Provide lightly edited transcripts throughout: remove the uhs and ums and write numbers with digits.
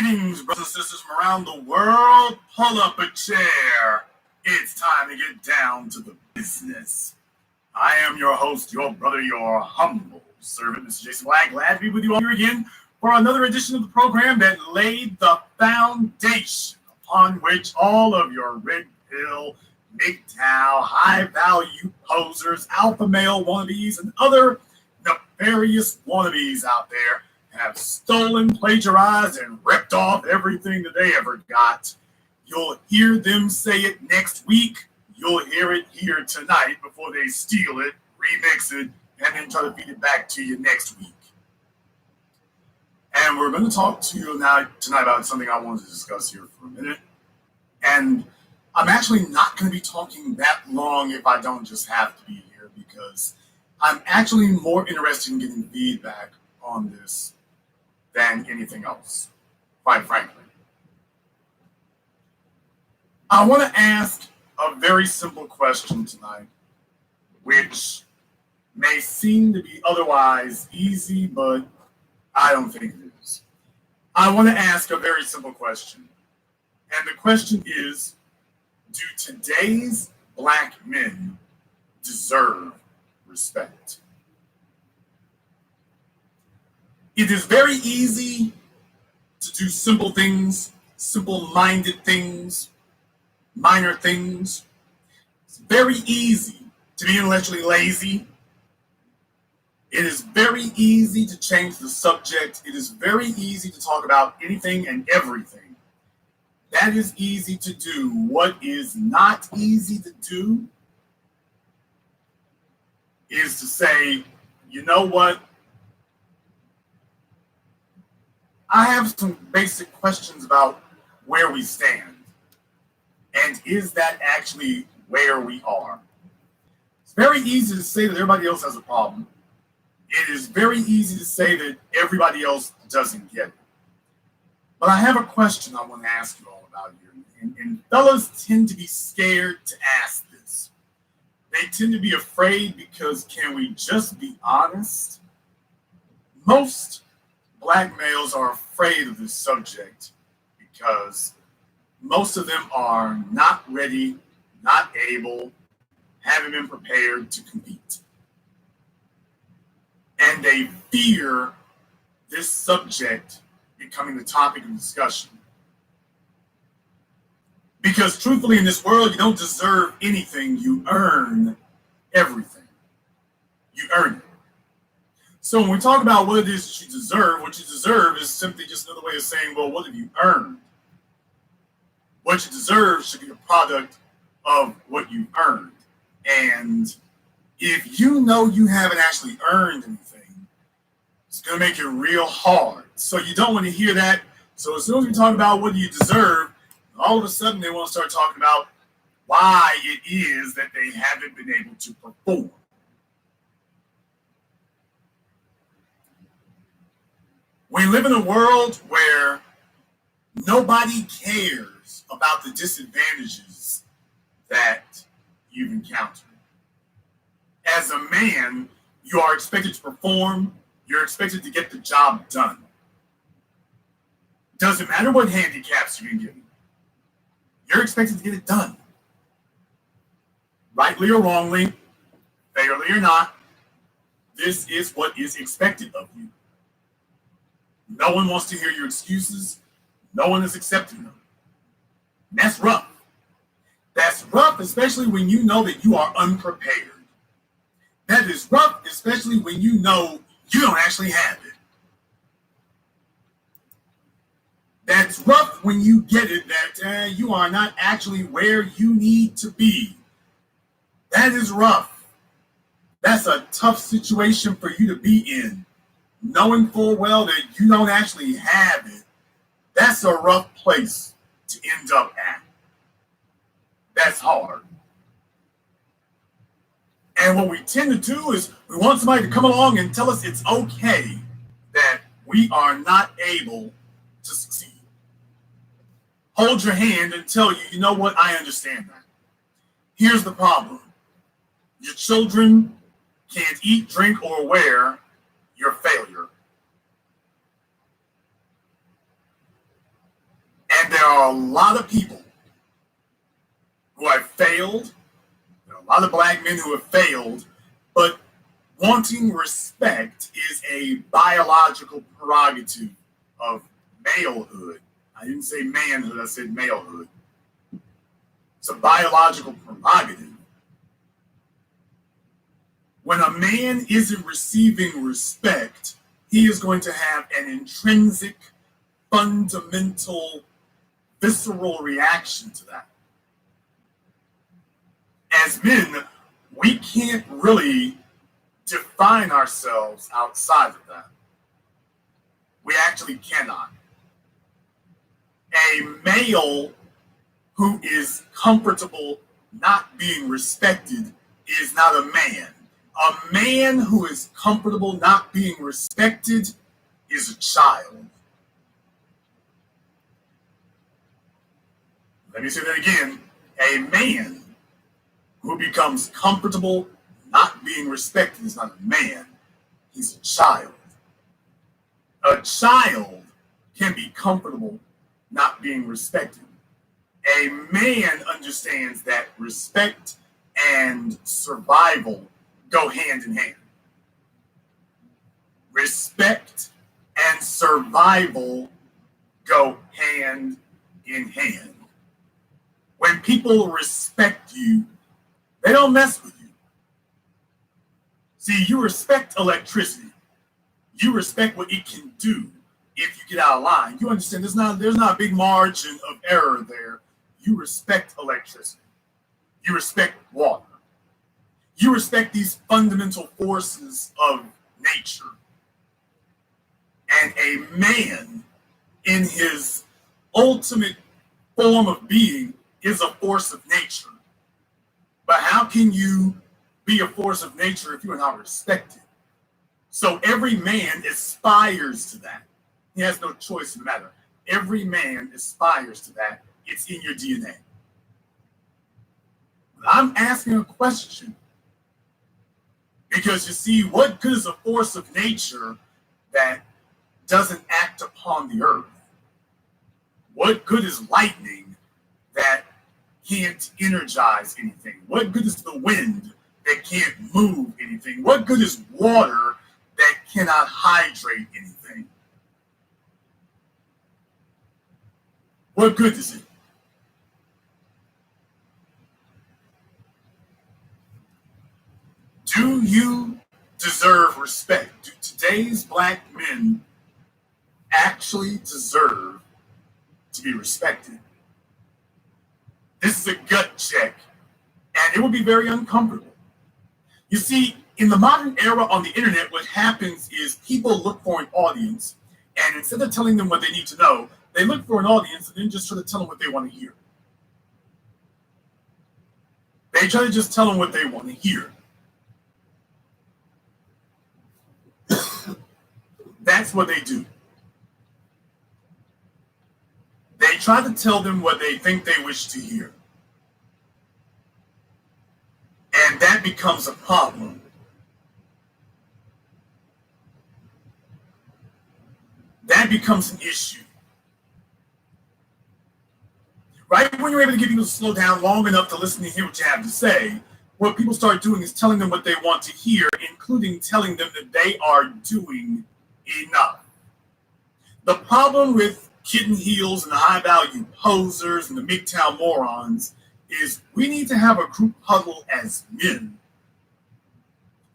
Greetings, brothers and sisters from around the world. Pull up a chair. It's time to get down to the business. I am your host, your brother, your humble servant, Mr. Jason Black. Glad to be with you all here again for another edition of the program that laid the foundation upon which all of your red pill, MGTOW, high-value posers, alpha male wannabes, and other nefarious wannabes out there have stolen, plagiarized, and ripped off everything that they ever got. You'll hear them say it next week. You'll hear it here tonight before they steal it, remix it, and then try to feed it back to you next week. And we're going to talk to you now tonight about something I wanted to discuss here for a minute. And I'm actually not going to be talking that long if I don't just have to be here, because I'm actually more interested in getting feedback on this than anything else, quite frankly. I want to ask a very simple question tonight, which may seem to be otherwise easy, but I don't think it is. I want to ask a very simple question. And the question is, do today's black men deserve respect? It is very easy to do simple things, simple-minded things, minor things. It's very easy to be intellectually lazy. It is very easy to change the subject. It is very easy to talk about anything and everything. That is easy to do. What is not easy to do is to say, you know what? I have some basic questions about where we stand. And is that actually where we are? It's very easy to say that everybody else has a problem. It is very easy to say that everybody else doesn't get it. But I have a question I want to ask you all about here. And fellas tend to be scared to ask this. They tend to be afraid because, can we just be honest? Most black males are afraid of this subject because most of them are not ready, not able, haven't been prepared to compete. And they fear this subject becoming the topic of discussion. Because truthfully, in this world, you don't deserve anything, you earn everything. You earn it. So when we talk about what it is that you deserve, what you deserve is simply just another way of saying, well, what have you earned? What you deserve should be a product of what you've earned. And if you know you haven't actually earned anything, it's going to make it real hard. So you don't want to hear that. So as soon as we talk about what you deserve, all of a sudden they want to start talking about why it is that they haven't been able to perform. We live in a world where nobody cares about the disadvantages that you've encountered. As a man, you are expected to perform. You're expected to get the job done. Doesn't matter what handicaps you've been given. You're expected to get it done. Rightly or wrongly, fairly or not, this is what is expected of you. No one wants to hear your excuses. No one is accepting them. And that's rough. That's rough, especially when you know that you are unprepared. That is rough, especially when you know you don't actually have it. That's rough when you get it that you are not actually where you need to be. That is rough. That's a tough situation for you to be in. Knowing full well that you don't actually have it, that's a rough place to end up at. That's hard. And what we tend to do is we want somebody to come along and tell us it's okay that we are not able to succeed. Hold your hand and tell you, you know what, I understand that. Here's the problem. Your children can't eat, drink, or wear your failure. And there are a lot of people who have failed. There are a lot of black men who have failed, but wanting respect is a biological prerogative of malehood. I didn't say manhood, I said malehood. It's a biological prerogative. When a man isn't receiving respect, he is going to have an intrinsic, fundamental, visceral reaction to that. As men, we can't really define ourselves outside of that. We actually cannot. A male who is comfortable not being respected is not a man. A man who is comfortable not being respected is a child. Let me say that again. A man who becomes comfortable not being respected is not a man. He's a child. A child can be comfortable not being respected. A man understands that respect and survival go hand in hand. Respect and survival go hand in hand. When people respect you, they don't mess with you. See, you respect electricity. You respect what it can do if you get out of line. You understand there's not a big margin of error there. You respect electricity. You respect water. You respect these fundamental forces of nature. And a man, in his ultimate form of being, is a force of nature. But how can you be a force of nature if you are not respected? So every man aspires to that. He has no choice in the matter. Every man aspires to that. It's in your DNA. But I'm asking a question. Because you see, what good is a force of nature that doesn't act upon the earth? What good is lightning that can't energize anything? What good is the wind that can't move anything? What good is water that cannot hydrate anything? What good is it? Do you deserve respect? Do today's black men actually deserve to be respected? This is a gut check, and it will be very uncomfortable. You see, in the modern era on the internet, what happens is people look for an audience, and instead of telling them what they need to know, they look for an audience and then just try to tell them what they want to hear. They try to just tell them what they want to hear. That's what they do. They try to tell them what they think they wish to hear. And that becomes a problem. That becomes an issue. Right when you're able to get people to slow down long enough to listen and hear what you have to say, what people start doing is telling them what they want to hear, including telling them that they are doing enough. The problem with kitten heels and the high value posers and the MGTOW morons is we need to have a group huddle as men.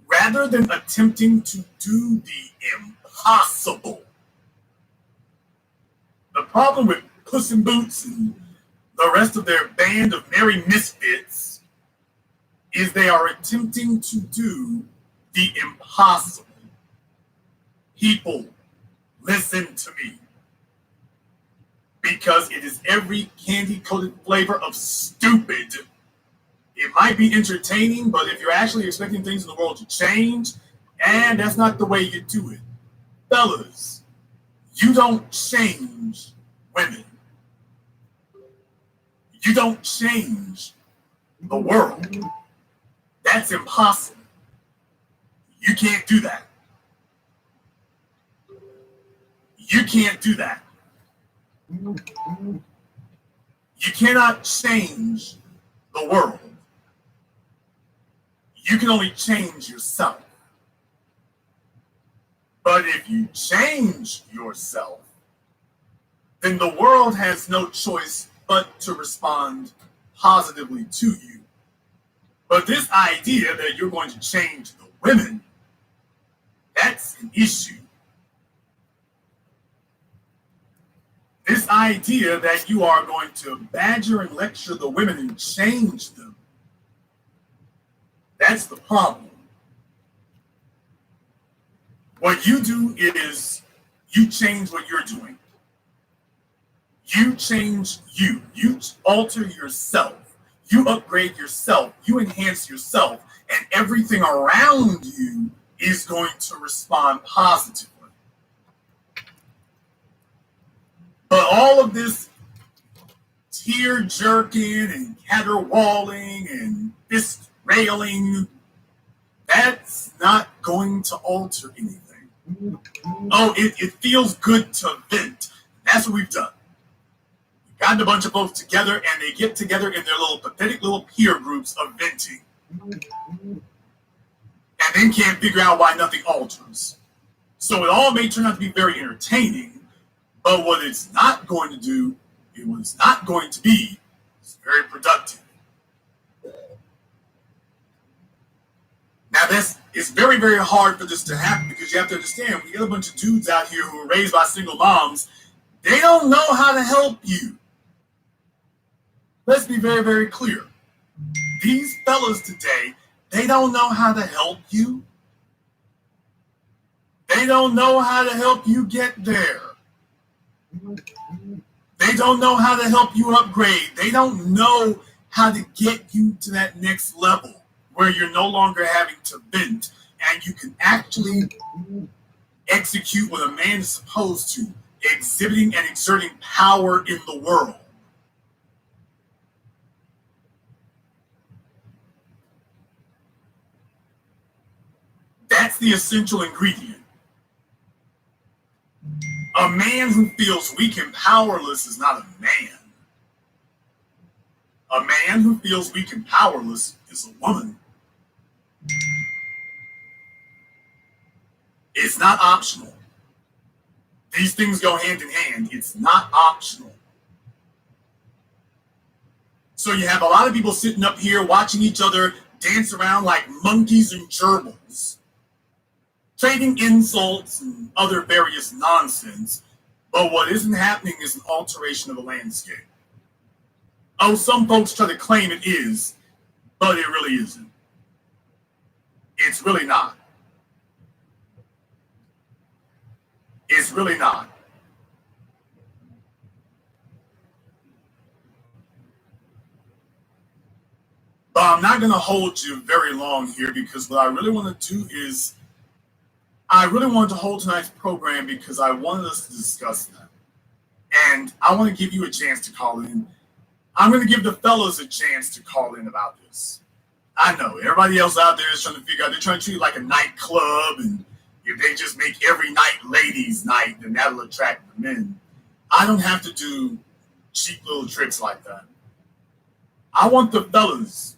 Rather than attempting to do the impossible. The problem with Puss in Boots and the rest of their band of merry misfits is they are attempting to do the impossible. People, listen to me. Because it is every candy-coated flavor of stupid. It might be entertaining, but if you're actually expecting things in the world to change, and that's not the way you do it. Fellas, you don't change women. You don't change the world. That's impossible. You can't do that. You can't do that. You cannot change the world. You can only change yourself. But if you change yourself, then the world has no choice but to respond positively to you. But this idea that you're going to change the women, that's an issue. This idea that you are going to badger and lecture the women and change them, that's the problem. What you do is you change what you're doing. You change you. You alter yourself. You upgrade yourself. You enhance yourself. And everything around you is going to respond positively. But all of this tear jerking and caterwauling and fist railing, that's not going to alter anything. Oh, it feels good to vent. That's what we've done. We've gotten a bunch of folks together and they get together in their little pathetic little peer groups of venting. And then can't figure out why nothing alters. So it all may turn out to be very entertaining, but what it's not going to do, and what it's not going to be, is very productive. Now it's very, very hard for this to happen because you have to understand, we get a bunch of dudes out here who are raised by single moms, they don't know how to help you. Let's be very, very clear. These fellas today, they don't know how to help you. They don't know how to help you get there. They don't know how to help you upgrade. They don't know how to get you to that next level where you're no longer having to vent and you can actually execute what a man is supposed to, exhibiting and exerting power in the world. That's the essential ingredient. A man who feels weak and powerless is not a man. A man who feels weak and powerless is a woman. It's not optional. These things go hand in hand. It's not optional. So you have a lot of people sitting up here watching each other dance around like monkeys and gerbils, trading insults and other various nonsense. But what isn't happening is an alteration of the landscape. Oh, some folks try to claim it is, but it really isn't. It's really not. It's really not. But I'm not going to hold you very long here because what I really want to do is I really wanted to hold tonight's program because I wanted us to discuss that. And I want to give you a chance to call in. I'm going to give the fellas a chance to call in about this. I know everybody else out there is trying to figure out, they're trying to treat it like a nightclub, and if they just make every night ladies' night, then that'll attract the men. I don't have to do cheap little tricks like that. I want the fellas.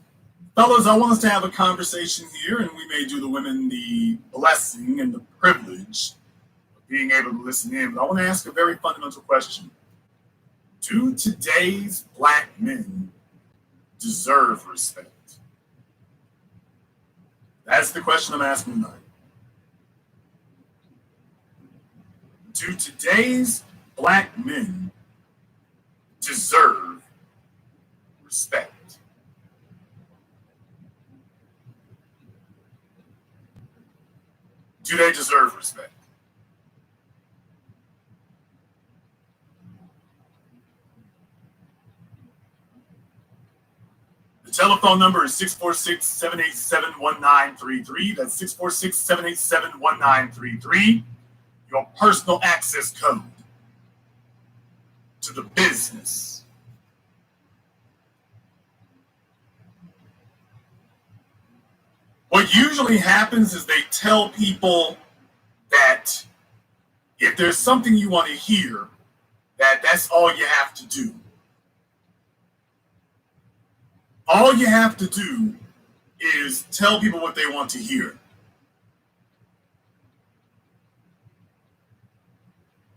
Fellas, I want us to have a conversation here, and we may do the women the blessing and the privilege of being able to listen in. But I want to ask a very fundamental question. Do today's black men deserve respect? That's the question I'm asking tonight. Do today's black men deserve respect? Do they deserve respect? The telephone number is 646-787-1933. That's 646-787-1933. Your personal access code to the business. What usually happens is they tell people that if there's something you want to hear, that's all you have to do. All you have to do is tell people what they want to hear.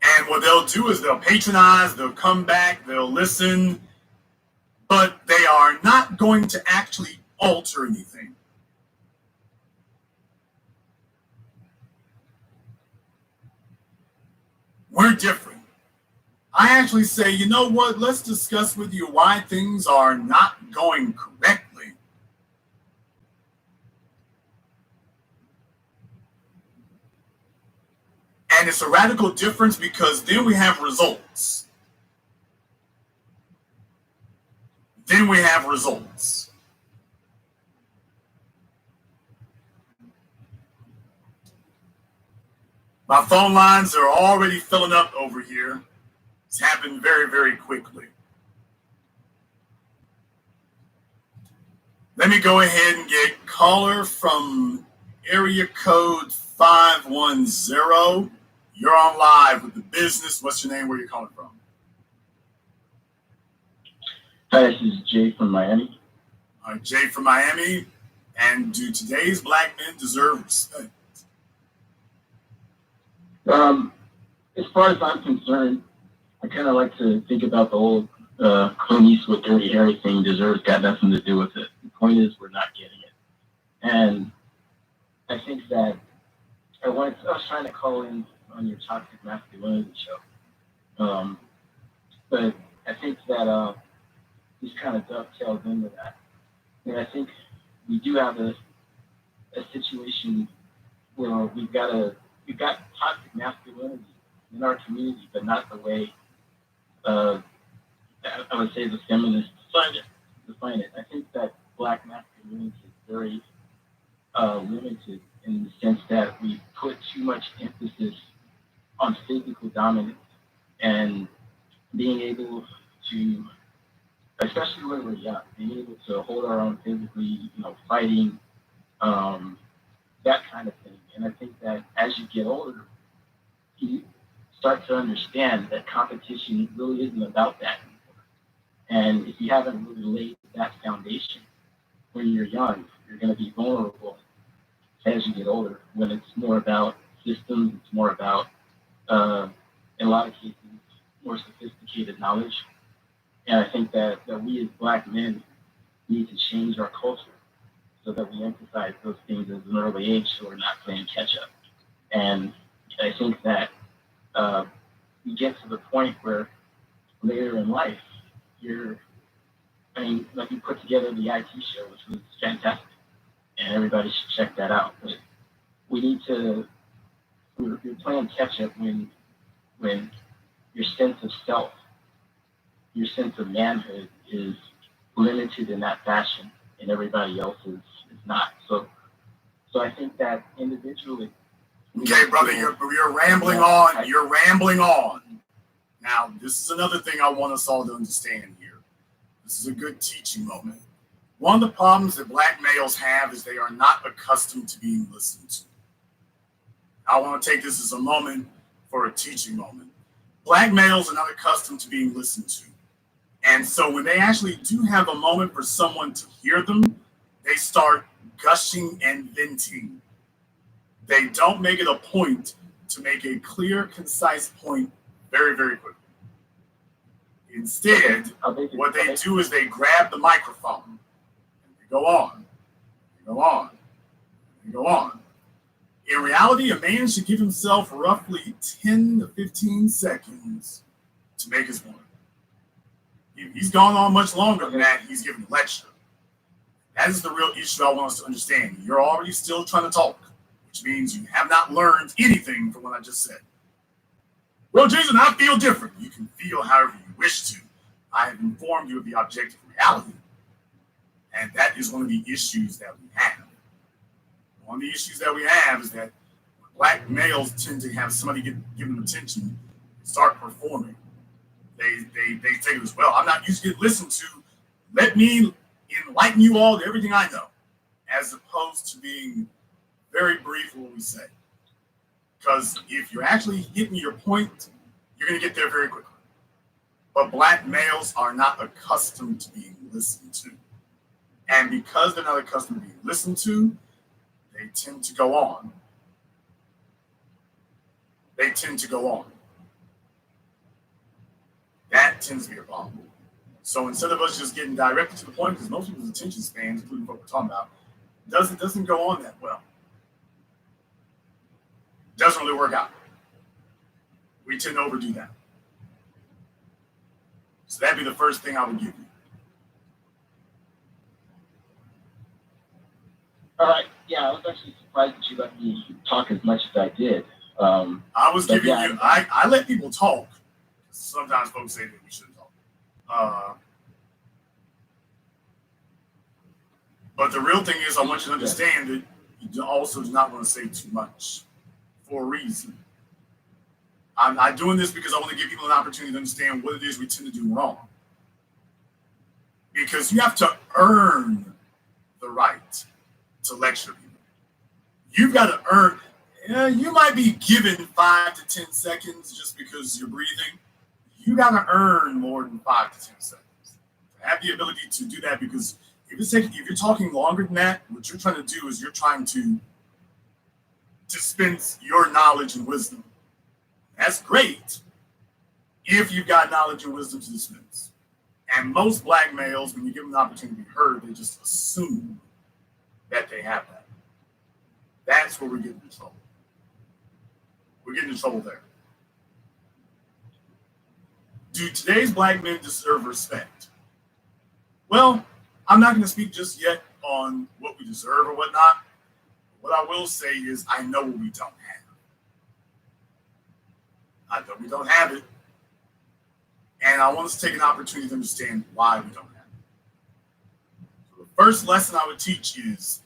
And what they'll do is they'll patronize, they'll come back, they'll listen, but they are not going to actually alter anything. We're different. I actually say, you know what, let's discuss with you why things are not going correctly. And it's a radical difference because then we have results. Then we have results. My phone lines are already filling up over here. It's happened very, very quickly. Let me go ahead and get caller from area code 510. You're on live with the business. What's your name? Where are you calling from? Hi, this is Jay from Miami. Jay from Miami. And do today's black men deserve respect? As far as I'm concerned, I kind of like to think about the whole Clint Eastwood Dirty Harry thing. Deserves got nothing to do with it. The point is we're not getting it. And I think that I was trying to call in on your toxic masculinity show. But I think that this kind of dovetails into that. And I think we do have a situation where we've got toxic masculinity in our community, but not the way I would say the feminists define it. I think that black masculinity is very limited in the sense that we put too much emphasis on physical dominance and being able to, especially when we're young, being able to hold our own physically, fighting, that kind of thing. And I think that as you get older, you start to understand that competition really isn't about that anymore. And if you haven't really laid that foundation when you're young, you're going to be vulnerable as you get older, when it's more about systems, it's more about, in a lot of cases, more sophisticated knowledge. And I think that we as black men need to change our culture so that we emphasize those things at an early age so we're not playing catch up. And I think that we get to the point where later in life, you put together the IT show, which was fantastic, and everybody should check that out. But we're playing catch up when your sense of self, your sense of manhood is limited in that fashion, and everybody else is not. So I think that individually. Okay, brother, you're rambling on. You're rambling on. Now, this is another thing I want us all to understand here. This is a good teaching moment. One of the problems that black males have is they are not accustomed to being listened to. I want to take this as a moment for a teaching moment. Black males are not accustomed to being listened to. And so when they actually do have a moment for someone to hear them, they start gushing and venting. They don't make it a point to make a clear, concise point very, very quickly. Instead, what they do is they grab the microphone and they go on, they go on, they go on. In reality, a man should give himself roughly 10 to 15 seconds to make his point. If he's gone on much longer than that, he's giving a lecture. That is the real issue I want us to understand. You're already still trying to talk, which means you have not learned anything from what I just said. Well, Jason, I feel different. You can feel however you wish to. I have informed you of the objective reality. And that is one of the issues that we have. One of the issues that we have is that black males tend to have somebody give them attention and start performing. They take it as well. I'm not used to get listened to. Let me enlighten you all to everything I know, as opposed to being very brief in what we say. Because if you're actually hitting your point, you're going to get there very quickly. But black males are not accustomed to being listened to. And because they're not accustomed to being listened to, they tend to go on. They tend to go on. That tends to be a problem. So instead of us just getting directly to the point, because most people's attention spans, including what we're talking about, doesn't go on that well. Doesn't really work out. We tend to overdo that. So that'd be the first thing I would give you. All right. Yeah, I was actually surprised that you let me talk as much as I did. I was giving you. I let people talk. Sometimes folks say that we shouldn't talk. But the real thing is, I want you to understand that you also do not want to say too much for a reason. I'm not doing this because I want to give people an opportunity to understand what it is we tend to do wrong. Because you have to earn the right to lecture people. You've got to earn. You might be given 5 to 10 seconds just because you're breathing. You got to earn more than 5 to 10 seconds. To have the ability to do that, because if you're talking longer than that, what you're trying to do is you're trying to dispense your knowledge and wisdom. That's great if you've got knowledge and wisdom to dispense. And most black males, when you give them an opportunity to be heard, they just assume that they have that. That's where we're getting in trouble. We're getting in trouble there. Do today's black men deserve respect? Well, I'm not going to speak just yet on what we deserve or whatnot. What I will say is I know what we don't have. I know we don't have it. And I want us to take an opportunity to understand why we don't have it. So the first lesson I would teach is,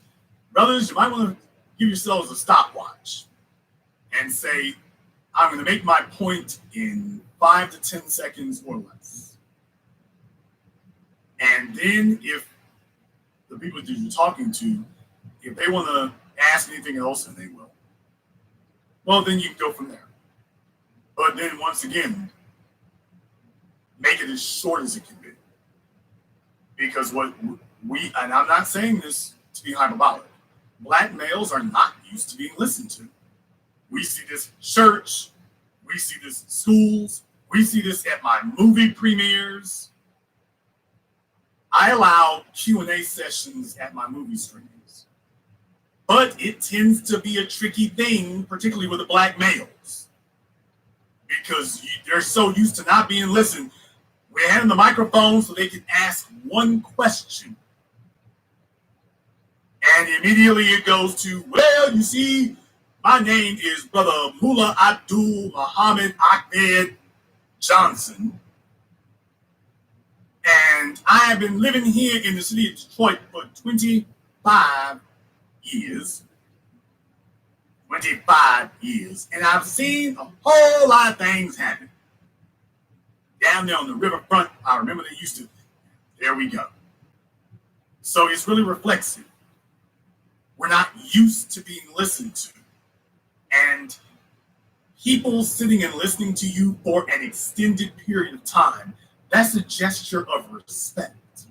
brothers, you might want to give yourselves a stopwatch and say, I'm going to make my point in 5 to 10 seconds or less. And then if the people that you're talking to, if they want to ask anything else, and they will, well, then you can go from there. But then once again, make it as short as it can be. Because what and I'm not saying this to be hyperbolic, black males are not used to being listened to. We see this in church, we see this in schools, we see this at my movie premieres. I allow Q&A sessions at my movie screenings. But it tends to be a tricky thing, particularly with the black males. Because they're so used to not being listened. We're handing the microphone so they can ask one question. And immediately it goes to, well, you see, my name is Brother Mullah Abdul Muhammad Ahmed Johnson. And I have been living here in the city of Detroit for 25 years. 25 years. And I've seen a whole lot of things happen. Down there on the riverfront, I remember they used to, there we go. So it's really reflexive. We're not used to being listened to. And people sitting and listening to you for an extended period of time, that's a gesture of respect.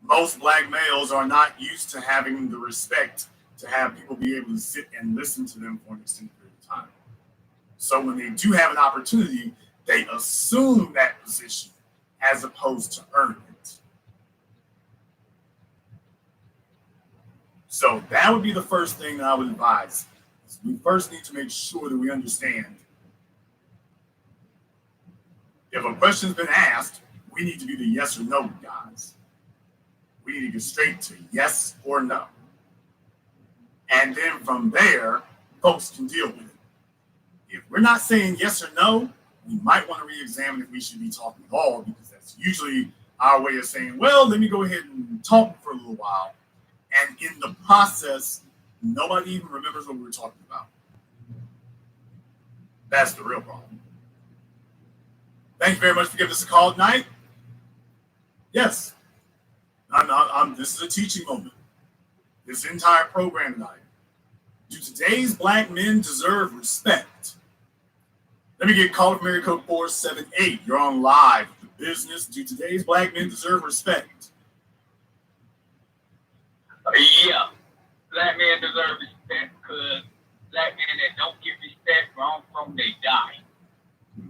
Most black males are not used to having the respect to have people be able to sit and listen to them for an extended period of time. So when they do have an opportunity, they assume that position as opposed to earn it. So that would be the first thing that I would advise. We first need to make sure that we understand if a question's been asked, we need to be the yes or no guys. We need to get straight to yes or no. And then from there, folks can deal with it. If we're not saying yes or no, we might want to re-examine if we should be talking at all, because that's usually our way of saying, well, let me go ahead and talk for a little while. And in the process, nobody even remembers what we were talking about. That's the real problem. Thank you very much for giving us a call tonight. Yes, this is a teaching moment. This entire program tonight. Do today's black men deserve respect? Let me get called from area code 478. You're on live with the business. Do today's black men deserve respect? yeah, black men deserve respect because black men that don't get respect wrong from they die.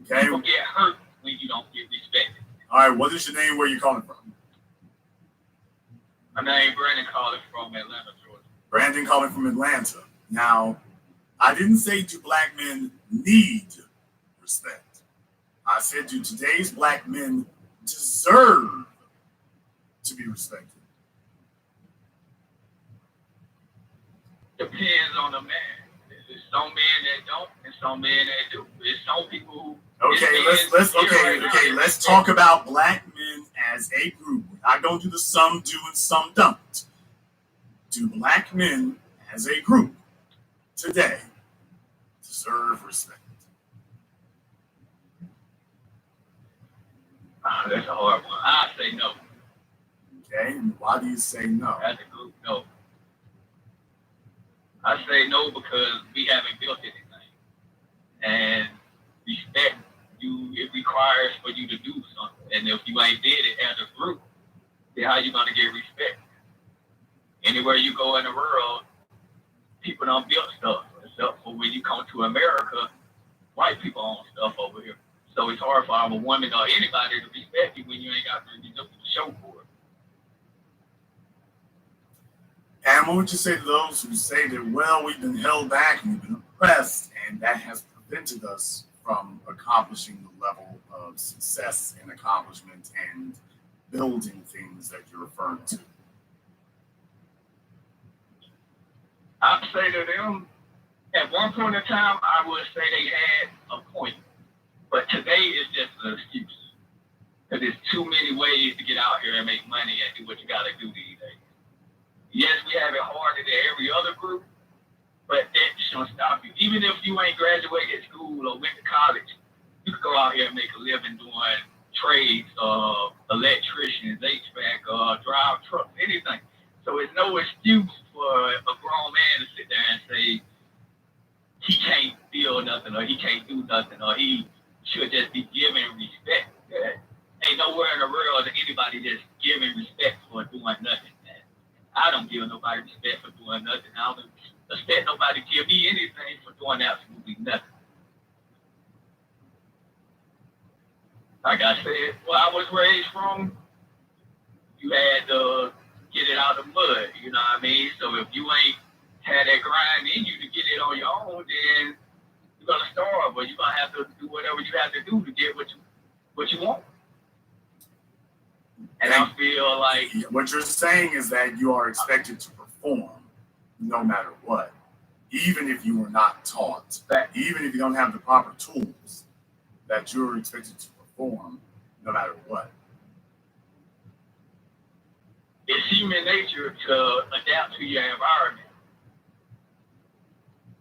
Okay. People get hurt when you don't get respected. All right. What is your name? Where are you calling from? My name Brandon calling from Atlanta, Georgia. Brandon calling from Atlanta. Now, I didn't say do black men need respect. I said do today's black men deserve to be respected. Depends on the man. There's some men that don't, and some men that do. There's some people who. Let's talk about black men as a group. We're not gonna do the some do and some don't. Do black men as a group today deserve respect? That's a hard one. I say no. Okay, and why do you say no? As a group, no. I say no because we haven't built anything. And respect, it requires for you to do something. And if you ain't did it as a group, then how you gonna get respect? Anywhere you go in the world, people don't build stuff. Except for when you come to America, white people own stuff over here. So it's hard for a woman or anybody to respect you when you ain't got to show for it. And what would you say to those who say that, well, we've been held back and we've been oppressed, and that has prevented us from accomplishing the level of success and accomplishment and building things that you're referring to? I'd say to them, at one point in time, I would say they had a point. But today is just an excuse. Because there's too many ways to get out here and make money and do what you got to do these days. Yes, we have it harder than every other group, but that shouldn't stop you. Even if you ain't graduated school or went to college, you could go out here and make a living doing trades, electricians, HVAC, drive trucks, anything. So it's no excuse for a grown man to sit there and say he can't feel nothing or he can't do nothing or he should just be given respect. Ain't nowhere in the world that anybody just giving respect for doing nothing. I don't give nobody respect for doing nothing. I don't expect nobody to give me anything for doing absolutely nothing. Like I said, where I was raised from, you had to get it out of the mud, you know what I mean? So if you ain't had that grind in you to get it on your own, then you're gonna starve, or you're gonna have to do whatever you have to do to get what you want. And I feel like what you're saying is that you are expected to perform no matter what, even if you were not taught, even if you don't have the proper tools, that you're expected to perform no matter what. It's human nature to adapt to your environment.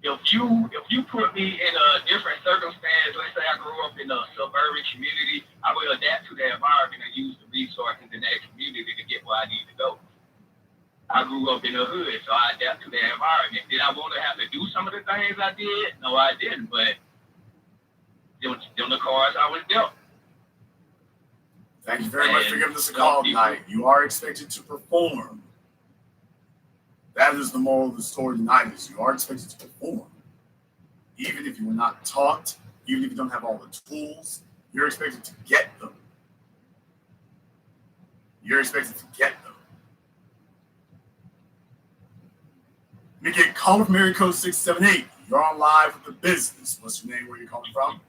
If you put me in a different circumstance, let's say I grew up in a suburban community, I will adapt to the environment and use the resources in that community to get where I need to go. I grew up in the hood, so I adapt to the environment. Did I want to have to do some of the things I did? No, I didn't, but them the cards I was dealt. Thank you very much for giving us a call tonight. You are expected to perform. That is the moral of the story tonight, is you are expected to perform. Even if you were not taught, even if you don't have all the tools, you're expected to get them. You're expected to get them. Let me get caller from area code 678. You're on live with the business. What's your name? Where are you calling from?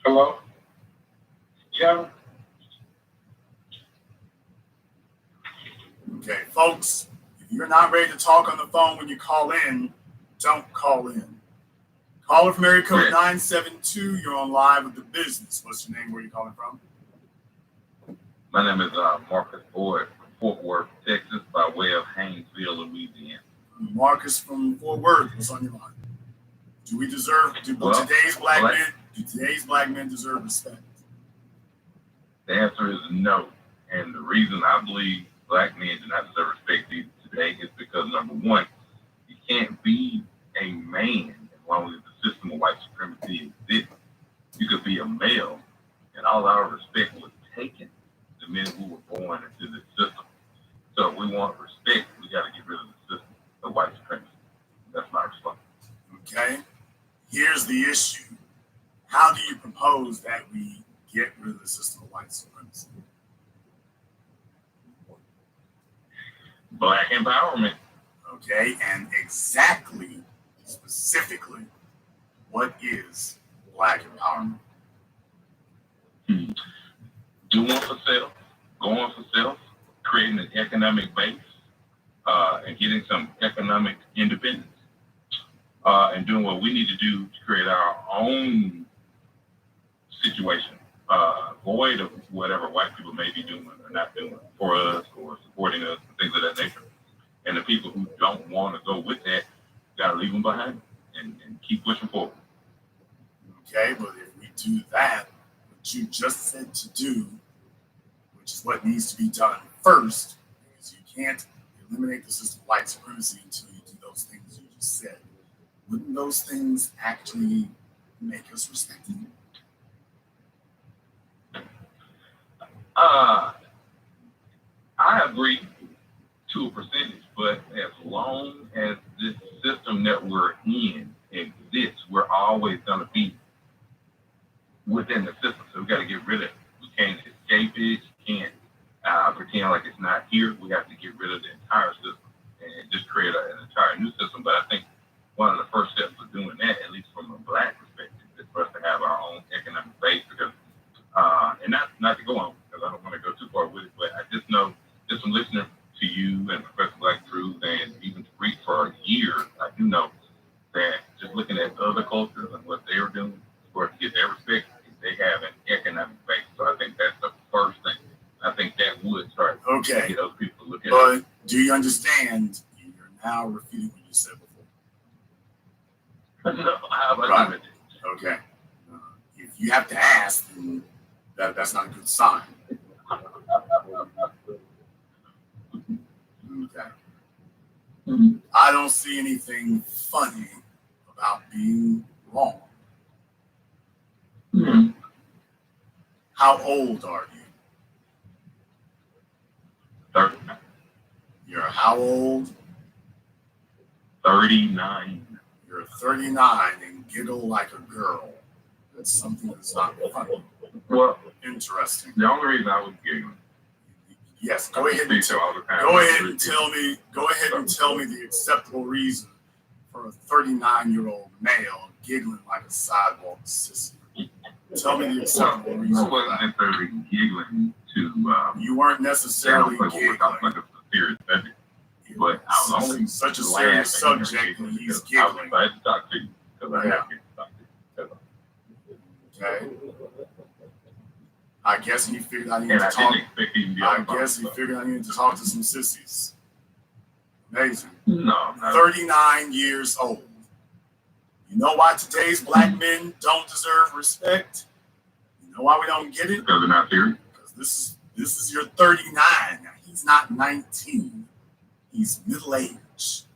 Hello? Yeah. Okay, folks, if you're not ready to talk on the phone when you call in, don't call in. Caller from area code 972, you're on live with the business. What's your name? Where are you calling from? My name is Marcus Boyd from Fort Worth, Texas, by way of Haynesville, Louisiana. Marcus from Fort Worth, what's on your mind? Do we deserve, do today's black men deserve respect? The answer is no. And the reason I believe black men do not deserve respect today is because, number one, you can't be a man as long as the system of white supremacy exists. You could be a male, and all our respect was taken the men who were born into the system. if we want respect, we got to get rid of the system of white supremacy. That's my response. Okay? Here's the issue. How do you propose that we get rid of the system of white supremacy? Black empowerment. Okay? And exactly, specifically, what is Black empowerment? Doing for self, going for self, creating an economic base, and getting some economic independence, and doing what we need to do to create our own situation, void of whatever white people may be doing or not doing for us or supporting us, and things of that nature. And the people who don't want to go with that, got to leave them behind and keep pushing forward. Okay, but if we do that, what you just said to do, which is what needs to be done first, because you can't eliminate the system of white supremacy until you do those things you just said. Wouldn't those things actually make us respect you? I agree to a percentage, but as long as this system that we're in exists, we're always going to be within the system. So we got to get rid of it. We can't escape it. We can't pretend like it's not here. We have to get rid of the entire system and just create an entire new system. But I think one of the first steps of doing that, at least from a Black perspective, is for us to have our own economic base. Because, and not to go on, because I don't want to go too far with it, but I just know just from listening to you and Professor Black Truth and even to read for years, I do know that just looking at other cultures and what they are doing for to get their respect, they have an economic base. So I think that's the first thing. I think that would start to get those people to look at it. But do you understand? You're now repeating what you said before. No, how about Right. doing it? Okay. If you have to ask, then that's not a good sign. Okay. I don't see anything funny about being wrong. Mhm. How old are you? You're how old? 39. You're 39 and giggle like a girl. That's something that's not funny. Well, Interesting. the only reason I was giggling. Yes, go ahead and tell me the acceptable reason for a 39-year-old male giggling like a sidewalk sissy. Tell me the acceptable I reason for wasn't that. necessarily giggling to You weren't necessarily like giggling. a serious subject, but I was only Such a serious laughing and subject when he's because I was giggling. excited to talk to you because I have to talk to you. Okay. I guess he figured I needed And to I talk. didn't expect you to be I on the phone, guess he so. figured I needed to talk to some sissies. Amazing. No, not 39 years old. You know why today's Black men don't deserve respect? You know why we don't get it? because they're not serious. Because this is your 39. Now, he's not 19. He's middle-aged.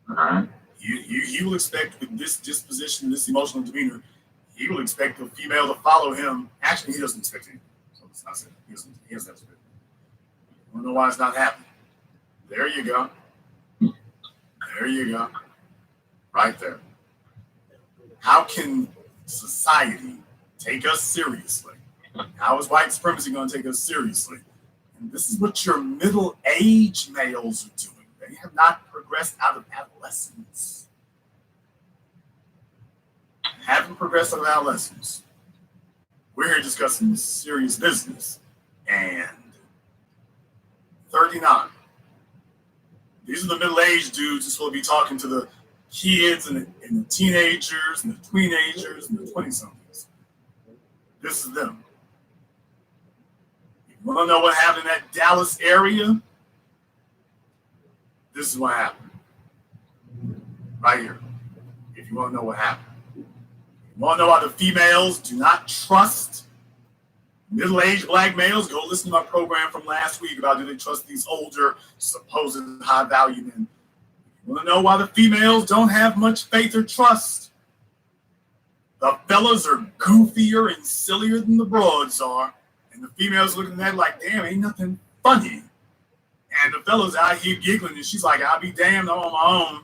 All right. He will expect with this disposition, this emotional demeanor, he will expect the female to follow him. Actually, he doesn't expect anything. So it's not saying he doesn't expect it. I don't know why it's not happening. There you go. There you go. Right there. How can society take us seriously? How is white supremacy going to take us seriously? And this is what your middle-aged males are doing. They have not progressed out of adolescence. Haven't progressed out of adolescence. We're here discussing serious business. And 39. These are the middle-aged dudes who's supposed to be talking to the kids and the teenagers and the tweenagers and the 20-somethings. This is them. You want to know what happened in that Dallas area? This is what happened. Right here. If you want to know what happened. You want to know why the females do not trust middle-aged Black males? Go listen to my program from last week about do they trust these older, supposed high-value men. You want to know why the females don't have much faith or trust? The fellas are goofier and sillier than the broads are. And the females looking at that like, damn, ain't nothing funny fellas out here giggling, and she's like, I'll be damned, I'm on my own.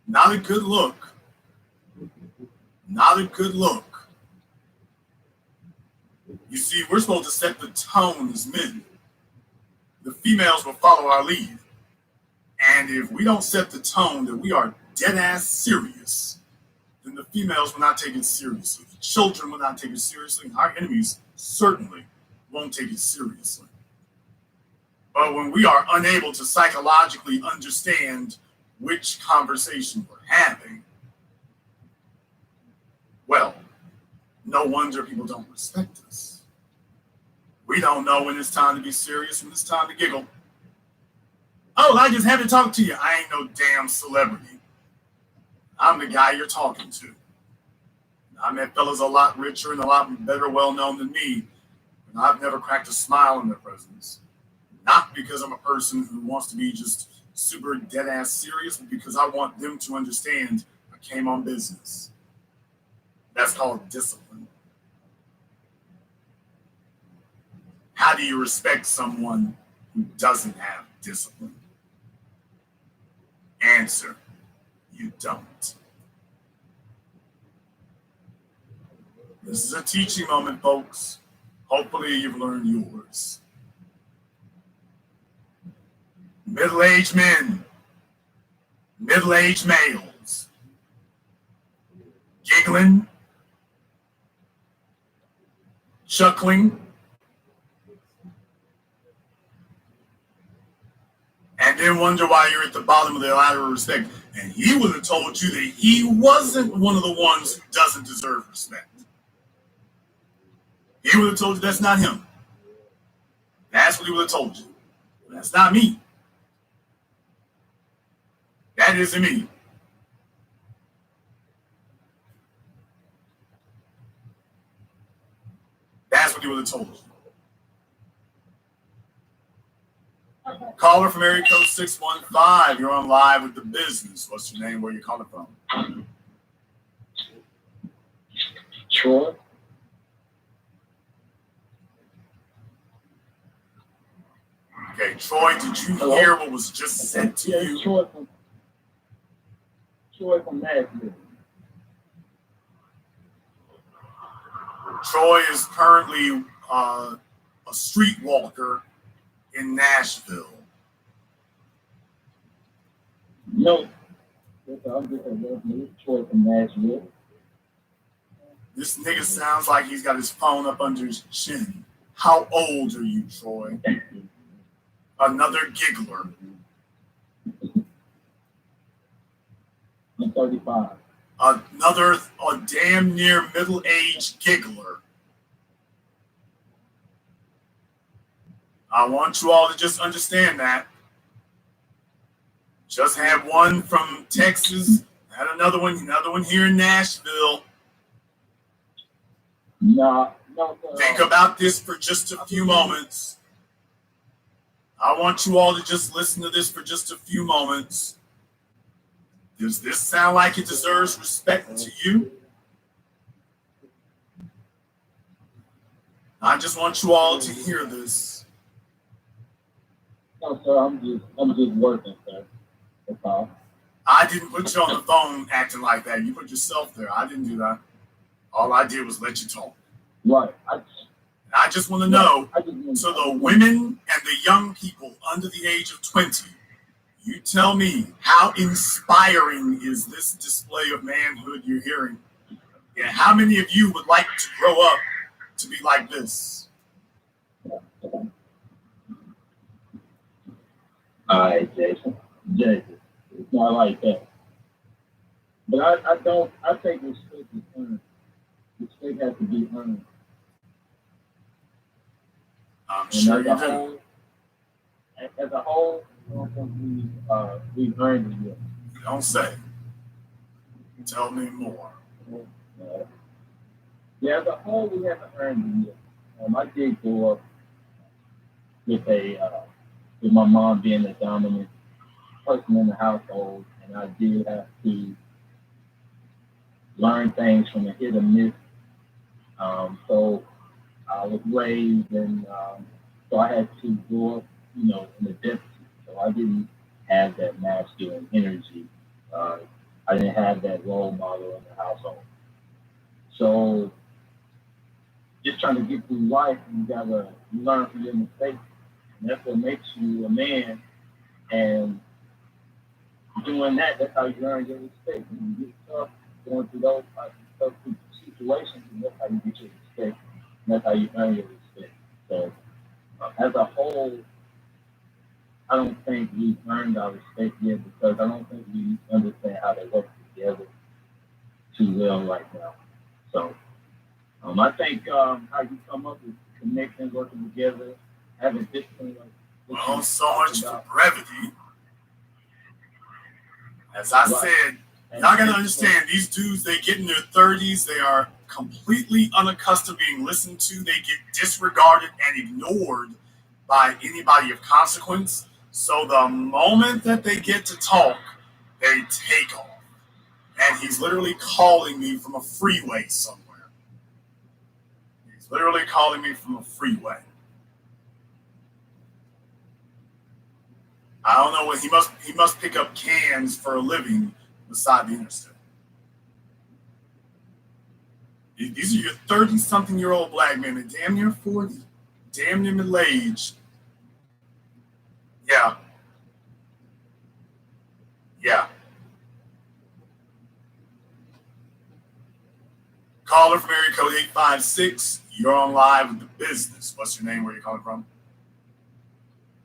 Not a good look. Not a good look. You see, we're supposed to set the tone as men. The females will follow our lead. And if we don't set the tone that we are dead ass serious, then the females will not take it seriously. The children will not take it seriously. And our enemies certainly won't take it seriously. But when we are unable to psychologically understand which conversation we're having, well, no wonder people don't respect us. We don't know when it's time to be serious, when it's time to giggle. Oh, I just had to talk to you. I ain't no damn celebrity. I'm the guy you're talking to. I met fellas a lot richer and a lot better well-known than me, and I've never cracked a smile in their presence. Not because I'm a person who wants to be just super dead-ass serious, but because I want them to understand I came on business. That's called discipline. How do you respect someone who doesn't have discipline? Answer, you don't. This is a teaching moment, folks. Hopefully you've learned yours. Middle-aged men, middle-aged males, giggling, chuckling, and then wonder why you're at the bottom of the ladder of respect. And he would have told you that he wasn't one of the ones who doesn't deserve respect. He would have told you that's not him. That's what he would have told you. That's not me. That isn't me. That's what he would have told you. Caller from area code 615. You're on live with the business. What's your name? Where you calling from? Troy. Okay, Troy, did you hear what was just said to you? Troy from Nashville. Troy is currently a streetwalker in Nashville. No. I'm just a Troy from Nashville. This nigga sounds like he's got his phone up under his chin. How old are you, Troy? Another giggler. I'm 35. Another damn near middle-aged giggler. I want you all to just understand that. Just had one from Texas, had another one here in Nashville. No. Think about this for just a few moments. I want you all to just listen to this for just a few moments. Does this sound like it deserves respect to you? I just want you all to hear this. No, sir, I'm just working, sir. That's all. I didn't put you on the phone acting like that. You put yourself there. I didn't do that. All I did was let you talk. Right. I just want to know, so the women and the young people under the age of 20, you tell me, how inspiring is this display of manhood you're hearing? And how many of you would like to grow up to be like this? All right, Jason. It's not like that. But I think respect is earned. Respect has to be earned. I'm sure you do. As a whole, I don't think we've earned it yet. Don't say. Tell me more. Yeah, as a whole, we haven't earned it yet. I did grow up with with my mom being the dominant person in the household, and I did have to learn things from a hit or miss. So I was raised and so I had to grow up, in a deficit. So I didn't have that masculine energy. Uh, I didn't have that role model in the household. So just trying to get through life, you gotta learn from your mistakes. And that's what makes you a man. And doing that, that's how you earn your respect. When you get tough, going through those types of tough situations, and that's how you get your respect. And that's how you earn your respect. So as a whole, I don't think we've earned our respect yet because I don't think we understand how they work together too well right now. So I think how you come up with connecting, working together, having discipline, like what Well, you so talked much for about. brevity. As I Right. said, And y'all gotta discipline. understand, these dudes, they get in their 30s, they are completely unaccustomed to being listened to, they get disregarded and ignored by anybody of consequence. So the moment that they get to talk, they take off. And he's literally calling me from a freeway somewhere. He's literally calling me from a freeway. I don't know what he must pick up cans for a living beside the interstate. These are your 30-something-year-old black men, and damn near 40, damn near middle age. Yeah, yeah. Caller from area code 856. You're on live with the business. What's your name? Where are you calling from?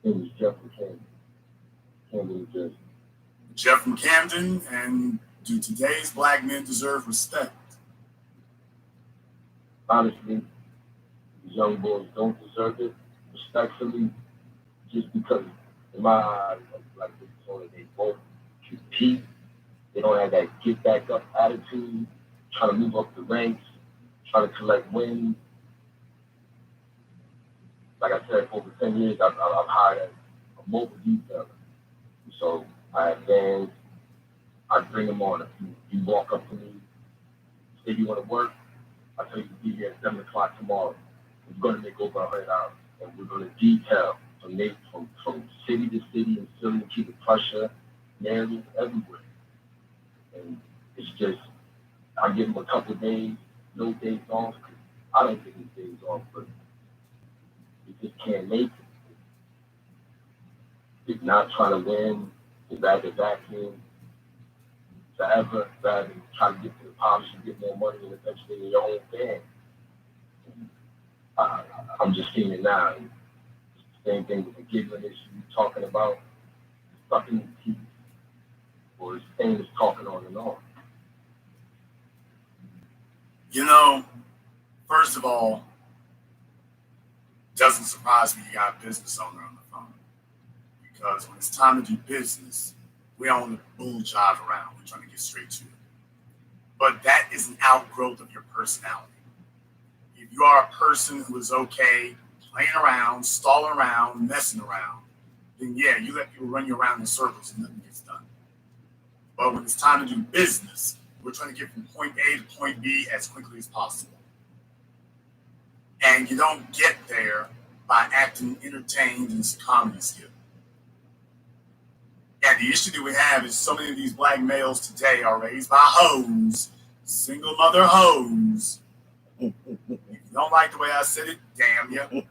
It was Jeff from Camden, New Jersey. Jeff from Camden. And do today's black men deserve respect? Honestly, these young boys don't deserve it. Respectfully, just because in my eyes, like they both compete. They don't have that get back up attitude, trying to move up the ranks, trying to collect wins. Like I said, for over 10 years, I've hired a mobile detailer. So I have vans. I bring them on. If you walk up to me, say you want to work, I tell you to be here at 7 o'clock tomorrow. We're going to make over $100. And we're going to detail from city to city and Philly, keep the pressure, Maryland, everywhere. And it's just, I give them a couple of days, no days off. I don't take any days off, but you just can't make it. It's not trying to win, it's rather vacuum forever, rather than try to get to the polish and get more money and eventually in your own band. I'm just seeing it now. And same thing with the giggling issue you're talking about, stuck in the teeth, or his thing is talking on and on. You know, first of all, doesn't surprise me you got a business owner on the phone. Because when it's time to do business, we don't want to bull jive around. We're trying to get straight to it. But that is an outgrowth of your personality. If you are a person who is okay playing around, stalling around, messing around, then yeah, you let people run you around in circles and nothing gets done. But when it's time to do business, we're trying to get from point A to point B as quickly as possible. And you don't get there by acting entertained and comedy skill. And the issue that we have is so many of these black males today are raised by hoes, single mother hoes. If you don't like the way I said it, damn you.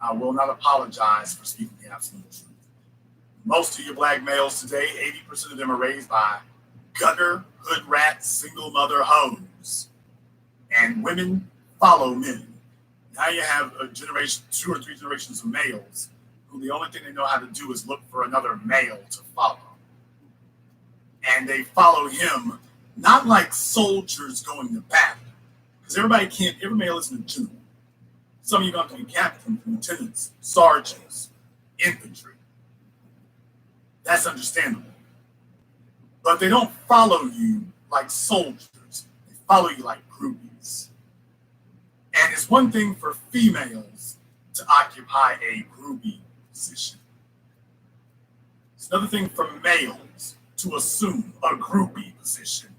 I will not apologize for speaking the absolute truth. Most of your black males today, 80% of them are raised by gutter, hood rat, single mother hoes. And women follow men. Now you have a generation, 2 or 3 generations of males who the only thing they know how to do is look for another male to follow. And they follow him not like soldiers going to battle. Because every male isn't a general. Some of you are going to be captains, lieutenants, sergeants, infantry. That's understandable. But they don't follow you like soldiers. They follow you like groupies. And it's one thing for females to occupy a groupie position. It's another thing for males to assume a groupie position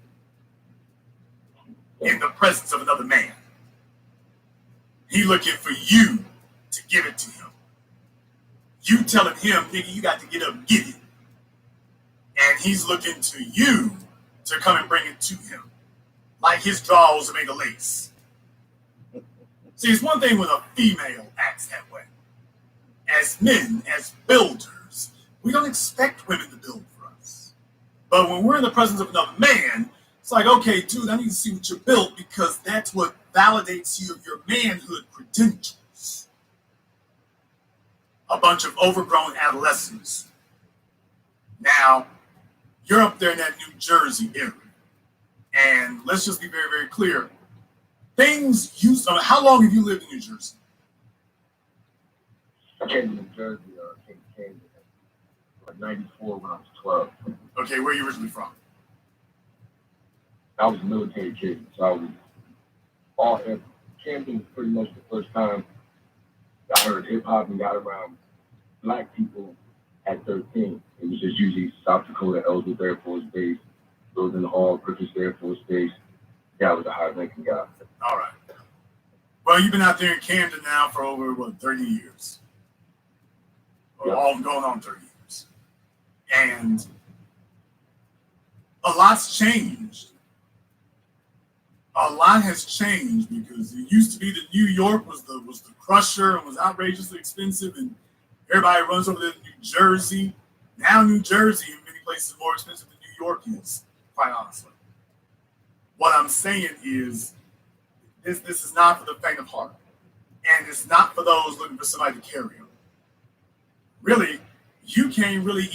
in the presence of another man. He looking for you to give it to him. You telling him, nigga, you got to get up and get it. And he's looking to you to come and bring it to him. Like his drawers are made of lace. See, it's one thing when a female acts that way. As men, as builders, we don't expect women to build for us. But when we're in the presence of another man, it's like, okay, dude, I need to see what you're built because that's what validates your manhood credentials. A bunch of overgrown adolescents. Now, you're up there in that New Jersey area. And let's just be very, very clear. Things used to, how long have you lived in New Jersey? I came to New Jersey, came in like 94 when I was 12. Okay, where are you originally from? I was a military kid, so I was Camden was pretty much the first time I heard hip hop and got around black people at 13. It was just usually South Dakota, Ellsworth Air Force Base, Golden Hall, Griffith Air Force Base. That was a high-ranking guy. All right. Well, you've been out there in Camden now for over, 30 years? Yeah. All going on 30 years. And a lot's changed. A lot has changed because it used to be that New York was the crusher and was outrageously expensive, and everybody runs over there to New Jersey. Now New Jersey in many places is more expensive than New York is, quite honestly. What I'm saying is this is not for the faint of heart. And it's not for those looking for somebody to carry them. Really, you can't even really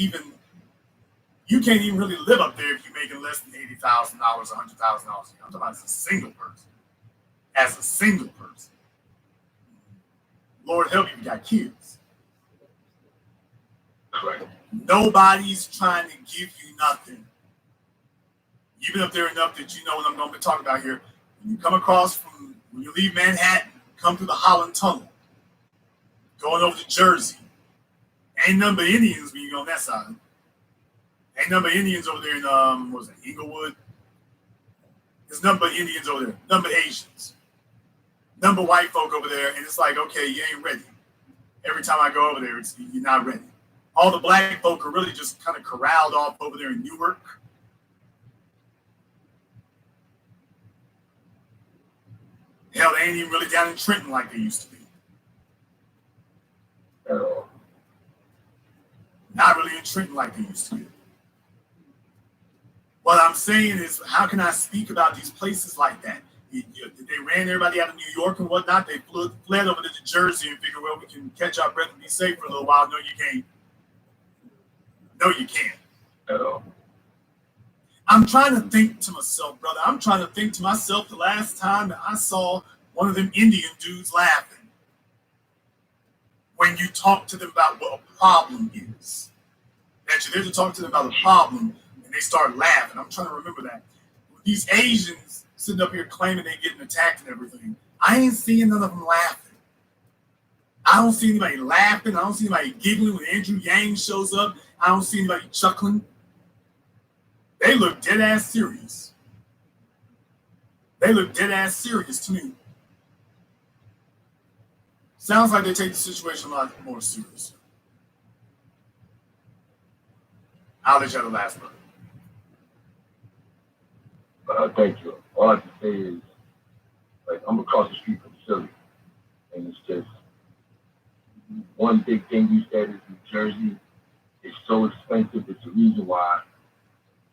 live up there if you're making less than $80,000, $100,000 a year. I'm talking about as a single person. As a single person. Lord help you, you got kids. Correct. Nobody's trying to give you nothing. You've been up there enough that you know what I'm going to be talking about here. When you come across when you leave Manhattan, come through the Holland Tunnel, going over to Jersey, ain't none but Indians when you go on that side. Ain't none but Indians over there in, Inglewood? There's none but Indians over there, none but Asians, none but white folk over there, and it's like, okay, you ain't ready. Every time I go over there, you're not ready. All the black folk are really just kind of corralled off over there in Newark. Hell, they ain't even really down in Trenton like they used to be. At all. Not really in Trenton like they used to be. What I'm saying is, how can I speak about these places like that? They ran everybody out of New York and whatnot. They fled over to Jersey and figured, well, we can catch our breath and be safe for a little while. No, you can't. No, you can't. At all. I'm trying to think to myself, brother. I'm trying to think to myself the last time that I saw one of them Indian dudes laughing. When you talk to them about what a problem is. That you're there to talk to them about a problem and they start laughing. I'm trying to remember that. These Asians sitting up here claiming they're getting attacked and everything. I ain't seeing none of them laughing. I don't see anybody laughing. I don't see anybody giggling when Andrew Yang shows up. I don't see anybody chuckling. They look dead ass serious. They look dead ass serious to me. Sounds like they take the situation a lot more serious. I'll let you have the last one. Thank you. All I can say is, like, I'm across the street from Philly, and it's just one big thing you said is New Jersey is so expensive. It's the reason why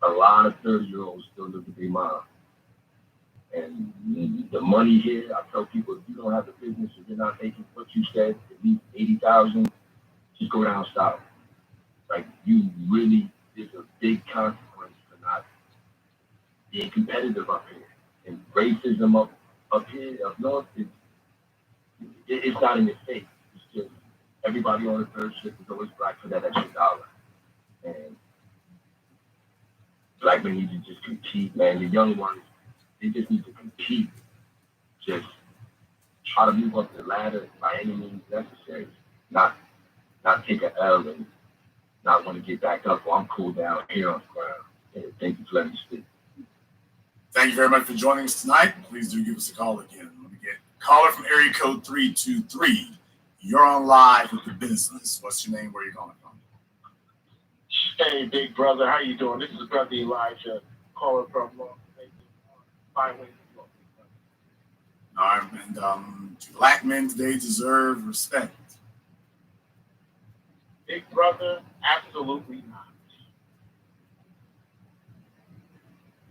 a lot of 30-year-olds still live with their mom. And the money here, I tell people, if you don't have a business, if you're not making what you said, at least 80,000, just go down south. Like, you really, there's a big consequence for not being competitive up here. And racism up here, up north, it's not in your face. It's just everybody on the third shift is always black for that extra dollar. And black men need to just compete, man. The young ones, they just need to compete. Just try to move up the ladder by any means necessary. Not take an L and not want to get back up. Well, I'm cool down here on the ground. And thank you for letting me speak. Thank you very much for joining us tonight. Please do give us a call again. Let me get Caller from area code 323. You're on live with the business. What's your name? Where are you calling from? Hey, big brother, how you doing? This is Brother Elijah calling from Byway, New York. All right, and do black men today deserve respect? Big brother, absolutely not.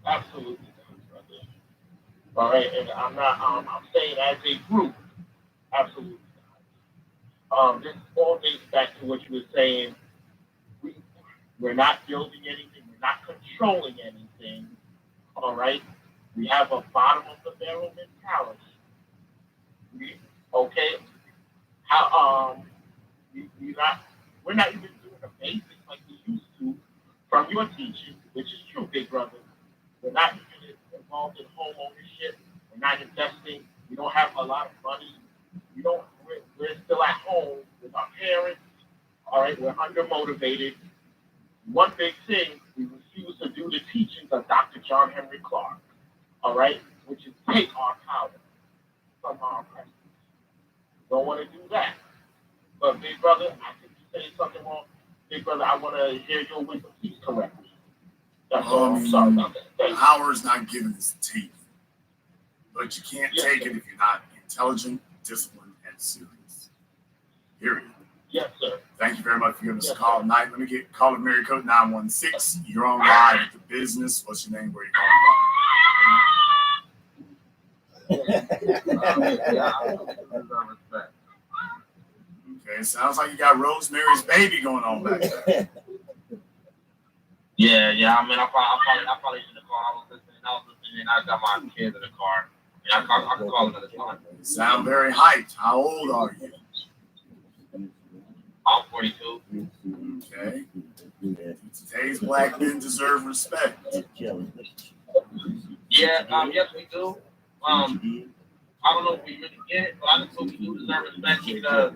Absolutely not, brother. All right, and I'm not. I'm saying as a group, absolutely not. This all dates back to what you were saying. We're not building anything. We're not controlling anything. All right. We have a bottom of the barrel mentality. Okay. How we're not even doing the basics like we used to from your teaching, which is true, big brother. We're not even involved in home ownership. We're not investing. We don't have a lot of money. We're still at home with our parents. All right, we're undermotivated. One big thing, we refuse to do the teachings of Dr. John Henry Clark. All right, which is take our power from our oppressors. Don't want to do that. But big brother, I think you're saying something wrong. Big brother, I want to hear your wisdom. Please correct me. That's all. I'm sorry about that. Thank you. Power's not given, it's taken. But you can't Yes, take sir. it if you're not intelligent, disciplined, and serious. Period. Yes, sir. Thank you very much for giving us a Yes, call sir. tonight. Let me get call of Mary Code 916. You're on live with the business. What's your name? Where are you calling from? Okay, sounds like you got Rosemary's Baby going on back there. Yeah. I mean, I probably should have called. I was listening, and I got my kids in the car. I can call another time. You sound very hyped. How old are you? I'm 42. Okay. Today's black men deserve respect. Yeah. Yes, we do. I don't know if we really get it, but I just hope we do deserve respect because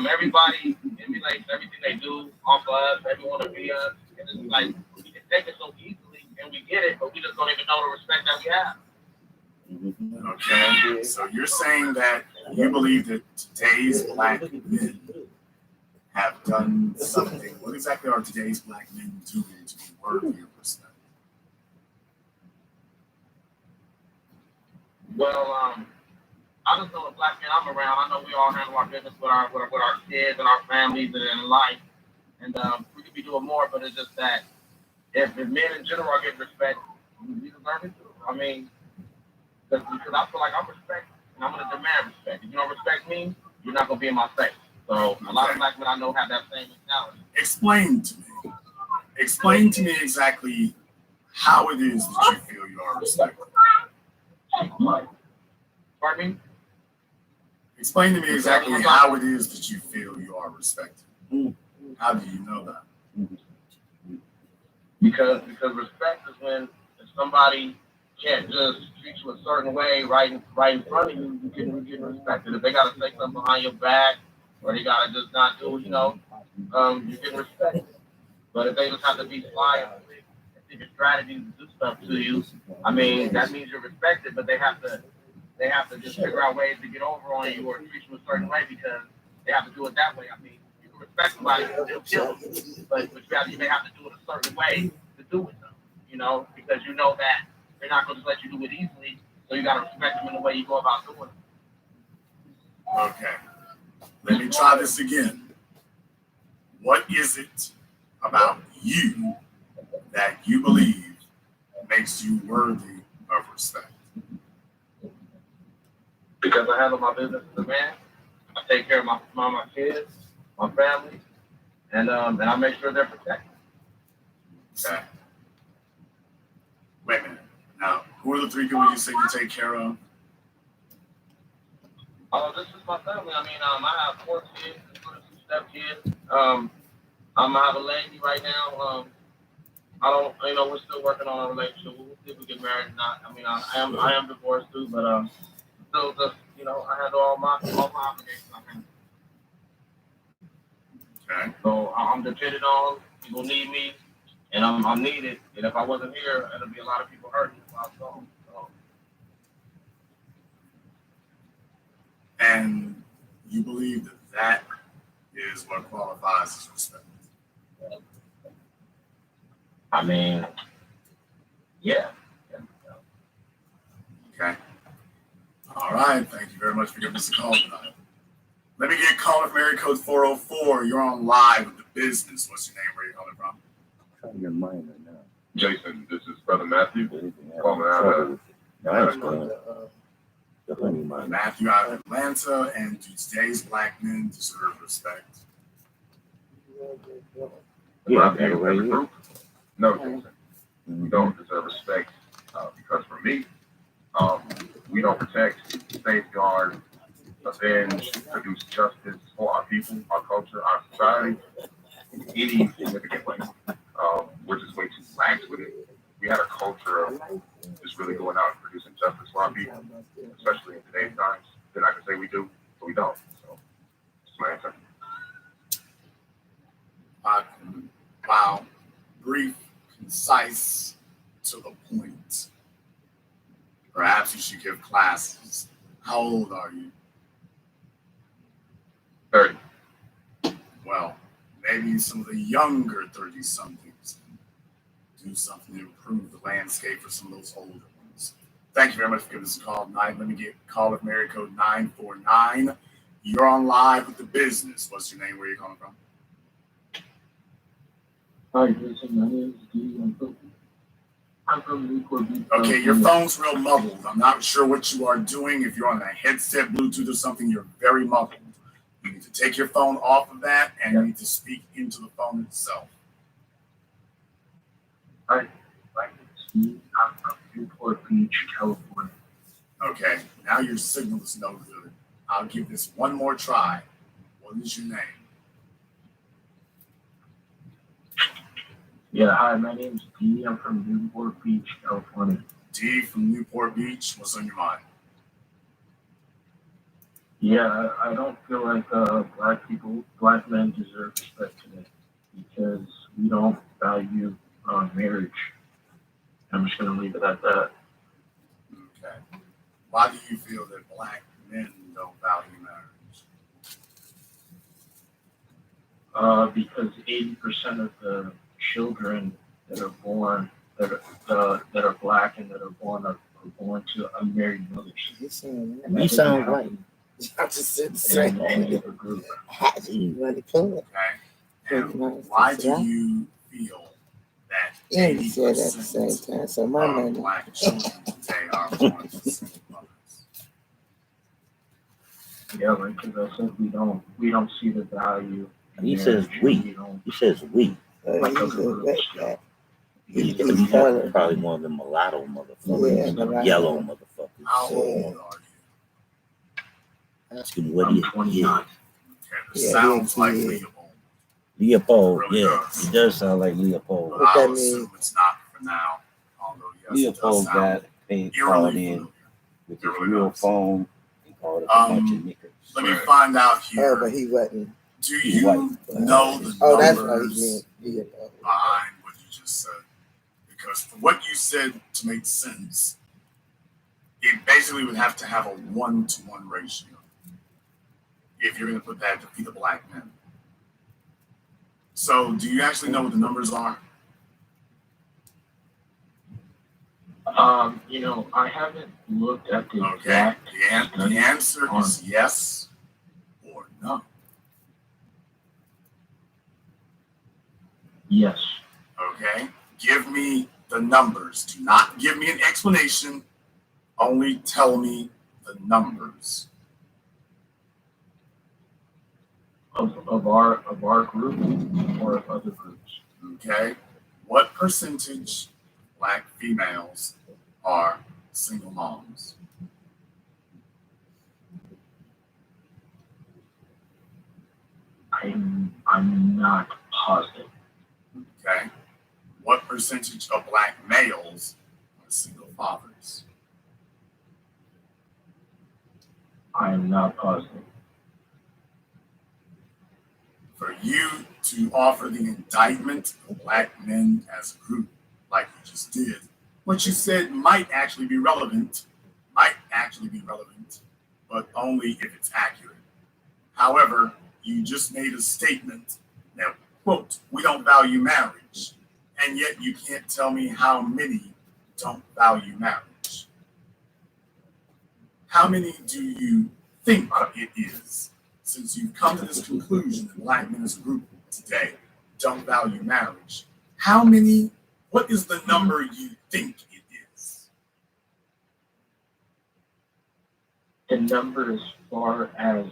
everybody emulates everything they do off of us. Everyone to be us. And it's like we can take it so easily and we get it, but we just don't even know the respect that we have. Okay. So you're saying that you believe that today's black men have done something. What exactly are today's black men doing to be worthy of respect? Well, I just know the black men I'm around. I know we all handle our business with our kids and our families and in life, and we could be doing more. But it's just that if men in general are getting respect, we deserve it too. I mean, because I feel like I'm respected, and I'm gonna demand respect. If you don't respect me, you're not gonna be in my face. So a lot of black men I know have that same mentality. Explain to me exactly how it is that you feel you are respected. Pardon me? Explain to me exactly how it is that you feel you are respected. How do you know that? Because respect is when if somebody can't just treat you a certain way right in front of you, you get respected. If they gotta say something behind your back or they gotta just not do, you get respected. But if they just have to be sly and think of strategies to do stuff to you, I mean that means you're respected, but they have to just figure out ways to get over on you or treat you a certain way because they have to do it that way. I mean, you can respect somebody, they'll kill you, but you may have to do it a certain way to do it though, because you know that they're not going to let you do it easily, so you got to respect them in the way you go about doing it. Okay. Let me try this again. What is it about you that you believe makes you worthy of respect? Because I handle my business as a man, I take care of my kids, my family, and I make sure they're protected. Okay. Wait a minute. Now, who are the three people you say you take care of? This is my family. I mean, I have 4 kids, including 2 step-kids. I'm gonna have a lady right now. We're still working on a relationship. We'll see if we get married or not. I mean, I am divorced too, but still just, I handle all my obligations. Okay. So I'm dependent on. People need me, and I'm needed. And if I wasn't here, there'd be a lot of people hurting if I was gone. So. And you believe that that is what qualifies as respect. I mean, yeah. Okay. All right. Thank you very much for giving us a call tonight. Let me get caller from area code 404. You're on live with the business. What's your name? Where are you calling from? Trying your mind right now. Jason, this is Brother Matthew. Anything Calling out of I understand. The honey mine. Matthew out of Atlanta, and today's black men deserve respect. Yeah, Matthew that as a right here. group. No, Jason, we Mhm. don't deserve respect because for me, we don't protect, safeguard, avenge, produce justice for our people, our culture, our society in any significant way. We're just way too lax with it. We had a culture of just really going out and producing justice for our people, especially in today's times. Then I can say we do, but we don't. So, that's my answer. Wow. Brief, concise, to the point. Perhaps you should give classes. How old are you? 30. Well, maybe some of the younger 30-somethings do something to improve the landscape for some of those older ones. Thank you very much for giving us a call tonight. Let me get call of area code 949. You're on live with the business. What's your name? Where are you calling from? Hi, Jason. My name is D. I'm from Newport Beach. Okay, your phone's real muffled. I'm not sure what you are doing. If you're on a headset, Bluetooth, or something, you're very muffled. You need to take your phone off of that and you need to speak into the phone itself. Hi, my name is Steve. I'm from Newport Beach, California. Okay, now your signal is no good. I'll give this one more try. What is your name? Yeah, hi, my name is D. I'm from Newport Beach, California. D from Newport Beach. What's on your mind? Yeah, I don't feel like black men deserve respect today because we don't value marriage. I'm just going to leave it at that. Okay. Why do you feel that black men don't value marriage? Because 80% of the children that are born that are black and that are born to unmarried mothers. You sound right. I just said the same In any thing. other group. How do you really feel it? Okay. And why do you feel that And you said at the same time. So my of money. black children today are born to single mothers? Yeah, like because I said we don't see the value. in He says marriage. we. We don't. He says we. Like He's other groups. He's He's colored. probably one of the mulatto motherfuckers. Yeah, mulatto. Yellow motherfuckers. How old are you? Ask him what I'm he 29. Okay, it Yeah, sounds he like is. Leopold. Leopold, Really yeah. does. He does sound like Leopold. But What I'll that assume it's not for now. Although, yes, Leopold it does got sound paid eerily called familiar. in with It his really real does. phone. He called us a bunch of knickers. Let me find out here. Oh, but he wasn't. Do He's you white. know the Oh, that's why he numbers meant. Yeah. behind what you just said? Because for what you said to make sense, it basically would have to have a 1-to-1 ratio if you're going to put that to feed the black men. So, do you actually know what the numbers are? I haven't looked at the Okay. exact The answer is yes or no. yes. Okay. Give me the numbers. Do not give me an explanation. Only tell me the numbers. Of our group or of other groups. Okay. What percentage black females are single moms? I'm not positive. Okay. What percentage of black males are single fathers? I am not positive. For you to offer the indictment of black men as a group, like you just did, what you said might actually be relevant, but only if it's accurate. However, you just made a statement that, quote, we don't value marriage, and yet you can't tell me how many don't value marriage. How many do you think it is, since you've come to this conclusion that black men as a group today don't value marriage? How many, what is the number you think it is? The number as far as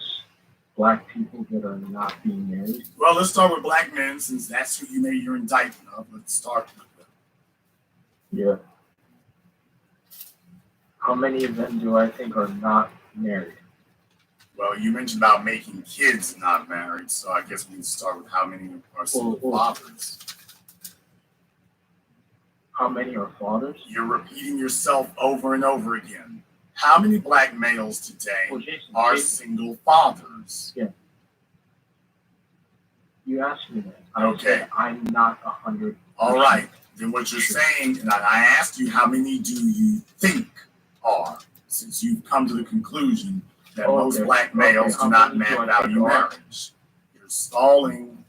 black people that are not being married. Well, let's start with black men, since that's who you made your indictment of. Let's start with them. Yeah. How many of them do I think are not married? Well, you mentioned about making kids not married, so I guess we can start with how many are single fathers. How many are fathers? You're repeating yourself over and over again. How many black males today Well, Jason, are single fathers? Yeah. You asked me that. I Okay. said I'm not 100. All right. Then what you're saying, and I asked you, how many do you think are, since you've come to the conclusion that most black males do not value marriage. You're stalling.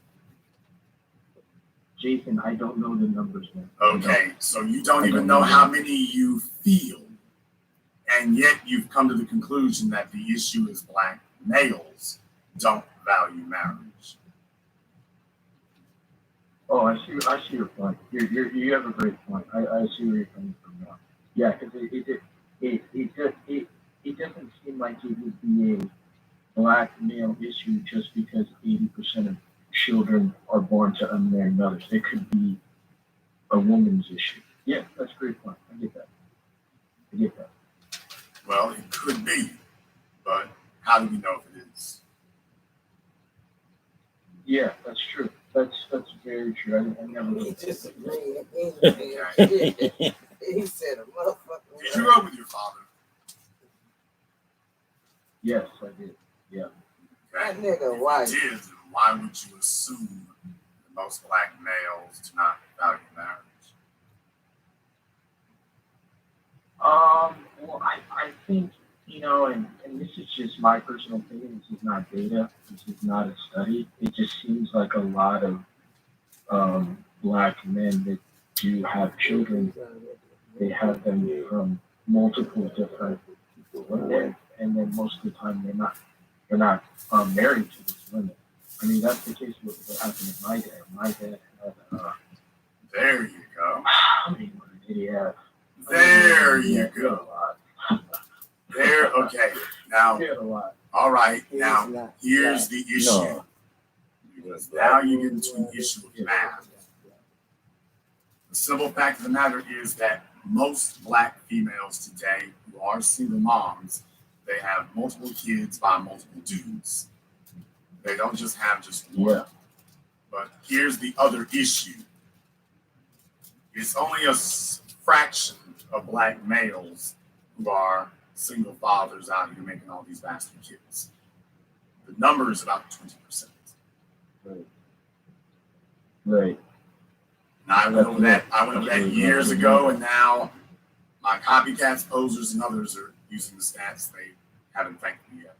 Jason, I don't know the numbers, man. Okay, so you don't even know how many you feel, and yet you've come to the conclusion that the issue is black males don't value marriage. Oh, I see your point. You have a great point. I see where you're coming from now. Yeah, because it doesn't seem like it would be a black male issue just because 80% of children are born to unmarried mothers. It could be a woman's issue. Yeah, that's a great point. I get that. Well, it could be, but how do we know if it is? Yeah, that's true. That's very true. I never He looked at it. disagreed. He said a motherfucker. Did you grow up with your father? Yes, I did. Yeah. That nigga If white. you did, then why would you assume that most black males do not value marriage? Well, I think, and this is just my personal opinion. This is not data. This is not a study. It just seems like a lot of black men that do have children, they have them from multiple different women, and then most of the time they're not married to this women. I mean, that's the case with what happened with my dad. My dad had There you go. how many women did he have? There you He had go. a lot. There, okay. Now, He had a lot. all right. He's Now, not here's the issue. No. Because now you get into an issue with math. The simple fact of the matter is that most black females today who are single moms, they have multiple kids by multiple dudes. They don't just have just one. Yeah. But here's the other issue. It's only a fraction of black males who are single fathers out here making all these bastard kids. The number is about 20%. Right. Now, I went over that years ago, and now my copycats, posers, and others are using the stats. They haven't thanked me yet.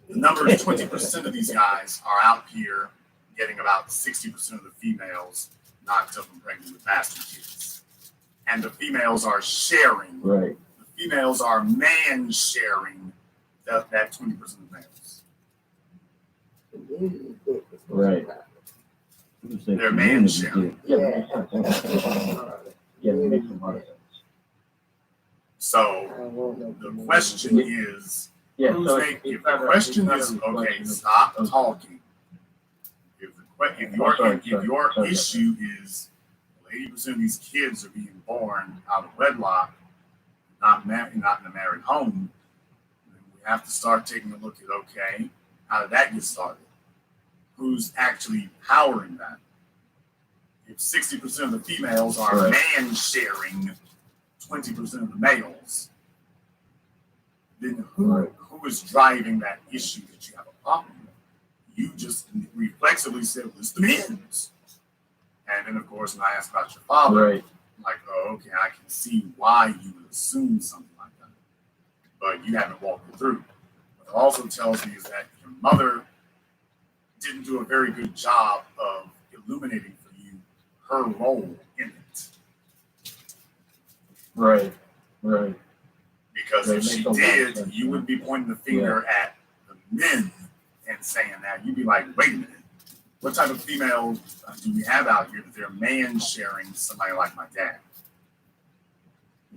The number is 20% of these guys are out here getting about 60% of the females knocked up and pregnant with bastard kids. And the females are sharing. Right. The females are man sharing that 20% of males. Right. They're man sharing. Yeah, that makes sense. Yeah, that makes a lot of sense. So the question is, Yeah, who's so making, if the question is, okay, stop talking. If your issue is 80% of these kids are being born out of wedlock, not in a married home, then we have to start taking a look at, okay, how did that get started? Who's actually powering that? If 60% of the females are man sharing 20% of the males, then who is driving that issue that you have a problem with? You just reflexively said, well, it's the men's. And then, of course, when I asked about your father, I'm like, oh, okay, I can see why you would assume something like that. But you haven't walked it through. it also tells me is that your mother didn't do a very good job of illuminating for you her role in it. Right. Right. Because That if she makes a lot of did, sense, you man. would be pointing the finger at the men and saying that. You'd be like, wait a minute. What type of female do we have out here that they're man sharing somebody like my dad?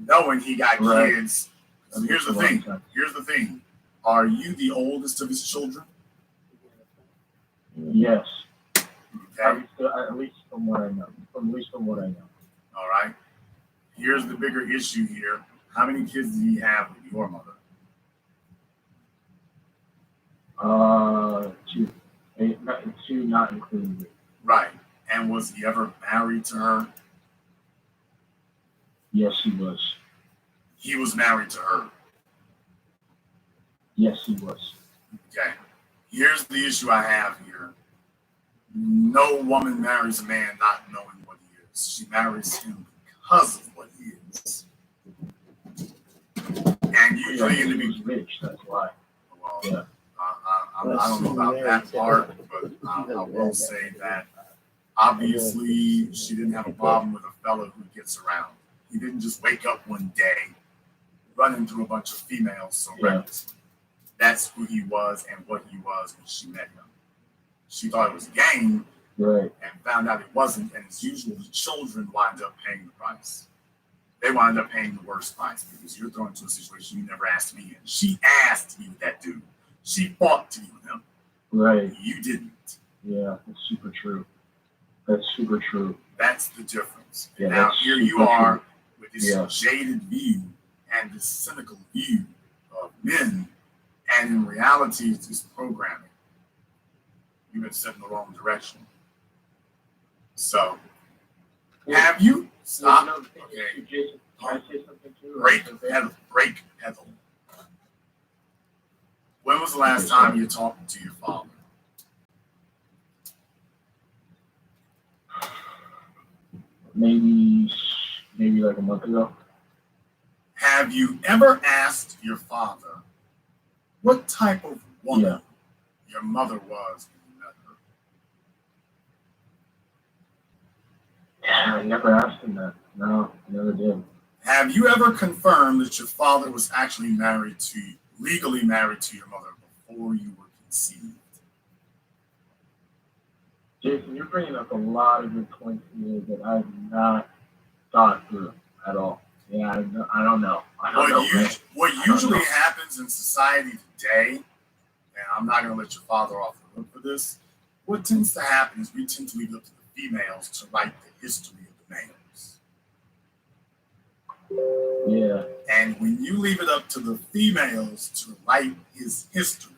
Knowing he got Right. kids. That Here's the makes a lot of thing. sense. Here's the thing. Are you the oldest of his children? Yes. Okay. At least from what I know. All right. Here's the bigger issue here. How many kids did he have with your mother? 2. Two, not including me. Right. And was he ever married to her? Yes, he was. He was married to her. Yes, he was. Okay. Here's the issue I have here. No woman marries a man not knowing what he is. She marries him because of what he is. And usually in the he was beginning, rich. That's why. well, Yeah. I don't know about that part, but I will say that obviously she didn't have a problem with a fella who gets around. He didn't just wake up one day running through a bunch of females so recklessly. That's who he was and what he was when she met him. She thought it was a game Right. and found out it wasn't, and as usual, the children wind up paying the price. They wind up paying the worst price because you're thrown into a situation you never asked to be in. She asked to be with that dude. She fought to be with him. Right. You didn't. Yeah, that's super true. That's super true. That's the difference. Yeah, Now that's here you super are true. with this Yeah. jaded view and this cynical view of men, and in reality, it's just programming. You've been set in the wrong direction. So, have you stop? Another thing, Okay. Jason, can I say something too? Break pedal. When was the last time you talked to your father? Maybe like a month ago. Have you ever asked your father what type of woman your mother was when you met her? Yeah, I never asked him that. No, I never did. Have you ever confirmed that your father was actually legally married to your mother before you were conceived? Jason, you're bringing up a lot of good points here that I've not thought through at all. Yeah, I don't know. What usually happens in society today, and I'm not going to let your father off the hook for this, what tends to happen is we tend to leave it up to the females to write the history of the males. Yeah. And when you leave it up to the females to write his history,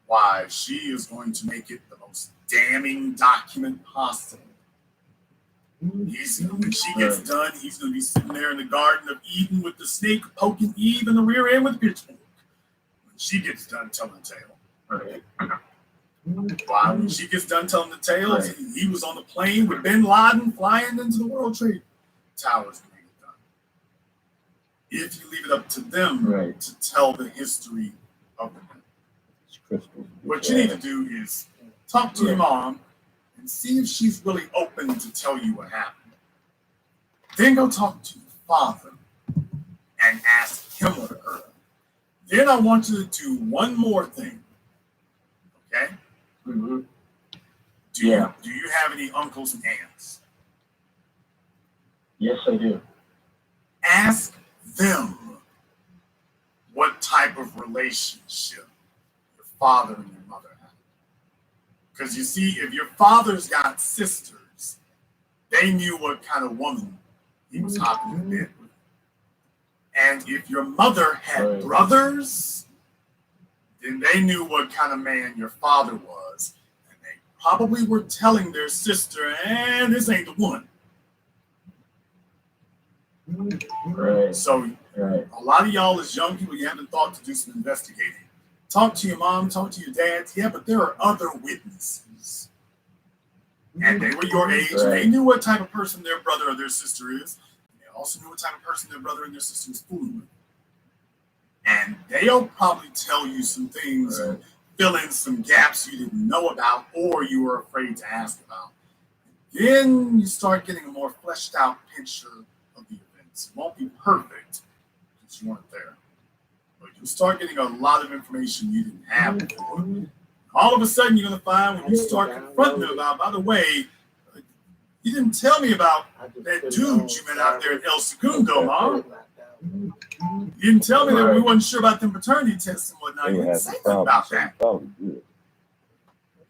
why, she is going to make it the most damning document possible. When she gets done, he's going to be sitting there in the Garden of Eden with the snake poking Eve in the rear end with a pitchfork. When she gets done telling the tale. Right. Why? When she gets done telling the tales, he was on the plane with Bin Laden flying into the World Trade Towers when he got done. If you leave it up to them to tell the history of the men. What you need to do is talk to your mom and see if she's really open to tell you what happened. Then go talk to your father and ask him what occurred. Then I want you to do one more thing. Okay? Mm-hmm. Do you have any uncles and aunts? Yes, I do. Ask them what type of relationship your father and your mother had. Because you see, if your father's got sisters, they knew what kind of woman he was hopping in bed with. And if your mother had brothers, then they knew what kind of man your father was. And they probably were telling their sister, this ain't the one. Right. So a lot of y'all as young people, you haven't thought to do some investigating. Talk to your mom, talk to your dad. Yeah, but there are other witnesses. And they were your age. And they knew what type of person their brother or their sister is. And they also knew what type of person their brother and their sister was fooling with. And they'll probably tell you some things and fill in some gaps you didn't know about or you were afraid to ask about. Then you start getting a more fleshed out picture of the events. It won't be perfect because you weren't there. But you'll start getting a lot of information you didn't have before. All of a sudden, you're going to find when you start confronting them about, by the way, you didn't tell me about that dude you met out there at El Segundo, Mom. You didn't tell me that we wasn't sure about them paternity tests and whatnot. You didn't say nothing about that.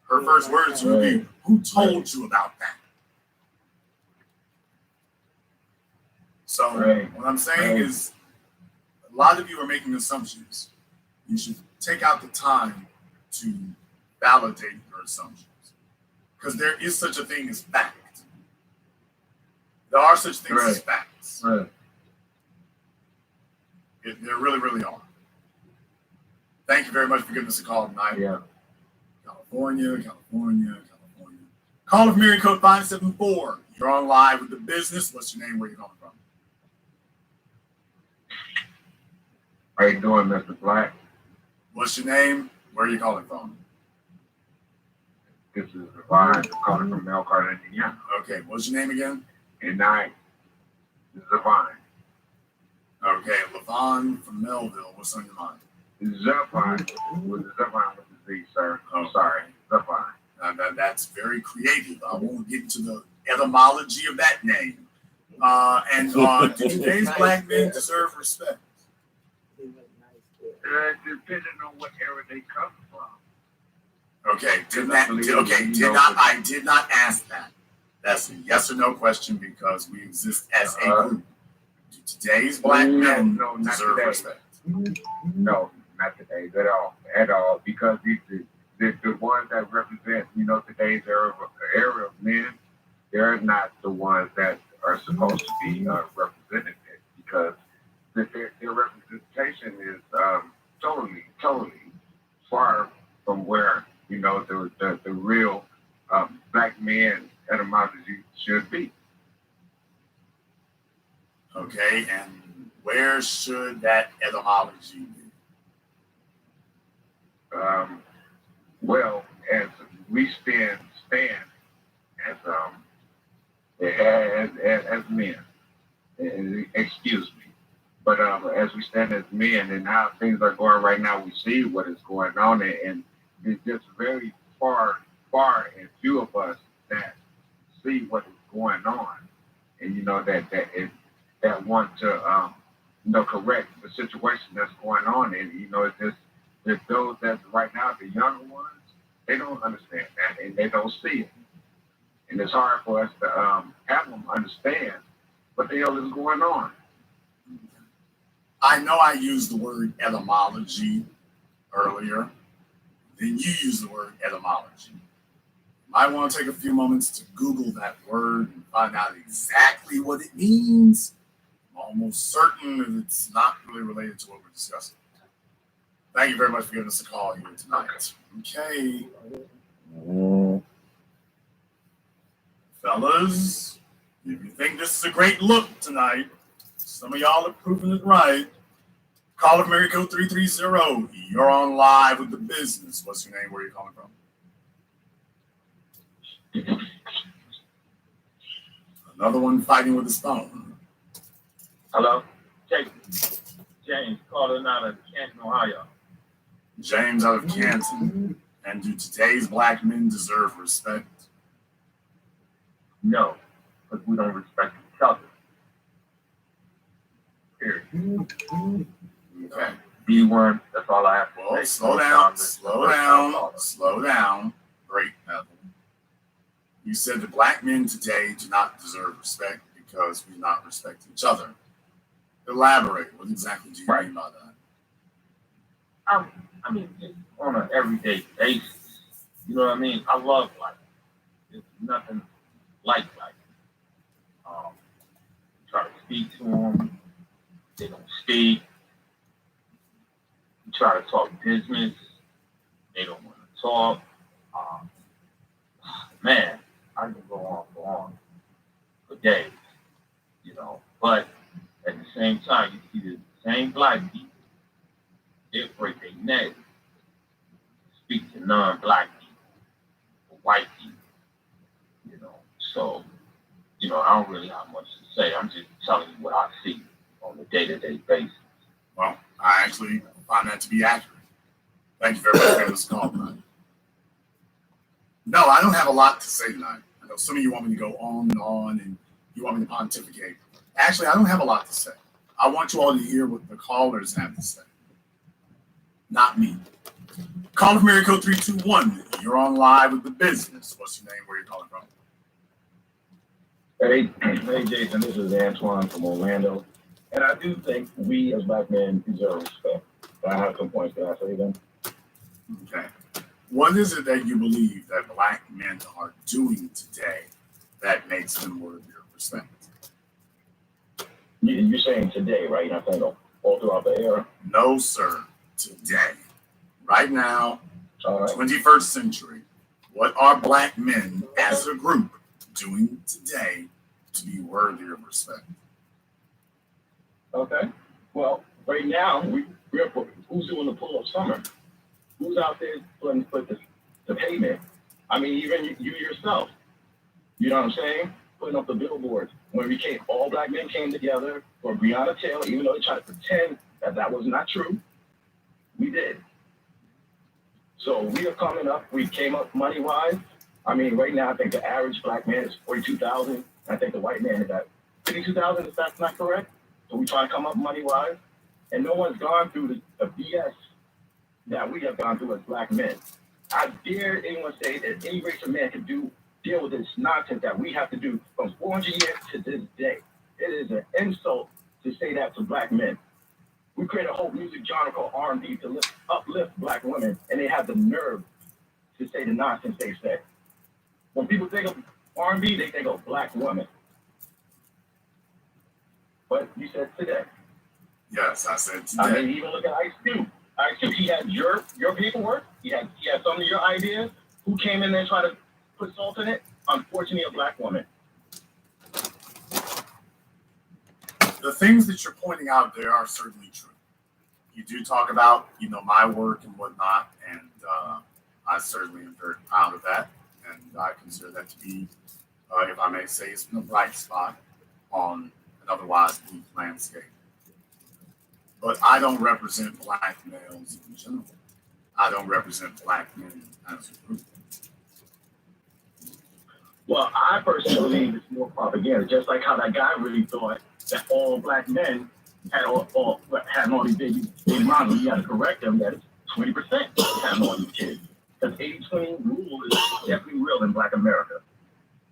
Her first words would be, who told you about that? So what I'm saying is, a lot of you are making assumptions. You should take out the time to validate your assumptions. Because there is such a thing as fact. There are such things as facts. Right. There really, really are. Thank you very much for giving us a call tonight. Yeah. California. Call of Mary Code 574. You're on live with the business. What's your name? Where you calling from? How you doing, Mr. Black? What's your name? Where are you calling from? This is Divine calling from Melcart, Indiana. Okay, what's your name again? And this is Divine. Okay, Levon from Melville. What's on your mind? Zephyr with the Z, sir. I'm sorry. Zephyr. That's very creative. I won't get into the etymology of that name. Do today's black men deserve respect? Depending on what era they come from. Okay, I did not ask that. That's a yes or no question because we exist as a group. Do today's black men deserve respect? No, not today at all. Because the ones that represent, today's era of men, they're not the ones that are supposed to be represented because their representation is totally far from where the real black men etymology should be. Okay, and where should that etymology be? Well, as we stand as men, excuse me, but as we stand as men and how things are going right now, we see what is going on, and it's just very far and few of us that see what is going on, and that want to correct the situation that's going on, and it's just that those that right now, the younger ones, they don't understand that and they don't see it, and it's hard for us to have them understand what the hell is going on. I know I used the word etymology earlier. Then you use the word etymology. I want to take a few moments to Google that word and find out exactly what it means. I'm almost certain that it's not really related to what we're discussing. Thank you very much for giving us a call here tonight. Okay. Fellas, if you think this is a great look tonight, some of y'all are proving it right. Call of Mary Code 330. You're on live with the business. What's your name? Where are you calling from? Another one fighting with his phone. Hello? James calling out of Canton, Ohio. James out of Canton. And do today's black men deserve respect? No, because we don't respect each other. Period. Okay. B1, that's all I have to Well, say. slow down. Great, Neville. You said the black men today do not deserve respect because we not respect each other. Elaborate. What exactly do you mean by that? I mean, just on an everyday basis. You know what I mean? I love life. There's nothing like life. Try to speak to them. They don't speak. You try to talk business. They don't want to talk. Man, I can go on for days, But at the same time, you see the same black people men speak to non-black people, white people, you know. So, you know, I don't really have much to say. I'm just telling you what I see on a day-to-day basis. Well, I actually find that to be accurate. Thank you very much for this call tonight. No, I don't have a lot to say tonight. I know some of you want me to go on, and you want me to pontificate. Actually, I don't have a lot to say. I want you all to hear what the callers have to say, not me. Caller from area code 321. You're on live with the business. What's your name? Where you calling from? Hey, Jason, this is Antoine from Orlando. And I do think we as black men deserve respect. But I have some points that I say then. Okay. What is it that you believe that black men are doing today that makes them worthy of respect? You're saying today, right? You're not saying all throughout the era? No, sir. Today. Right now, All right. 21st century. What are black men as a group doing today to be worthy of respect? Okay. Well, right now, who's doing the pull-up summer? Who's out there putting the payment? I mean, even you yourself. You know what I'm saying? Putting up the billboards. When all black men came together for Breonna Taylor, even though they tried to pretend that was not true, we did. So we are coming up. We came up money-wise. I mean, right now, I think the average black man is $42,000. I think the white man is at $52,000, if that's not correct. So we try to come up money-wise. And no one's gone through the BS that we have gone through as black men. I dare anyone say that any race of man can deal with this nonsense that we have to do from 400 years to this day. It is an insult to say that to black men. We create a whole music genre called R&B to uplift black women, and they have the nerve to say the nonsense they say. When people think of R&B, they think of black women. But you said today. Yes, I said today. I mean, even look at Ice Cube. Ice Cube, he had your paperwork. He had some of your ideas. Who came in there and tried to put salt in it? Unfortunately, a black woman. The things that you're pointing out there are certainly true. You do talk about, my work and whatnot, and I certainly am very proud of that. And I consider that to be, if I may say, it's been a bright spot on an otherwise bleak landscape. But I don't represent black males in general. I don't represent black men as a group. Well, I personally believe it's more propaganda, just like how that guy really thought that all black men had all these baby mamas. You got to correct them that it's 20% having all these kids. Because 80-20 rule is definitely real in black America.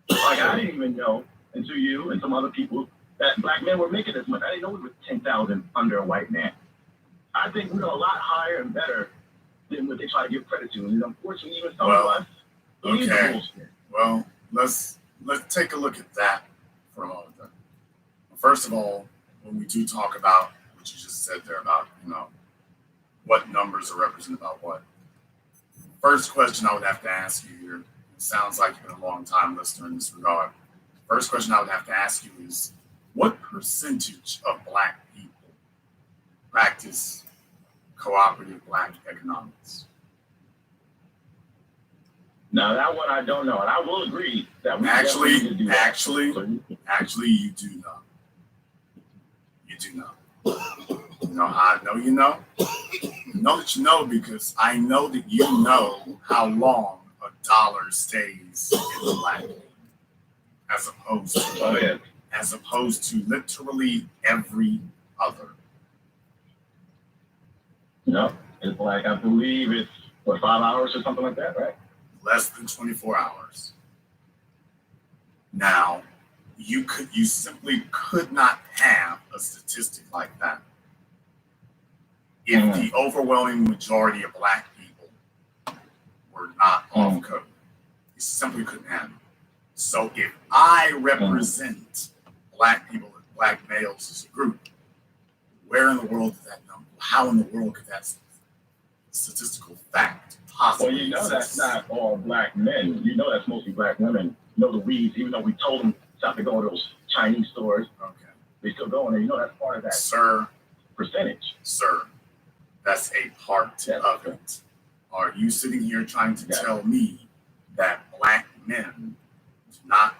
Like, I didn't even know until you and some other people that black men were making this much. I didn't know we were 10,000 under a white man. I think we're a lot higher and better than what they try to give credit to. And unfortunately, even some of us believe the bullshit. Well, let's take a look at that for a moment. First of all, when we do talk about what you just said there about, what numbers are represented about what. First question I would have to ask you here, it sounds like you've been a long time listener in this regard. First question I would have to ask you is, what percentage of black people practice cooperative black economics? Now that one I don't know, and I will agree that we actually, need to do that. you do know. You do know. You know how I know you know? You know that you know because I know that you know how long a dollar stays in the black name, as opposed to literally every other. No, it's like, I believe it's 5 hours or something like that, right? Less than 24 hours. Now, you simply could not have a statistic like that if the overwhelming majority of black people were not off code. You simply couldn't have it. So if I represent black people, black males as a group, where in the world did that number? How in the world could that statistical fact possibly Well, you know exist? that's not all black men. You know that's mostly black women. You know the weeds, even though we told them not to go to those Chinese stores. Okay. They still go in there. You know that's part of that Sir, percentage. Sir, That's a part of it. Are you sitting here trying to tell me that black men do not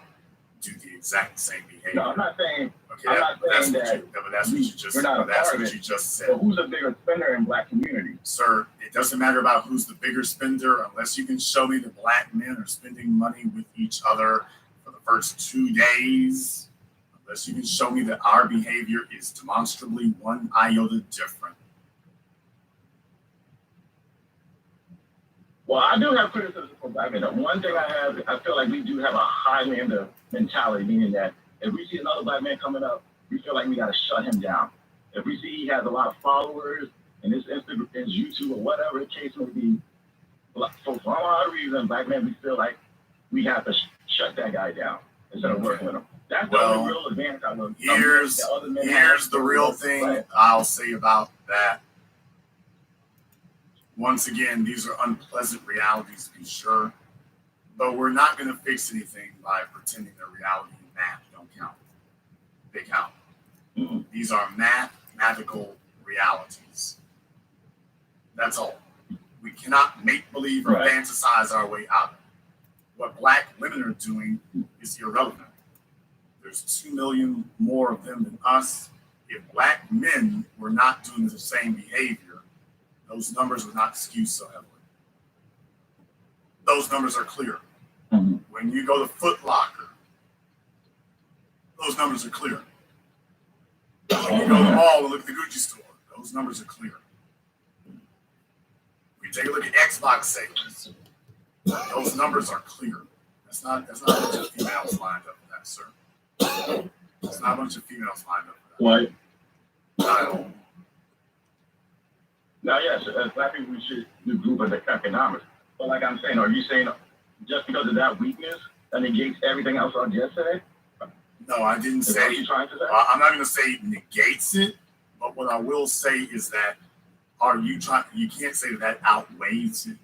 do the exact same behavior? No, I'm not saying. Okay, I'm not saying that's what you just. we're not a That's part of what it. you just said, But who's a bigger spender in black community? sir. It doesn't matter about who's the bigger spender unless you can show me that black men are spending money with each other for the first 2 days. Unless you can show me that our behavior is demonstrably one iota different. Well, I do have criticism for black men. One thing I feel like we do have a Highlander mentality, meaning that if we see another black man coming up, we feel like we got to shut him down. If we see he has a lot of followers and his Instagram, his YouTube, or whatever the case may be, for some odd reason, black men, we feel like we have to shut that guy down instead of working with him. That's the only real advantage I know. Here's the real thing I'll say about that. Once again, these are unpleasant realities, to be sure, but we're not going to fix anything by pretending that reality and math don't count. They count. Mm-hmm. These are mathematical realities. That's all. We cannot make believe or fantasize our way out of it. What black women are doing is irrelevant. There's 2 million more of them than us. If black men were not doing the same behavior, those numbers would not skew so heavily. Those numbers are clear. Mm-hmm. When you go to Foot Locker, those numbers are clear. When you go to the mall and look at the Gucci store, those numbers are clear. When you take a look at Xbox sales, those numbers are clear. That's not a bunch of females lined up for that, sir. It's not a bunch of females lined up for that. What? Not at all. Now, yes, as black people, we should do group of economics. But like I'm saying, are you saying just because of that weakness that negates everything else I just said? No, I didn't Is that say. what you're trying to say? I'm not going to say it negates it, but what I will say is that you can't say that outweighs it.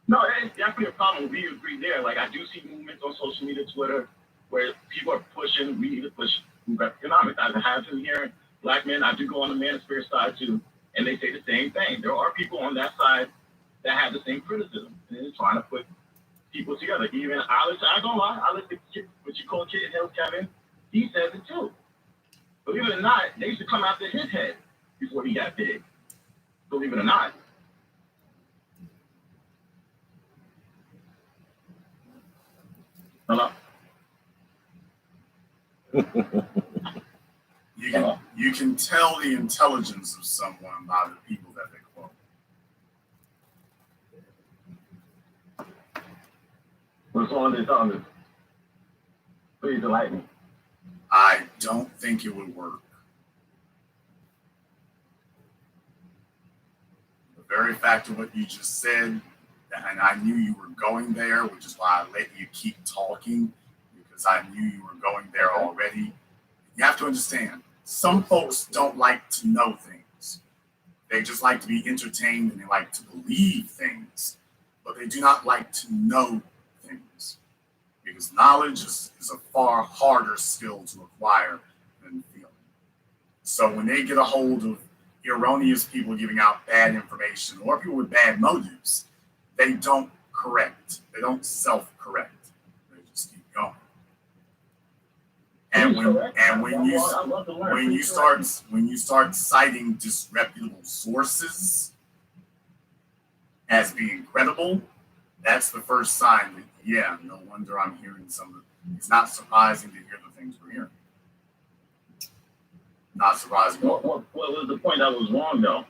No, it's definitely a problem. We agree there. Like, I do see movements on social media, Twitter, where people are pushing, we need to push group economics. I have to hear black men, I do go on the manosphere side too, and they say the same thing. There are people on that side that have the same criticism, and they're trying to put people together. Even I don't lie, I listen to what you call Kid Hill Kevin, he says it too. Believe it or not, they used to come after his head before he got big. Believe it or not. Hello? You can tell the intelligence of someone by the people that they quote. What's on this on this? Please enlighten me. I don't think it would work. The very fact of what you just said, and I knew you were going there, which is why I let you keep talking, because I knew you were going there already. You have to understand, some folks don't like to know things. They just like to be entertained and they like to believe things, but they do not like to know things, because knowledge is a far harder skill to acquire than feeling. So when they get a hold of erroneous people giving out bad information or people with bad motives, they don't correct. They don't self-correct. They just keep going. And when you start citing disreputable sources as being credible, that's the first sign that, yeah, no wonder I'm hearing some of it. It's not surprising to hear the things we're hearing. Not surprising. What was the point that was wrong, though?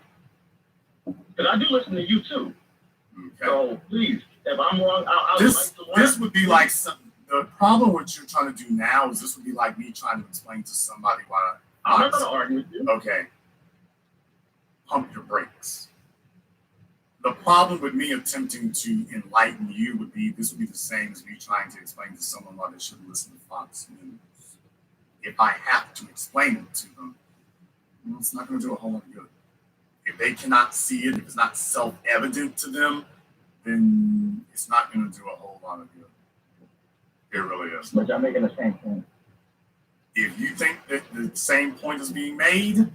Because I do listen to you, too. Okay. So, please, if I'm wrong, this would be like the problem what you're trying to do now is this would be like me trying to explain to somebody why. I'm not going to argue with you. Okay. Pump your brakes. The problem with me attempting to enlighten you would be this would be the same as me trying to explain to someone why they should listen to Fox News. If I have to explain it to them, it's not going to do a whole lot of good. If they cannot see it, if it's not self-evident to them, then it's not going to do a whole lot of good. It really is. But y'all making the same point. If you think that the same point is being made,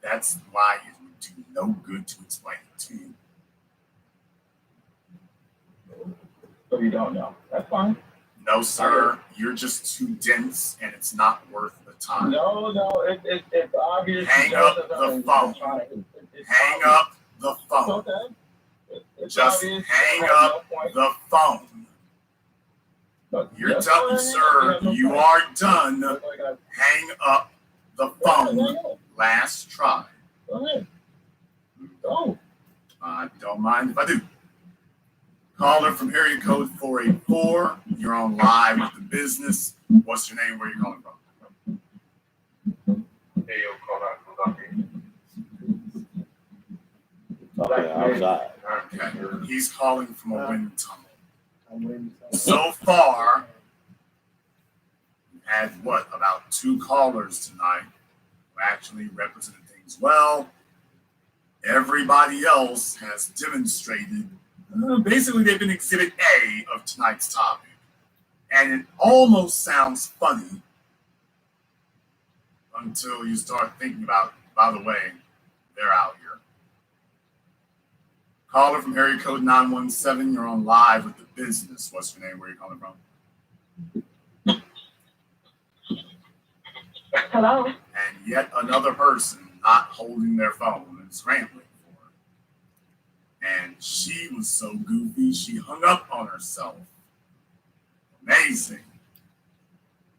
That's why it would do no good to explain it to you. So you don't know. That's fine. No, sir, you're just too dense, and it's not worth the time. No, it's obvious. Hang up the phone. Hang up the phone. Okay. It's Just obvious. hang At up no point- the phone. Look, You're yes, done, go sir. ahead. You are done. Look like I- Hang up the Go ahead, phone. hang up. Last try. Go ahead. Go. I don't mind if I do. Caller from area code 484. You're on live with the business. What's your name? Where you calling from? Hey, yo, call out, call out here. Okay, outside. Okay. He's calling from a wind tunnel. I'm waiting for- So far, we've had about 2 callers tonight who actually represented things well. Everybody else has demonstrated, basically, they've been exhibit A of tonight's topic. And it almost sounds funny until you start thinking about, by the way, they're out here. Caller from area code 917, you're on live with the business. What's your name? Where are you calling from? Hello. And yet another person not holding their phone and scrambling for it. And she was so goofy, she hung up on herself. Amazing.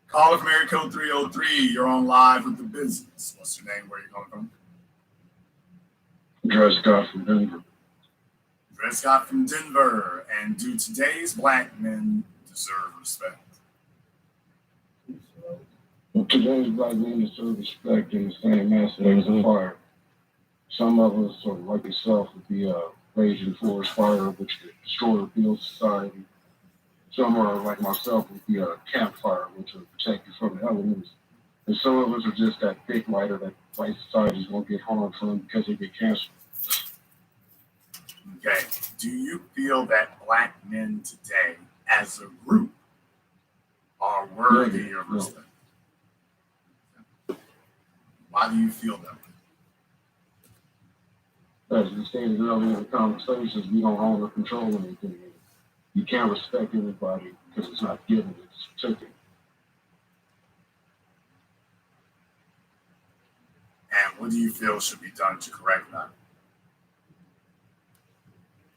Caller from area code 303, you're on live with the business. What's your name? Where are you calling from? Dre Scott from Denver. Dre Scott from Denver. And do today's black men deserve respect? Well, today's black men deserve respect in the same master they was a fire. Some of us, or like yourself, would be a raging forest fire, which could destroy or build society. Some are like myself would be a campfire, which would protect you from the elements. And some of us are just that big lighter that white societies won't get harmed from because they get cancer. Okay. Do you feel that black men today, as a group, are worthy of No. respect? Why do you feel that way? As we stated earlier in the conversations, we don't own or control anything. You can't respect anybody because it's not given, it's taken. And what do you feel should be done to correct that?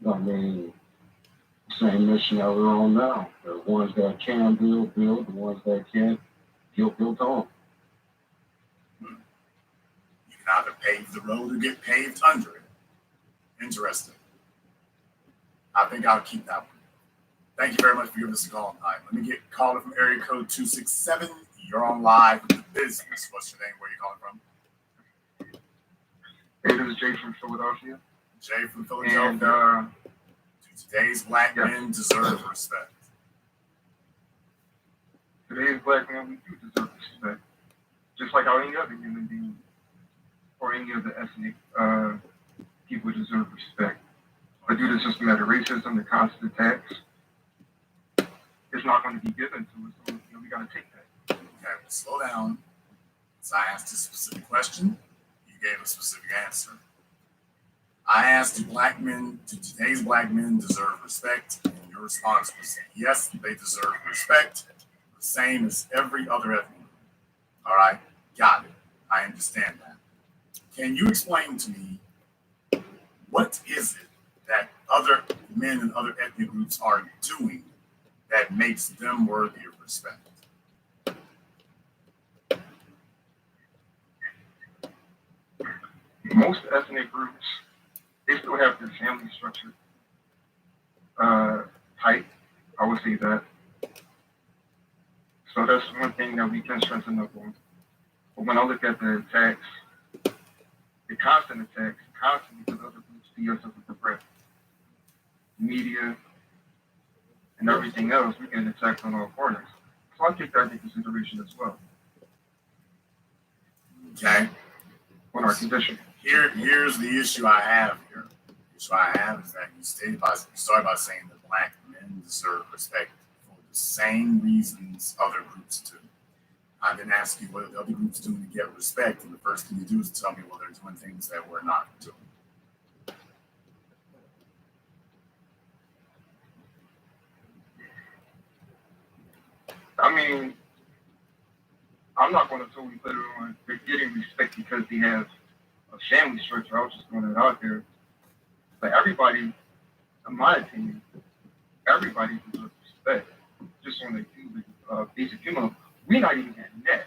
I mean, same mission that we're on now. The ones that can build, build. The ones that can't, build on. You can either pave the road or get paved under it. Interesting. I think I'll keep that one. Thank you very much for giving us a call tonight. Let me get a caller from area code 267. You're on live with the business. What's your name? Where are you calling from? Hey, this is Jay from Philadelphia. Jay from Philadelphia. And Do today's black yes. men deserve respect? Today's black men, we do deserve respect. Just like how any other human being or any of the ethnic people deserve respect. But due to the system of racism, the constant attacks, it's not going to be given to us. So, we got to take that. Okay, slow down. So I asked a specific question. You gave a specific answer. I asked, do today's black men deserve respect? And your response was yes, they deserve respect, the same as every other ethnic group. All right, got it. I understand that. Can you explain to me what is it that other men and other ethnic groups are doing that makes them worthy of respect? Most ethnic groups, they still have their family structure tight. I would say that. So that's one thing that we can strengthen up on. But when I look at the attacks, the constant attacks, constantly because other groups see us as a threat. Media and everything else, we can attack on all corners. So I take that into consideration as well Okay. on our condition. Here's the issue I have here. The issue I have is that you started by saying that black men deserve respect for the same reasons other groups do. I didn't ask you what the other group's doing to get respect, and the first thing you do is tell me, well, they're doing things that we're not doing. I mean, I'm not going to totally put it on they're getting respect because they have a family structure. I was just throwing it out there. But everybody, in my opinion, everybody deserves respect. Just on the human, basic human, we're not even getting that.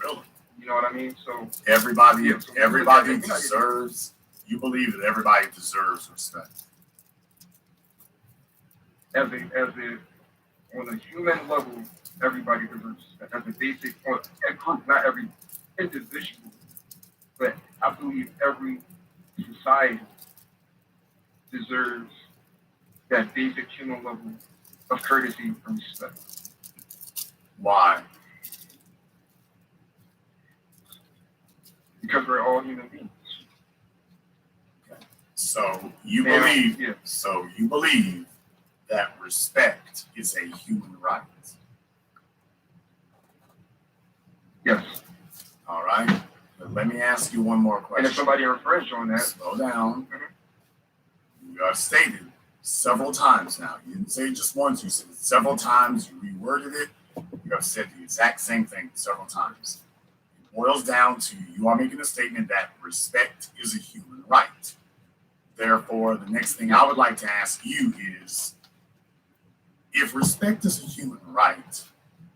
Really? You know what I mean? So Everybody, Yeah, so everybody we're not getting- deserves. You believe that everybody deserves respect. as a on a human level, everybody deserves respect. As a basic, on a group, not every individual, but I believe every society deserves that basic human level of courtesy and respect. Why? Because we're all human beings. So you And, believe. yeah. So you believe that respect is a human right. Yes. All right. But let me ask you one more And question. if somebody infringes on that, Slow down. Mhm. You have stated several times now. You didn't say it just once. You said it several times. You reworded it. You have said the exact same thing several times. It boils down to you are making a statement that respect is a human right. Therefore, the next thing I would like to ask you is, if respect is a human right,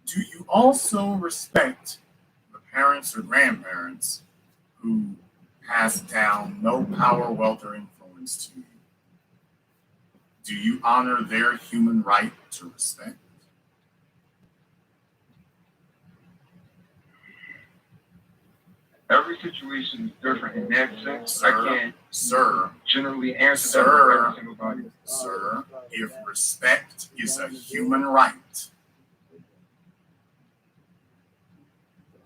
do you also respect the parents or grandparents who pass down no power, wealth, or influence to you? Do you honor their human right to respect? every situation is different in that sense. Sir. I can't Sir, generally answer Sir. that for every single body. sir, if respect is a human right,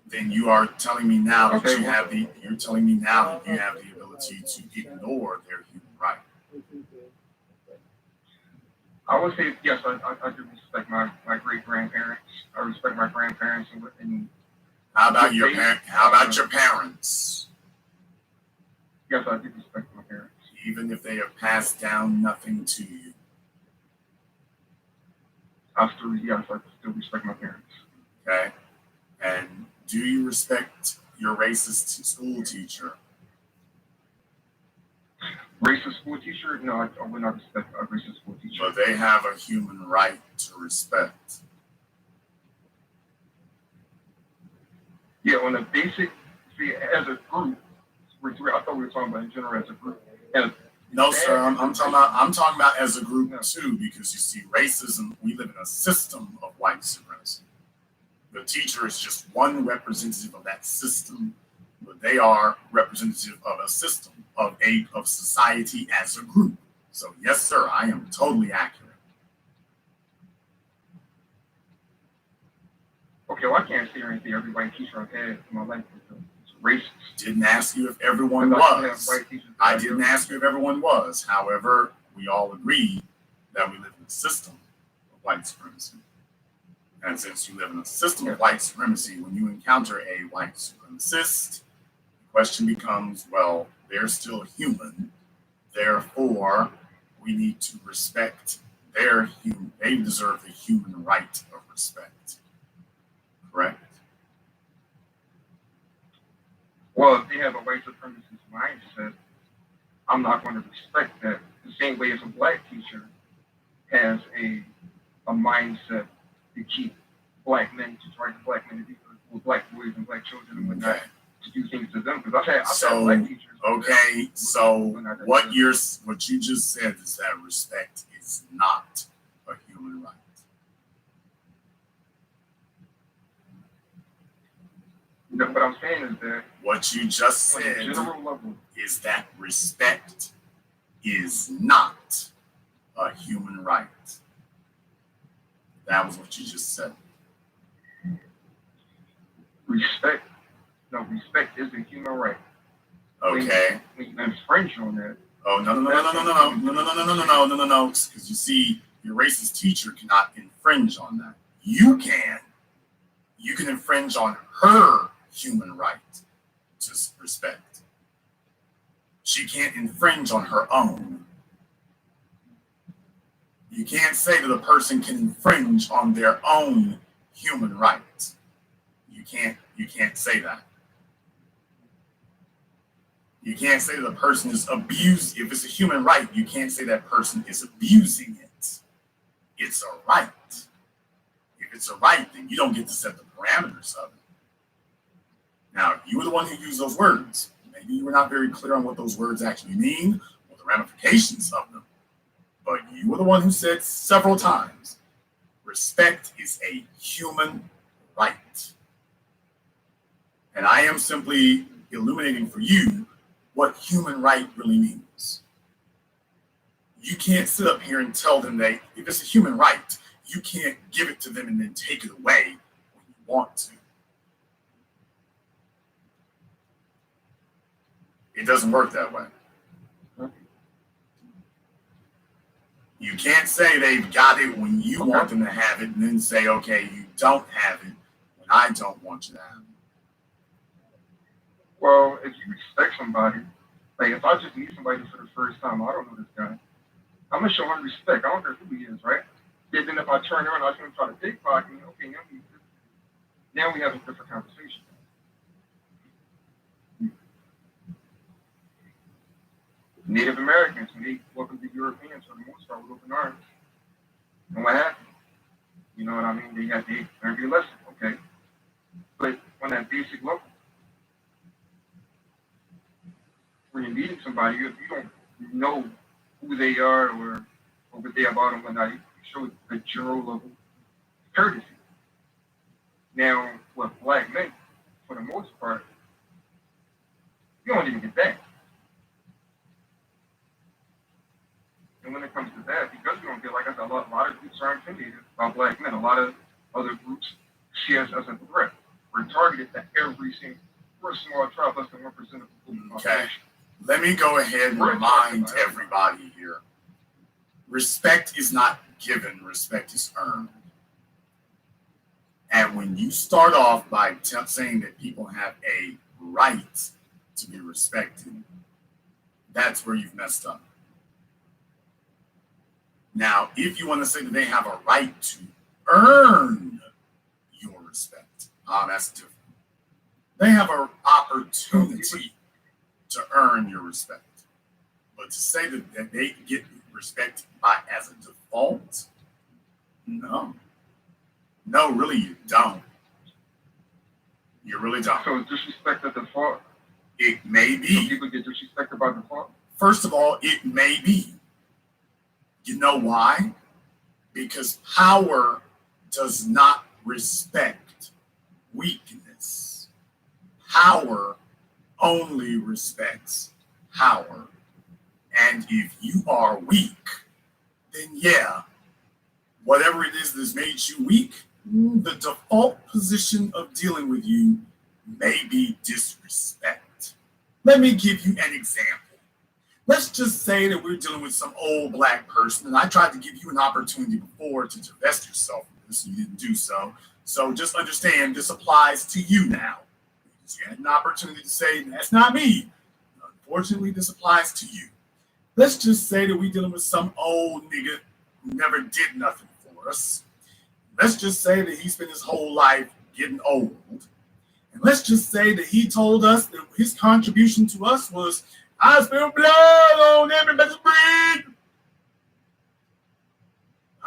then you are telling me now that Okay. you're telling me now that you have the ability to ignore their human right. I would say yes. I do respect my great grandparents. I respect my grandparents and How about your parents? yes, I do respect my parents. Even if they have passed down nothing to you. I still respect my parents. Okay? And do you respect your racist school teacher? Racist school teacher? No, I would not respect a racist school teacher. But they have a human right to respect. Yeah, on a basic, see, as a group, I thought we were talking about in general as a group. No, sir. I'm talking about as a group too, because you see, racism. We live in a system of white supremacy. The teacher is just one representative of that system, but they are representative of a system of society as a group. So yes, sir, I am totally accurate. Okay, well, I can't say anything. Every white teacher I've had in my life is racist. Didn't ask you if everyone Because I have was. white teachers that I didn't ask you if everyone was. However, we all agree that we live in a system of white supremacy. And since you live in a system of white supremacy, when you encounter a white supremacist, the question becomes, well, they're still human. Therefore, we need to respect their human. They deserve the human right of respect. Correct? Well, if they have a white supremacist mindset, I'm not going to respect that. The same way as a black teacher has a mindset to keep black men, to try to black men to be with black boys and black children and whatnot, Okay. to do things to them. Because I've had So, black teachers. Okay, so what you just said is that respect is not a human right. No, what I'm saying is that What you just on a said general level, is that respect is not a human right. That was what you just said. respect is a human right. Okay. When you infringe on that, Oh no. Because you see, your racist teacher cannot infringe on that. You can. you can infringe on her human right to respect. She can't infringe on her own. You can't say that a person can infringe on their own human rights. You can't say that. You can't say that a person is abused. If it's a human right, you can't say that person is abusing it. It's a right. If it's a right, then you don't get to set the parameters of it. Now, you were the one who used those words. Maybe you were not very clear on what those words actually mean or the ramifications of them. But you were the one who said several times, respect is a human right. And I am simply illuminating for you what human right really means. You can't sit up here and tell them that if it's a human right, you can't give it to them and then take it away when you want to. It doesn't work that way. You can't say they've got it when you want them to have it and then say, okay, you don't have it when I don't want you to have it. Well, if you respect somebody, like if I just meet somebody for the first time, I don't know this guy, I'm gonna show him respect. I don't care who he is, right? And then if I turn around, I'm gonna try to pickpocket me. Okay, now we have a different conversation. Native Americans, when they welcomed the Europeans for the most part with open arms, and what happened? You know what I mean? They learned their lesson, okay? But on that basic level, when you're meeting somebody, if you don't know who they are or what they are about and whatnot, you show a general level of courtesy. Now, with black men, for the most part, you don't even get that. And when it comes to that, because we don't get, like I said, a lot of groups are intimidated by black men. A lot of other groups see us as a threat. We're targeted to every single, we're a small tribe, less than 1% of the population. Okay. Let me go ahead and remind everybody here. Respect is not given, respect is earned. And when you start off by saying that people have a right to be respected, that's where you've messed up. Now, if you want to say that they have a right to earn your respect, that's different. They have an opportunity to earn your respect. But to say that they get respect as a default, no. No, really, you don't. You really don't. So is disrespect at default? It may be. Some people get disrespected by default? First of all, it may be. You know why? Because power does not respect weakness. Power only respects power. And if you are weak, then yeah, whatever it is that's made you weak, the default position of dealing with you may be disrespect. Let me give you an example. Let's just say that we're dealing with some old black person, and I tried to give you an opportunity before to divest yourself from this, and you didn't do so. So just understand this applies to you now. You had an opportunity to say, that's not me. Unfortunately, this applies to you. Let's just say that we're dealing with some old nigga who never did nothing for us. Let's just say that he spent his whole life getting old. And let's just say that he told us that his contribution to us was, I spilled blood on everybody's breed.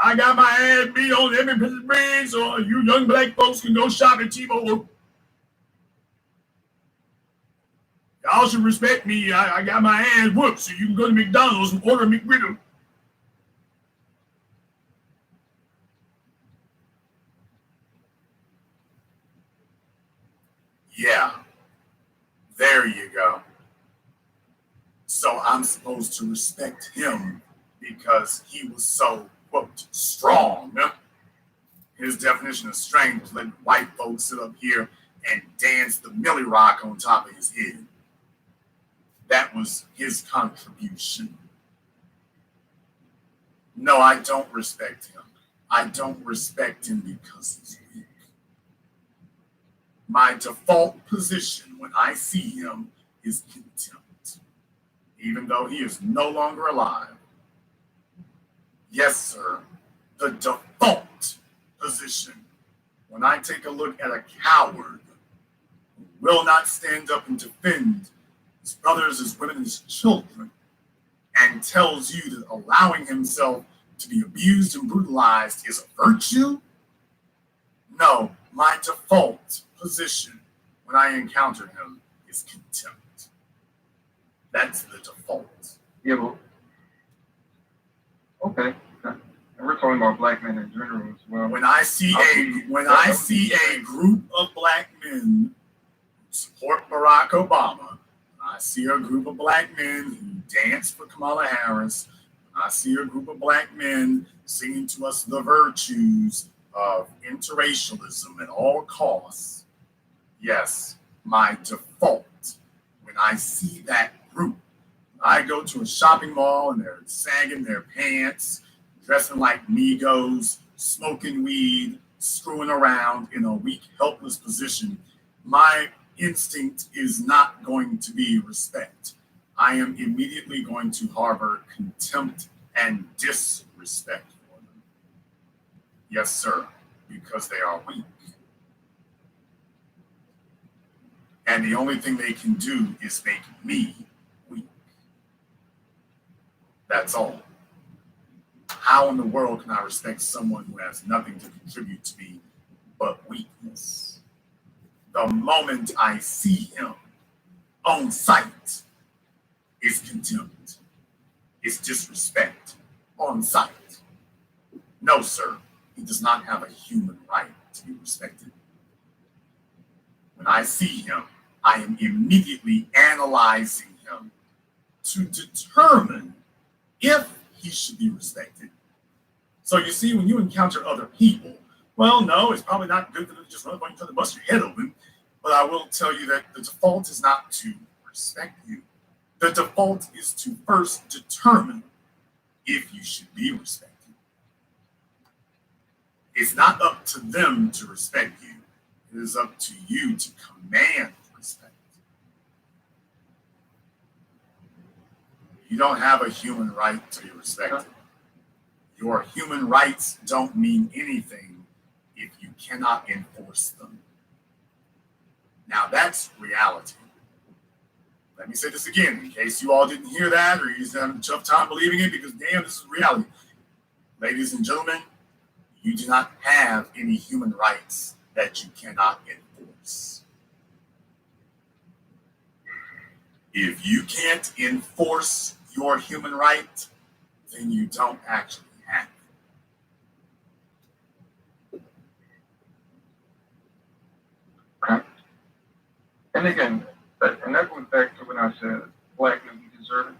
I got my ass beat on everybody's breed, so you young black folks can go shop at T-Mobile. Y'all should respect me. I got my ass whooped, so you can go to McDonald's and order a McGriddle. Yeah, there you go. So I'm supposed to respect him because he was so, quote, strong. His definition of strength was letting white folks sit up here and dance the Millie Rock on top of his head. That was his contribution. No, I don't respect him. I don't respect him because he's weak. My default position when I see him is contempt, even though he is no longer alive. Yes, sir, the default position when I take a look at a coward who will not stand up and defend his brothers, his women, his children, and tells you that allowing himself to be abused and brutalized is a virtue? No, my default position when I encounter him is contempt. That's the default. Yeah, well, okay. And we're talking about black men in general as well. When I see a group of black men who support Barack Obama, I see a group of black men who dance for Kamala Harris, I see a group of black men singing to us the virtues of interracialism at all costs. Yes, my default when I see that group, I go to a shopping mall and they're sagging their pants, dressing like Migos, smoking weed, screwing around in a weak, helpless position. My instinct is not going to be respect. I am immediately going to harbor contempt and disrespect for them. Yes, sir, because they are weak. And the only thing they can do is make me weak. That's all. How in the world can I respect someone who has nothing to contribute to me but weakness? The moment I see him on sight is contempt. It's disrespect on sight. No, sir, he does not have a human right to be respected. When I see him, I am immediately analyzing him to determine if he should be respected. So you see, when you encounter other people, well, no, it's probably not good for them to just run up on you trying to bust your head open. But I will tell you that the default is not to respect you. The default is to first determine if you should be respected. It's not up to them to respect you. It is up to you to command respect. You don't have a human right to be respected. Your human rights don't mean anything if you cannot enforce them. Now that's reality. Let me say this again in case you all didn't hear that or you're just having a tough time believing it, because damn, this is reality. Ladies and gentlemen, you do not have any human rights that you cannot enforce. If you can't enforce your human right, then you don't actually have it. Okay. And again, that goes back to when I said black men, we deserve it.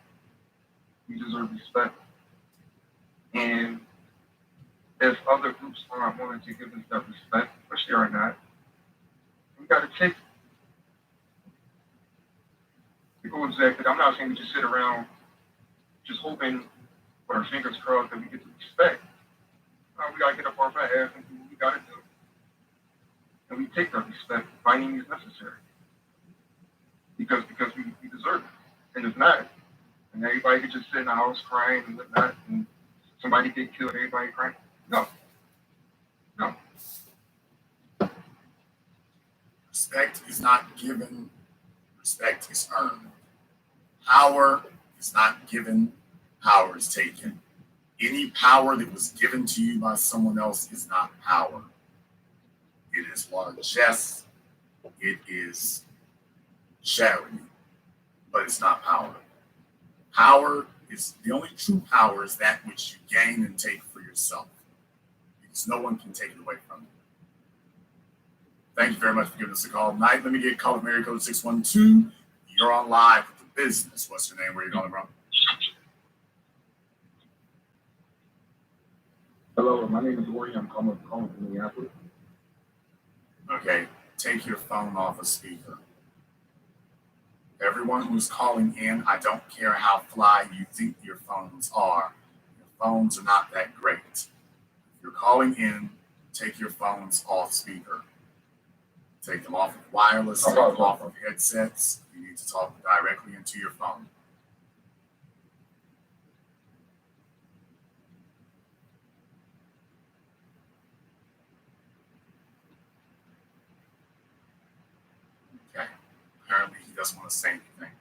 We deserve respect. And if other groups aren't willing to give us that respect, which they are not, we got to take it. It goes back to, I'm not saying we just sit around just hoping with our fingers crossed that we get the respect. We got to get up off our ass and do what we got to do. And we take that respect by any means necessary. Because we deserve it. And if not, and everybody could just sit in the house crying and whatnot, and somebody get killed, everybody crying. No. Respect is not given, respect is earned. Power is not given, power is taken. Any power that was given to you by someone else is not power. It is largesse, it is charity, but it's not power. Power is, the only true power is that which you gain and take for yourself, because no one can take it away from you. Thank you very much for giving us a call tonight. Let me get a call from area code 612. You're on live with the business. What's your name? Where are you calling from? Hello, my name is Rory. I'm calling from Minneapolis. Okay, take your phone off a speaker. Everyone who's calling in, I don't care how fly you think your phones are. Your phones are not that great. If you're calling in, take your phones off speaker. Take them off of wireless, take them off of headsets. You need to talk directly into your phone. Okay. Apparently he doesn't want to say anything.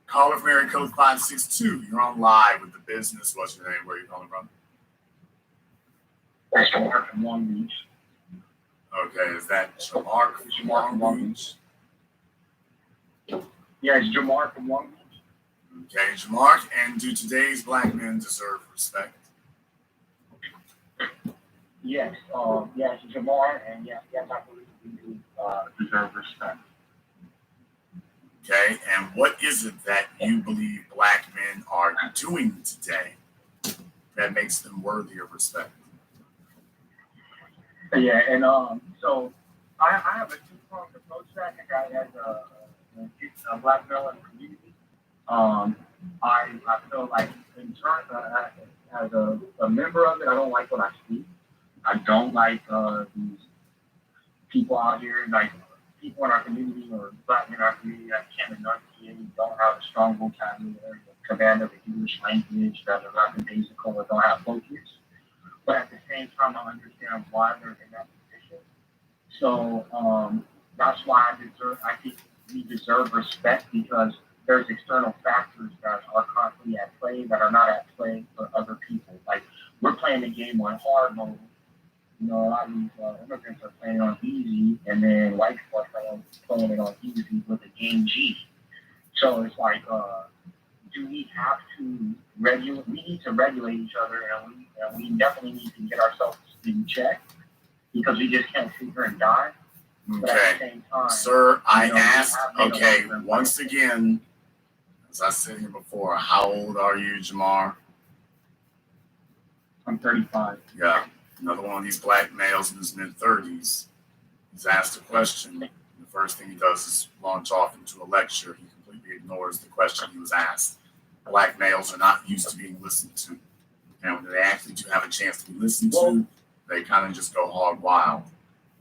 Call of Mary Code 562. You're on live with the business. What's your name? Where are you calling from? That's Jamar from Long Beach. Okay, is that Jamar from Long Beach? Yeah, it's Jamar from Long Beach. Okay, Jamar, and do today's black men deserve respect? Yes, yes, Jamar, and yes, I believe we do Deserve respect. Okay, and what is it that you believe black men are doing today that makes them worthy of respect? Yeah, and so I have a two-pronged approach to that. I think as a black male in the community, I feel like in turn, as a member of it, I don't like what I see. I don't like these people out here, like people in our community or black men in our community that can't enunciate, don't have a strong vocabulary, command of the English language, that are not basical or don't have focus. But at the same time, I understand why they're in that position. So that's why I think we deserve respect, because there's external factors that are constantly at play that are not at play for other people. Like, we're playing the game on hard mode. You know, a lot of these immigrants are playing on easy, and then white people are playing it on easy with the game G. So it's like, do we have to regulate? We need to regulate each other, and we definitely need to get ourselves in check, because we just can't sit here and die. But at Okay, the same time, sir, I you know, we asked, have made a okay, lot of once again, as I said here before, how old are you, Jamar? I'm 35. Yeah, another one of these black males in his mid-30s. He's asked a question. The first thing he does is launch off into a lecture. He completely ignores the question he was asked. Black males are not used to being listened to. And when they actually do have a chance to be listened to, they kind of just go hog wild.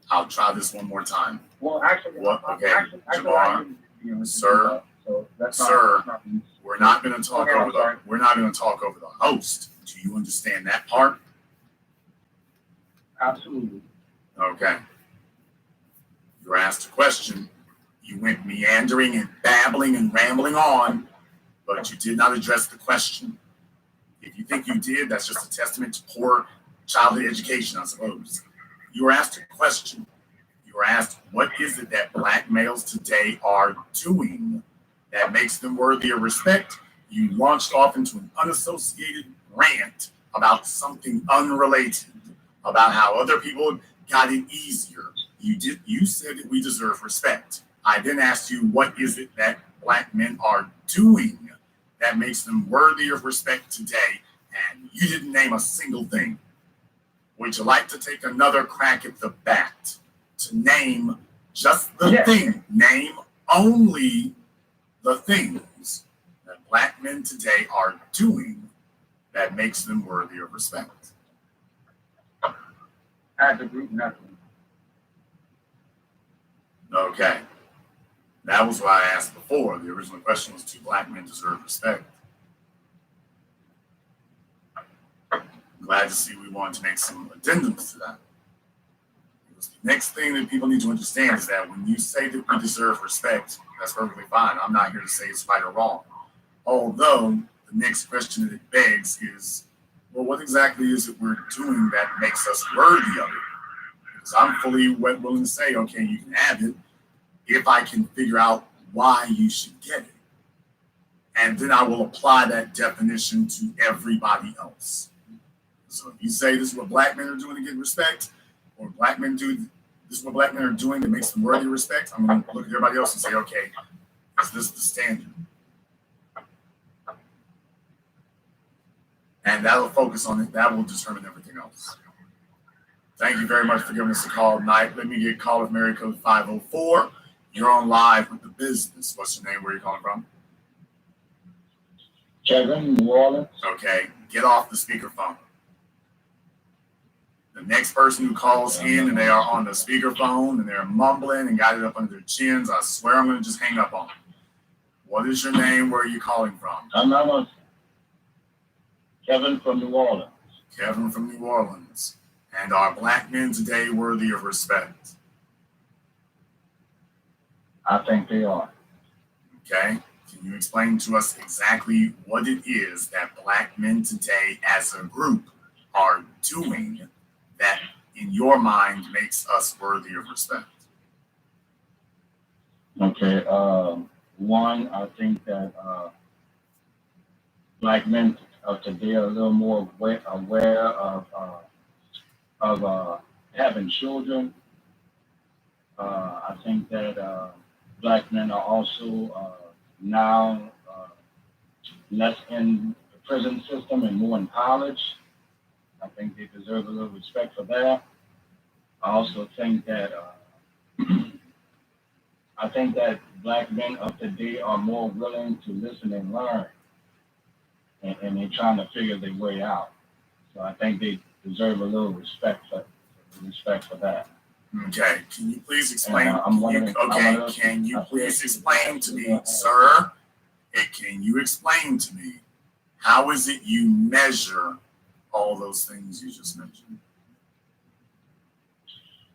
I'll try this one more time. Well, actually, What? Okay, actually, Jamar, I didn't, you know, sir, so that's sir, that's not me. we're not going to talk Okay, I'm over the sorry. we're not going to talk over the host. Do you understand that part? Absolutely. Okay. You were asked a question. You went meandering and babbling and rambling on, but you did not address the question. If you think you did, that's just a testament to poor childhood education, I suppose. You were asked a question. You were asked, what is it that black males today are doing that makes them worthy of respect? You launched off into an unassociated rant about something unrelated, about how other people got it easier. You said that we deserve respect. I then asked you, what is it that black men are doing that makes them worthy of respect today? And you didn't name a single thing. Would you like to take another crack at the bat to name just the thing? Name only the things that black men today are doing that makes them worthy of respect. As a group, nothing. Okay. That was what I asked before. The original question was, do black men deserve respect? Glad to see we wanted to make some addendums to that. Because the next thing that people need to understand is that when you say that we deserve respect, that's perfectly fine. I'm not here to say it's right or wrong. Although the next question that it begs is, well, what exactly is it we're doing that makes us worthy of it? Because I'm fully willing to say, okay, you can have it if I can figure out why you should get it. And then I will apply that definition to everybody else. So if you say this is what black men are doing to get respect, or black men do this is what black men are doing that makes them worthy of respect, I'm going to look at everybody else and say, okay, is this the standard? And that'll focus on it. That will determine everything else. Thank you very much for giving us a call tonight. Let me get call of Mary Code 504. You're on live with the business. What's your name? Where are you calling from? Kevin, New Orleans. Okay, get off the speakerphone. The next person who calls in and they are on the speakerphone and they're mumbling and got it up under their chins, I swear I'm going to just hang up on them. What is your name? Where are you calling from? I'm not Kevin from New Orleans. Kevin from New Orleans. And are black men today worthy of respect? I think they are. Okay. Can you explain to us exactly what it is that black men today as a group are doing that in your mind makes us worthy of respect? Okay. One, I think that black men of today are a little more aware of having children. I think that black men are also now less in the prison system and more in college. I think they deserve a little respect for that. I also think that black men of today are more willing to listen and learn, and they're trying to figure their way out. So I think they deserve a little respect for that. Okay, can you please explain? And, can you please explain to me, sir? Can you explain to me how is it you measure all those things you just mentioned?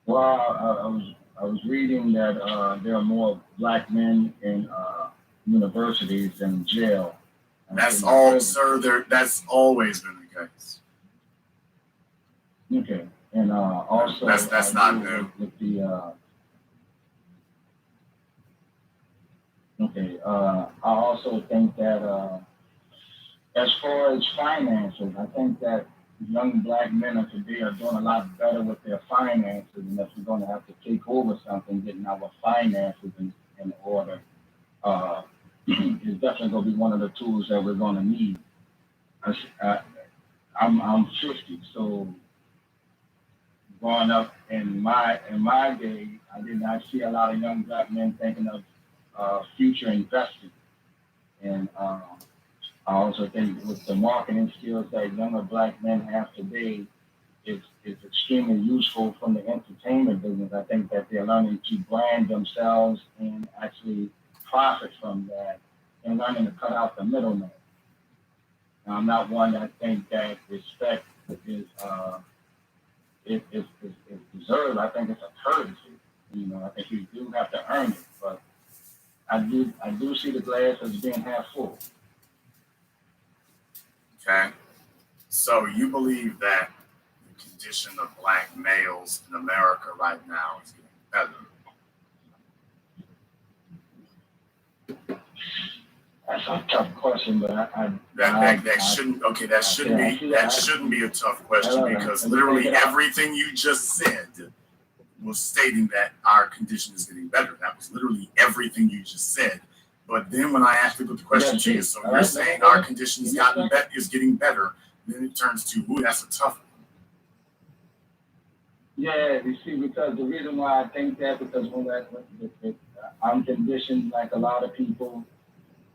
Well, I was reading that there are more black men in universities than in jail. That's all, sir. That's always been the case. Okay, and also that's not new. With the I also think that as far as finances, I think that young black men of today are doing a lot better with their finances, and if we're going to have to take over something, getting our finances in order, is definitely going to be one of the tools that we're going to need. I'm 50, so growing up in my day, I did not see a lot of young black men thinking of future investing, and I also think with the marketing skills that younger black men have today, it's extremely useful from the entertainment business. I think that they're learning to brand themselves and actually profit from that, and learning to cut out the middleman. Now, I'm not one that think that respect is deserved. I think it's a courtesy. You know, I think you do have to earn it, but I do see the glass as being half full. Okay, so you believe that the condition of black males in America right now is getting better? That's a tough question, but that shouldn't be a tough question, because literally everything you just said was stating that our condition is getting better. That was literally everything you just said. But then when I actually put the question to you, so you're saying our condition is getting better, then it turns to, ooh, that's a tough one. Yeah, you see, because the reason why I think that, because I'm conditioned like a lot of people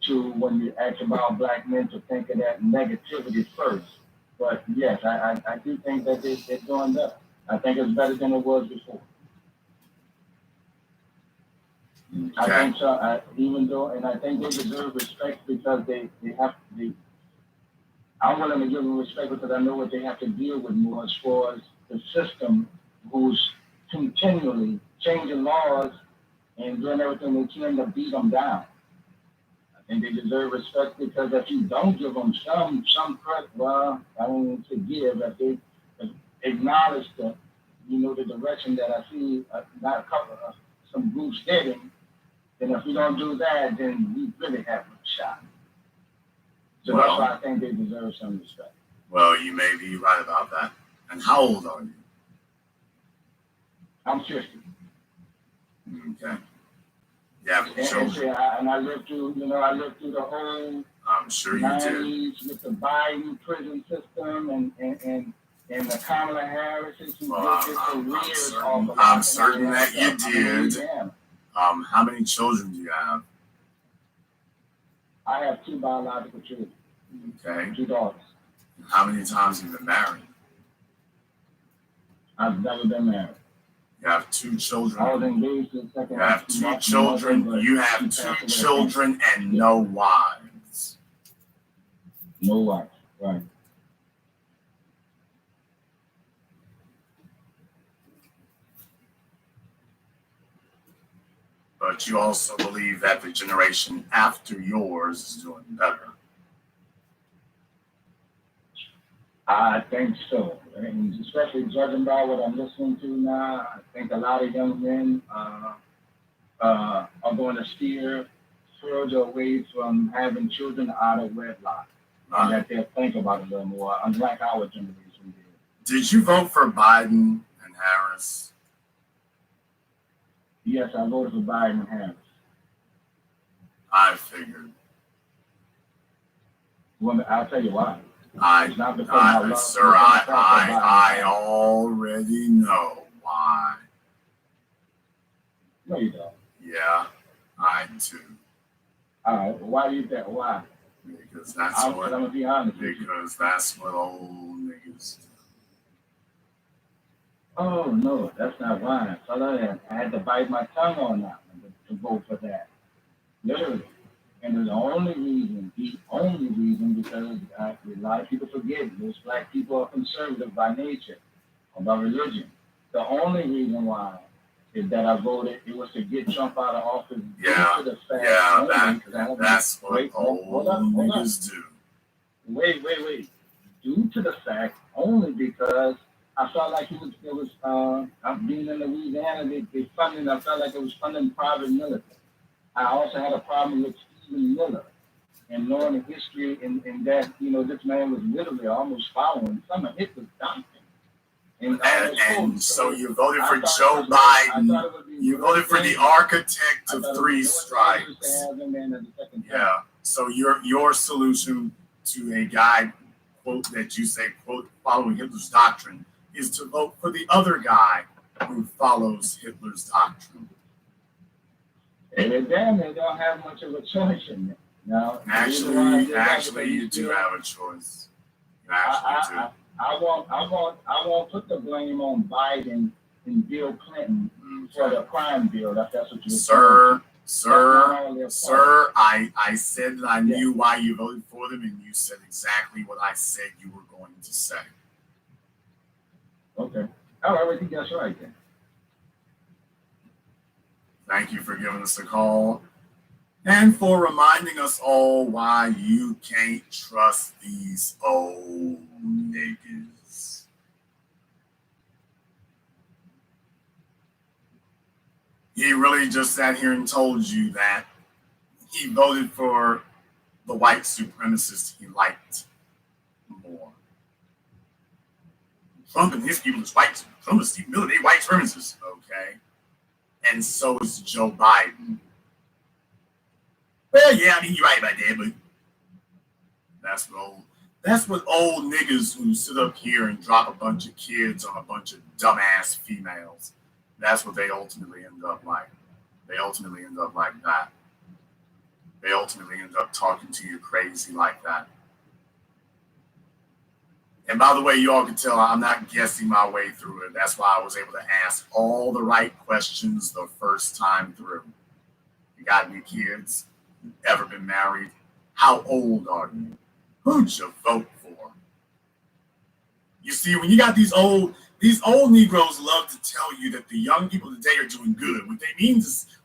to, when you ask about black men, to think of that negativity first. But yes, I do think that they're doing better. I think it's better than it was before. Okay. I think so, even though, and I think they deserve respect because I'm willing to give them respect because I know what they have to deal with more as far as the system, who's continually changing laws and doing everything they can to beat them down. I think they deserve respect because if you don't give them some credit, well, I don't need to give, if they acknowledge the direction that I see not a couple of some groups heading, and if we don't do that, then we really have no shot. So that's why I think they deserve some respect. Well, you may be right about that. And how old are you? I'm 50. Okay. Yeah, and I lived through the whole I'm sure you 90s with the Biden prison system and the Kamala Harris. I'm certain that you did. How many children do you have? I have 2 biological children. Okay. 2 daughters. How many times have you been married? I've never been married. You have 2 I was children. engaged to a second. You have 2 children. You have 2 children and no wives. No wife, right? But you also believe that the generation after yours is doing better. I think so, and especially judging by what I'm listening to now, I think a lot of young men are going to steer further away from having children out of wedlock, and that they'll think about it a little more, unlike our generation did. Did you vote for Biden and Harris? Yes, I voted for Biden and Harris. I figured. Well, I'll tell you why. Sir, I already know why. No, you don't. Yeah, I do. All right, why do you think? Why? Because that's I'm gonna be honest with you. Because that's what old niggas do. Oh no, that's not why. I had to bite my tongue on that one to vote for that. Literally. And the only reason, because a lot of people forget, most black people are conservative by nature, or by religion. The only reason why is that I voted, it was to get Trump out of office. Yeah, that's what old niggas do. Wait. Due to the fact, only because I felt like it was I'm being in Louisiana, I felt like it was funding private military. I also had a problem with Stephen Miller and knowing the history and that, this man was literally almost following some of Hitler's doctrine. And so you voted for Joe Biden. You voted for the architect of 3 strikes. Yeah. So your solution to a guy, quote, that you say, quote, following Hitler's doctrine is to vote for the other guy who follows Hitler's doctrine. And then they don't have much of a choice in there. No, actually, you do have a choice. You actually do. I won't put the blame on Biden and Bill Clinton for the crime bill. That's what you Sir, I said that I knew why you voted for them, and you said exactly what I said you were going to say. Okay. All right, I think that's right then. Thank you for giving us a call and for reminding us all why you can't trust these old niggas. He really just sat here and told you that he voted for the white supremacist he liked more. Trump and his people is white supremacists. Steve Miller, they white supremacists, okay? And so is Joe Biden. Well, yeah, I mean, you're right about that, but that's what old niggas who sit up here and drop a bunch of kids on a bunch of dumbass females, that's what they ultimately end up like. They ultimately end up like that. They ultimately end up talking to you crazy like that. And by the way, you all can tell I'm not guessing my way through it. That's why I was able to ask all the right questions the first time through. You got any kids? You ever been married? How old are you? Who'd you vote for? You see, when you got these old Negroes love to tell you that the young people today are doing good.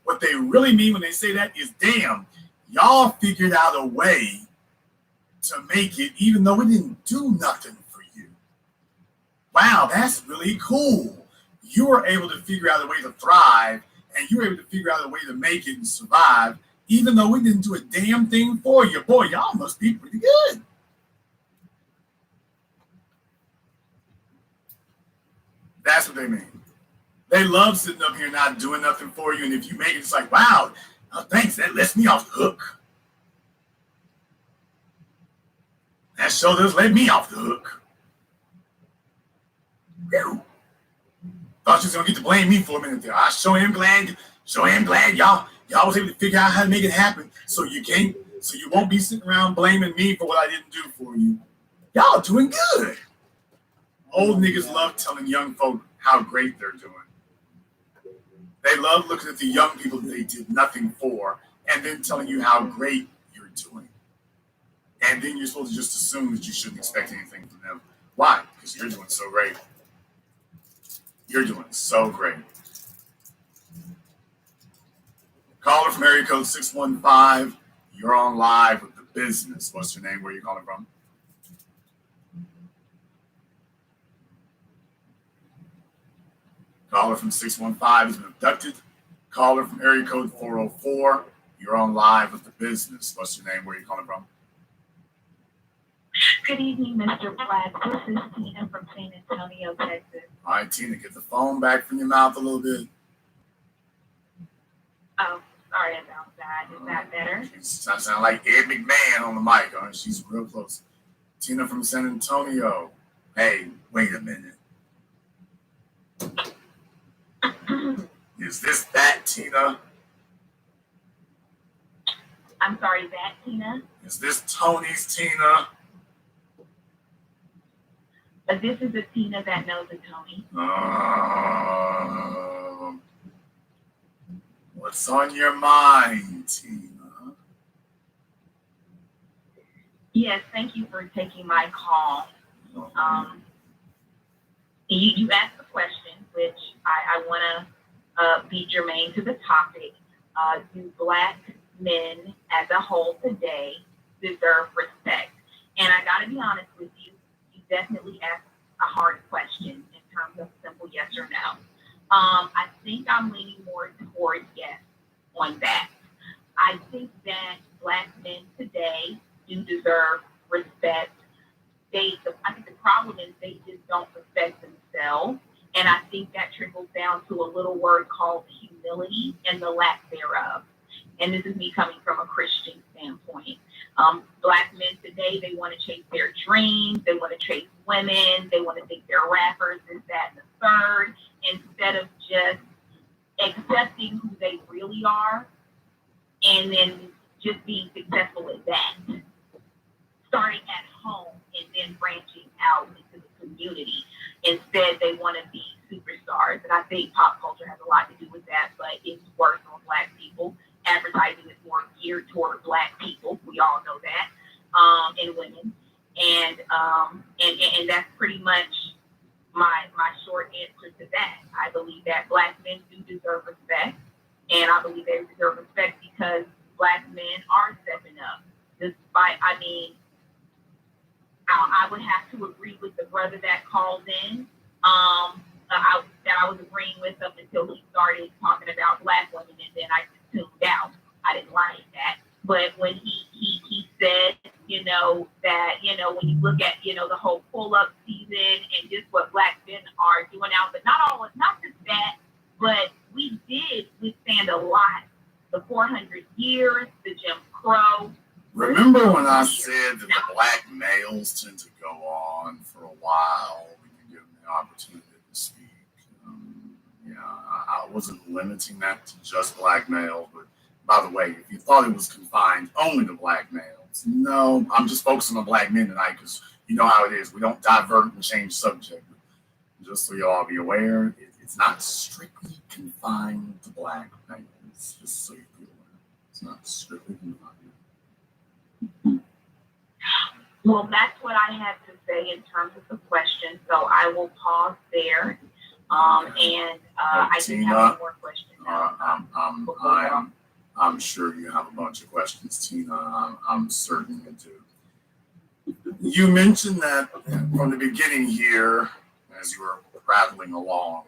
What they really mean when they say that is, damn, y'all figured out a way to make it, even though it didn't do nothing. Wow, that's really cool. You were able to figure out a way to thrive, and you were able to figure out a way to make it and survive, even though we didn't do a damn thing for you. Boy, y'all must be pretty good. That's what they mean. They love sitting up here not doing nothing for you, and if you make it, it's like, wow, thanks, that lets me off the hook. That sure does let me off the hook. Thought you was gonna get to blame me for a minute there. I sure am glad y'all was able to figure out how to make it happen. So you won't be sitting around blaming me for what I didn't do for you. Y'all doing good. Old niggas love telling young folk how great they're doing. They love looking at the young people that they did nothing for and then telling you how great you're doing. And then you're supposed to just assume that you shouldn't expect anything from them. Why? Because you're doing so great. You're doing so great. Caller from area code 615. You're on live with the business. What's your name? Where are you calling from? Caller from 615 has been abducted. Caller from area code 404. You're on live with the business. What's your name? Where are you calling from? Good evening, Mr. Black. This is Tina from San Antonio, Texas. All right, Tina, get the phone back from your mouth a little bit. Oh, sorry about that. Is that better? She sounds like Ed McMahon on the mic. Huh? She's real close. Tina from San Antonio. Hey, wait a minute. Is this that Tina? I'm sorry, that Tina? Is this Tony's Tina? This is a Tina that knows a Tony. What's on your mind, Tina? Yes, thank you for taking my call. You asked a question, which I want to be germane to the topic. Do Black men as a whole today deserve respect? And I got to be honest with you, you definitely asked a hard question in terms of simple yes or no. I think I'm leaning more towards yes on that. I think that Black men today do deserve respect. I think the problem is they just don't respect themselves. And I think that trickles down to a little word called humility and the lack thereof. And this is me coming from a Christian standpoint. Black men today, they want to chase their dreams. They want to chase women. They want to think they're rappers, this, that, and the third, instead of just accepting who they really are and then just being successful at that. Starting at home and then branching out into the community. Instead, they want to be superstars. And I think pop culture has a lot to do with that, but it's worse on Black people. Advertising is more geared toward Black people. We all know that. And women. And that's pretty much my short answer to that. I believe that Black men do deserve respect. And I believe they deserve respect because Black men are stepping up. Despite, I would have to agree with the brother that called in, that I was agreeing with up until he started talking about Black women, and then I just tuned out. I didn't like that. But when he said, that, when you look at, the whole pull-up season and just what Black men are doing out, but not just that, but we did withstand a lot. The 400 years, the Jim Crow. Remember when I said that the Black males tend to go on for a while when you give them the opportunity to speak? I wasn't limiting that to just Black males, but by the way, if you thought it was confined only to Black males, no, I'm just focusing on Black men tonight because you know how it is. We don't divert and change subject. Just so you all be aware, it's not strictly confined to Black males, just so you be aware. It's not strictly confined. Well, that's what I had to say in terms of the question. So I will pause there. I do have one more question. I'm sure you have a bunch of questions, Tina. I'm certain you do. You mentioned that from the beginning here, as you were prattling along,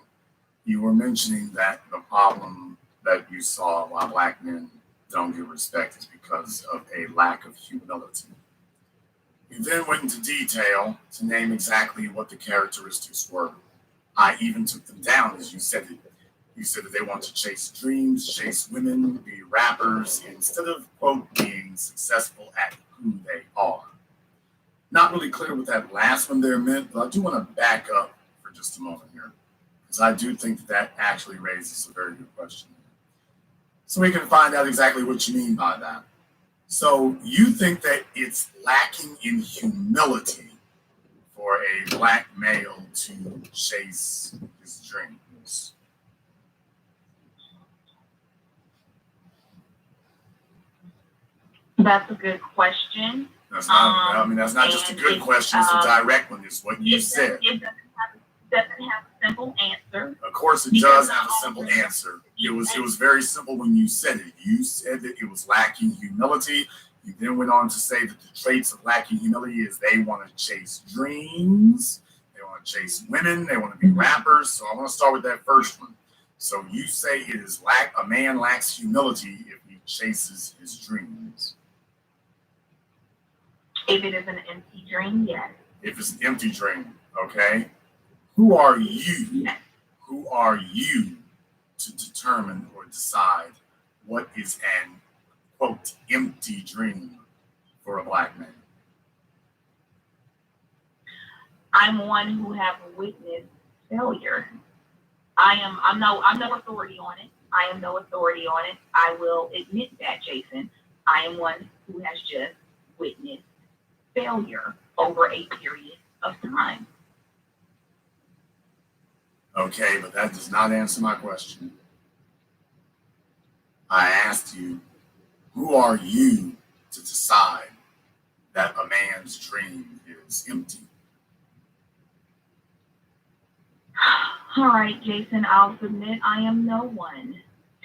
you were mentioning that the problem that you saw why Black men don't get respect is because of a lack of humility. You then went into detail to name exactly what the characteristics were. I even took them down as you said it. You said that they want to chase dreams, chase women, be rappers, instead of, quote, being successful at who they are. Not really clear what that last one there meant, but I do want to back up for just a moment here, because I do think that actually raises a very good question. So we can find out exactly what you mean by that. So you think that it's lacking in humility for a Black male to chase his dreams? That's a good question. That's not. I mean, that's not just a and good question. It's a direct one. It's what you said. It doesn't have a simple answer. Of course, it does have a simple answer. It was very simple when you said it. You said that it was lacking humility. You then went on to say that the traits of lacking humility is they want to chase dreams, they want to chase women, they want to be rappers. So I want to start with that first one. So you say it is a man lacks humility if he chases his dreams. If it is an empty dream, yes. If it's an empty dream, okay. Who are you? Yes. Who are you to determine or decide what is an, quote, empty dream for a black man? I'm one who have witnessed failure. I'm no authority on it. I am no authority on it. I will admit that, Jason. I am one who has just witnessed failure over a period of time. Okay, but that does not answer my question. I asked you, who are you to decide that a man's dream is empty? All right, Jason, I'll submit I am no one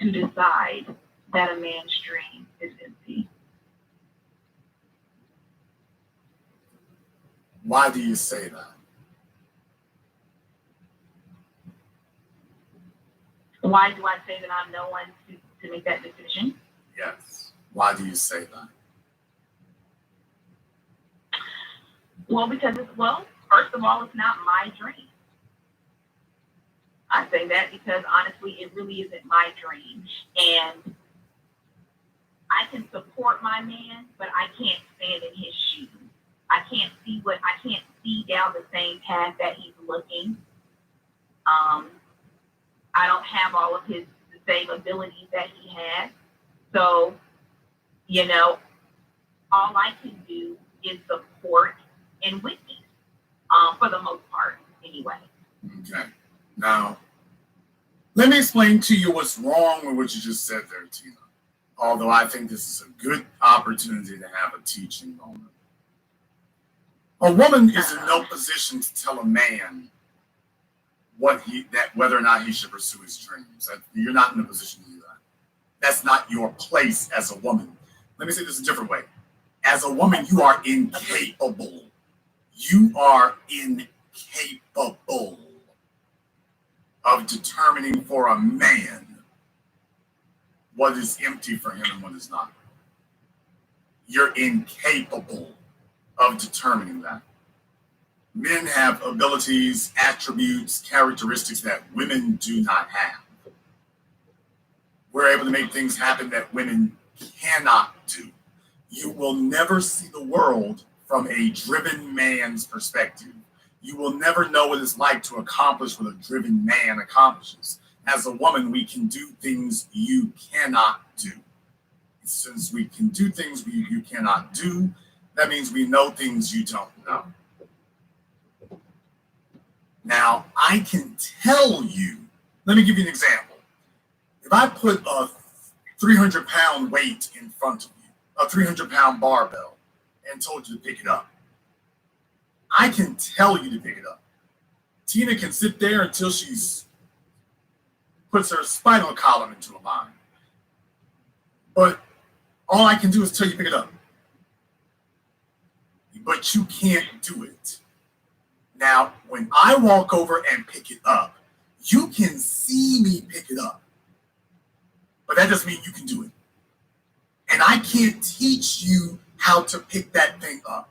to decide that a man's dream is empty. Why do you say that? Why do I say that I'm no one to make that decision? Yes. Why do you say that? Well, because first of all, it's not my dream. I say that because honestly, it really isn't my dream. And I can support my man, but I can't stand in his shoes. I can't see down the same path that he's looking. I don't have all of the same abilities that he has. So, all I can do is support and witness, for the most part, anyway. Okay. Now, let me explain to you what's wrong with what you just said there, Tina. Although I think this is a good opportunity to have a teaching moment. A woman is in no position to tell a man whether or not he should pursue his dreams. You're not in a position to do that. That's not your place as a woman. Let me say this a different way. As a woman, you are incapable. You are incapable of determining for a man what is empty for him and what is not. You're incapable of determining that. Men have abilities, attributes, characteristics that women do not have. We're able to make things happen that women cannot do. You will never see the world from a driven man's perspective. You will never know what it's like to accomplish what a driven man accomplishes. As a woman, we can do things you cannot do. Since we can do things you cannot do, that means we know things you don't know. Now, I can tell you, let me give you an example. If I put a 300-pound weight in front of you, a 300-pound barbell, and told you to pick it up, I can tell you to pick it up. Tina can sit there until she puts her spinal column into a bind. But all I can do is tell you to pick it up. But you can't do it. Now, when I walk over and pick it up, you can see me pick it up. But that doesn't mean you can do it. And I can't teach you how to pick that thing up.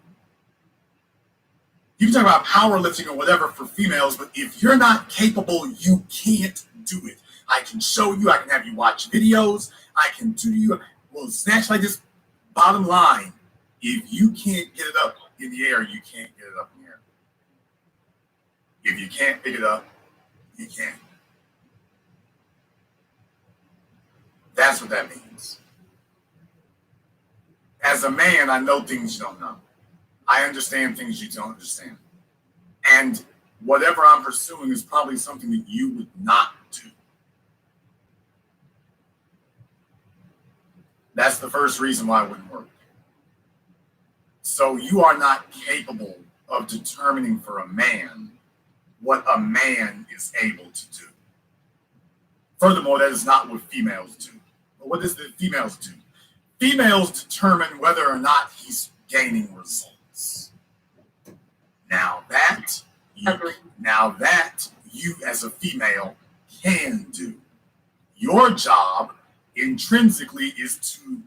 You can talk about powerlifting or whatever for females, but if you're not capable, you can't do it. I can show you, I can have you watch videos, I can do you, well, snatch like this. Bottom line, if you can't get it up in the air, you can't get it up in the air. If you can't pick it up, you can't. That's what that means. As a man, I know things you don't know. I understand things you don't understand. And whatever I'm pursuing is probably something that you would not do. That's the first reason why it wouldn't work. So you are not capable of determining for a man what a man is able to do. Furthermore, that is not what females do. But what does the females do? Females determine whether or not he's gaining results. Now that you as a female can do. Your job intrinsically is to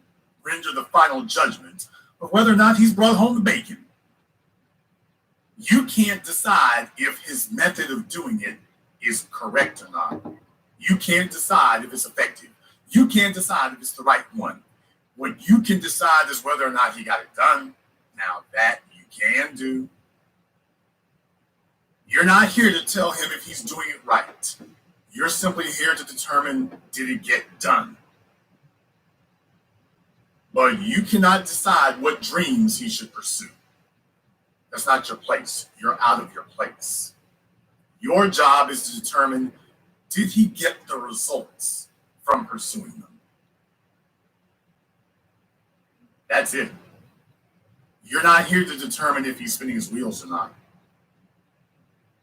render the final judgment of whether or not he's brought home the bacon. You can't decide if his method of doing it is correct or not. You can't decide if it's effective. You can't decide if it's the right one. What you can decide is whether or not he got it done. Now that you can do. You're not here to tell him if he's doing it right. You're simply here to determine, did it get done? But you cannot decide what dreams he should pursue. That's not your place. You're out of your place. Your job is to determine, did he get the results from pursuing them? That's it. You're not here to determine if he's spinning his wheels or not.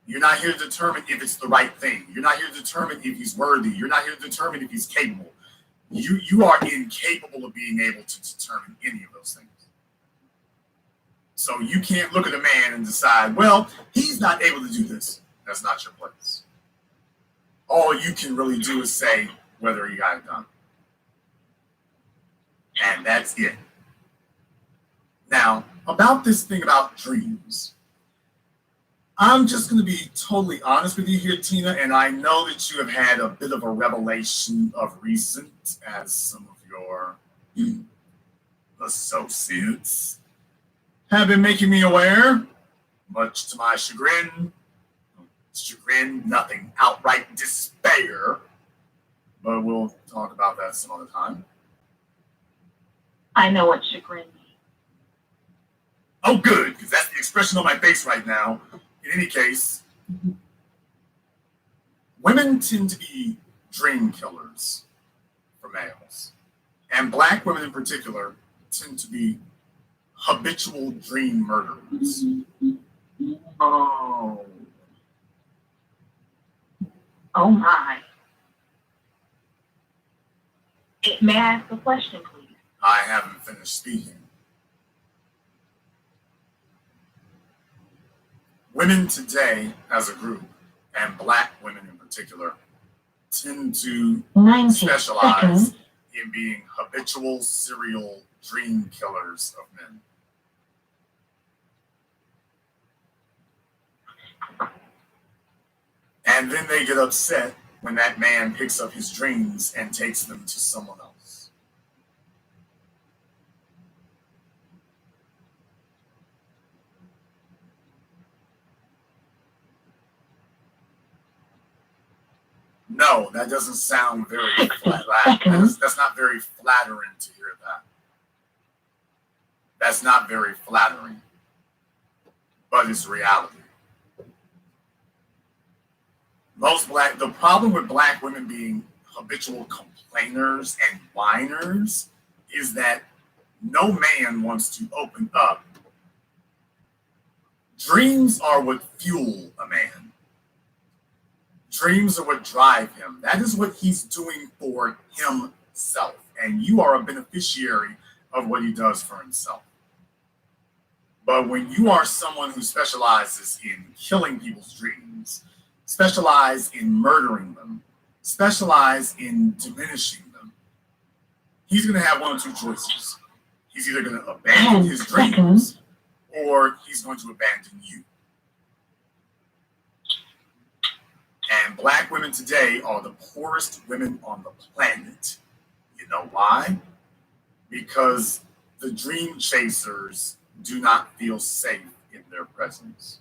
You're not here to determine if it's the right thing. You're not here to determine if he's worthy. You're not here to determine if he's capable. You are incapable of being able to determine any of those things. So you can't look at a man and decide, well, he's not able to do this. That's not your place. All you can really do is say whether he got it done. And that's it. Now, about this thing about dreams, I'm just going to be totally honest with you here, Tina, and I know that you have had a bit of a revelation of recent, as some of your associates have been making me aware, much to my chagrin, nothing, outright despair, but we'll talk about that some other time. I know what chagrin means. Oh, good, because that's the expression on my face right now. In any case, women tend to be dream killers for males. And black women in particular tend to be habitual dream murderers. Oh my. May I ask a question, please? I haven't finished speaking. Women today, as a group, and black women in particular, tend to specialize in being habitual serial dream killers of men. And then they get upset when that man picks up his dreams and takes them to someone else. No, that doesn't sound very flattering. That's not very flattering to hear that. That's not very flattering. But it's reality. The problem with black women being habitual complainers and whiners is that no man wants to open up. Dreams are what fuel a man. Dreams are what drive him. That is what he's doing for himself. And you are a beneficiary of what he does for himself. But when you are someone who specializes in killing people's dreams, specialize in murdering them, specialize in diminishing them, he's going to have one of two choices. He's either going to abandon his dreams or he's going to abandon you. And black women today are the poorest women on the planet. You know why? Because the dream chasers do not feel safe in their presence.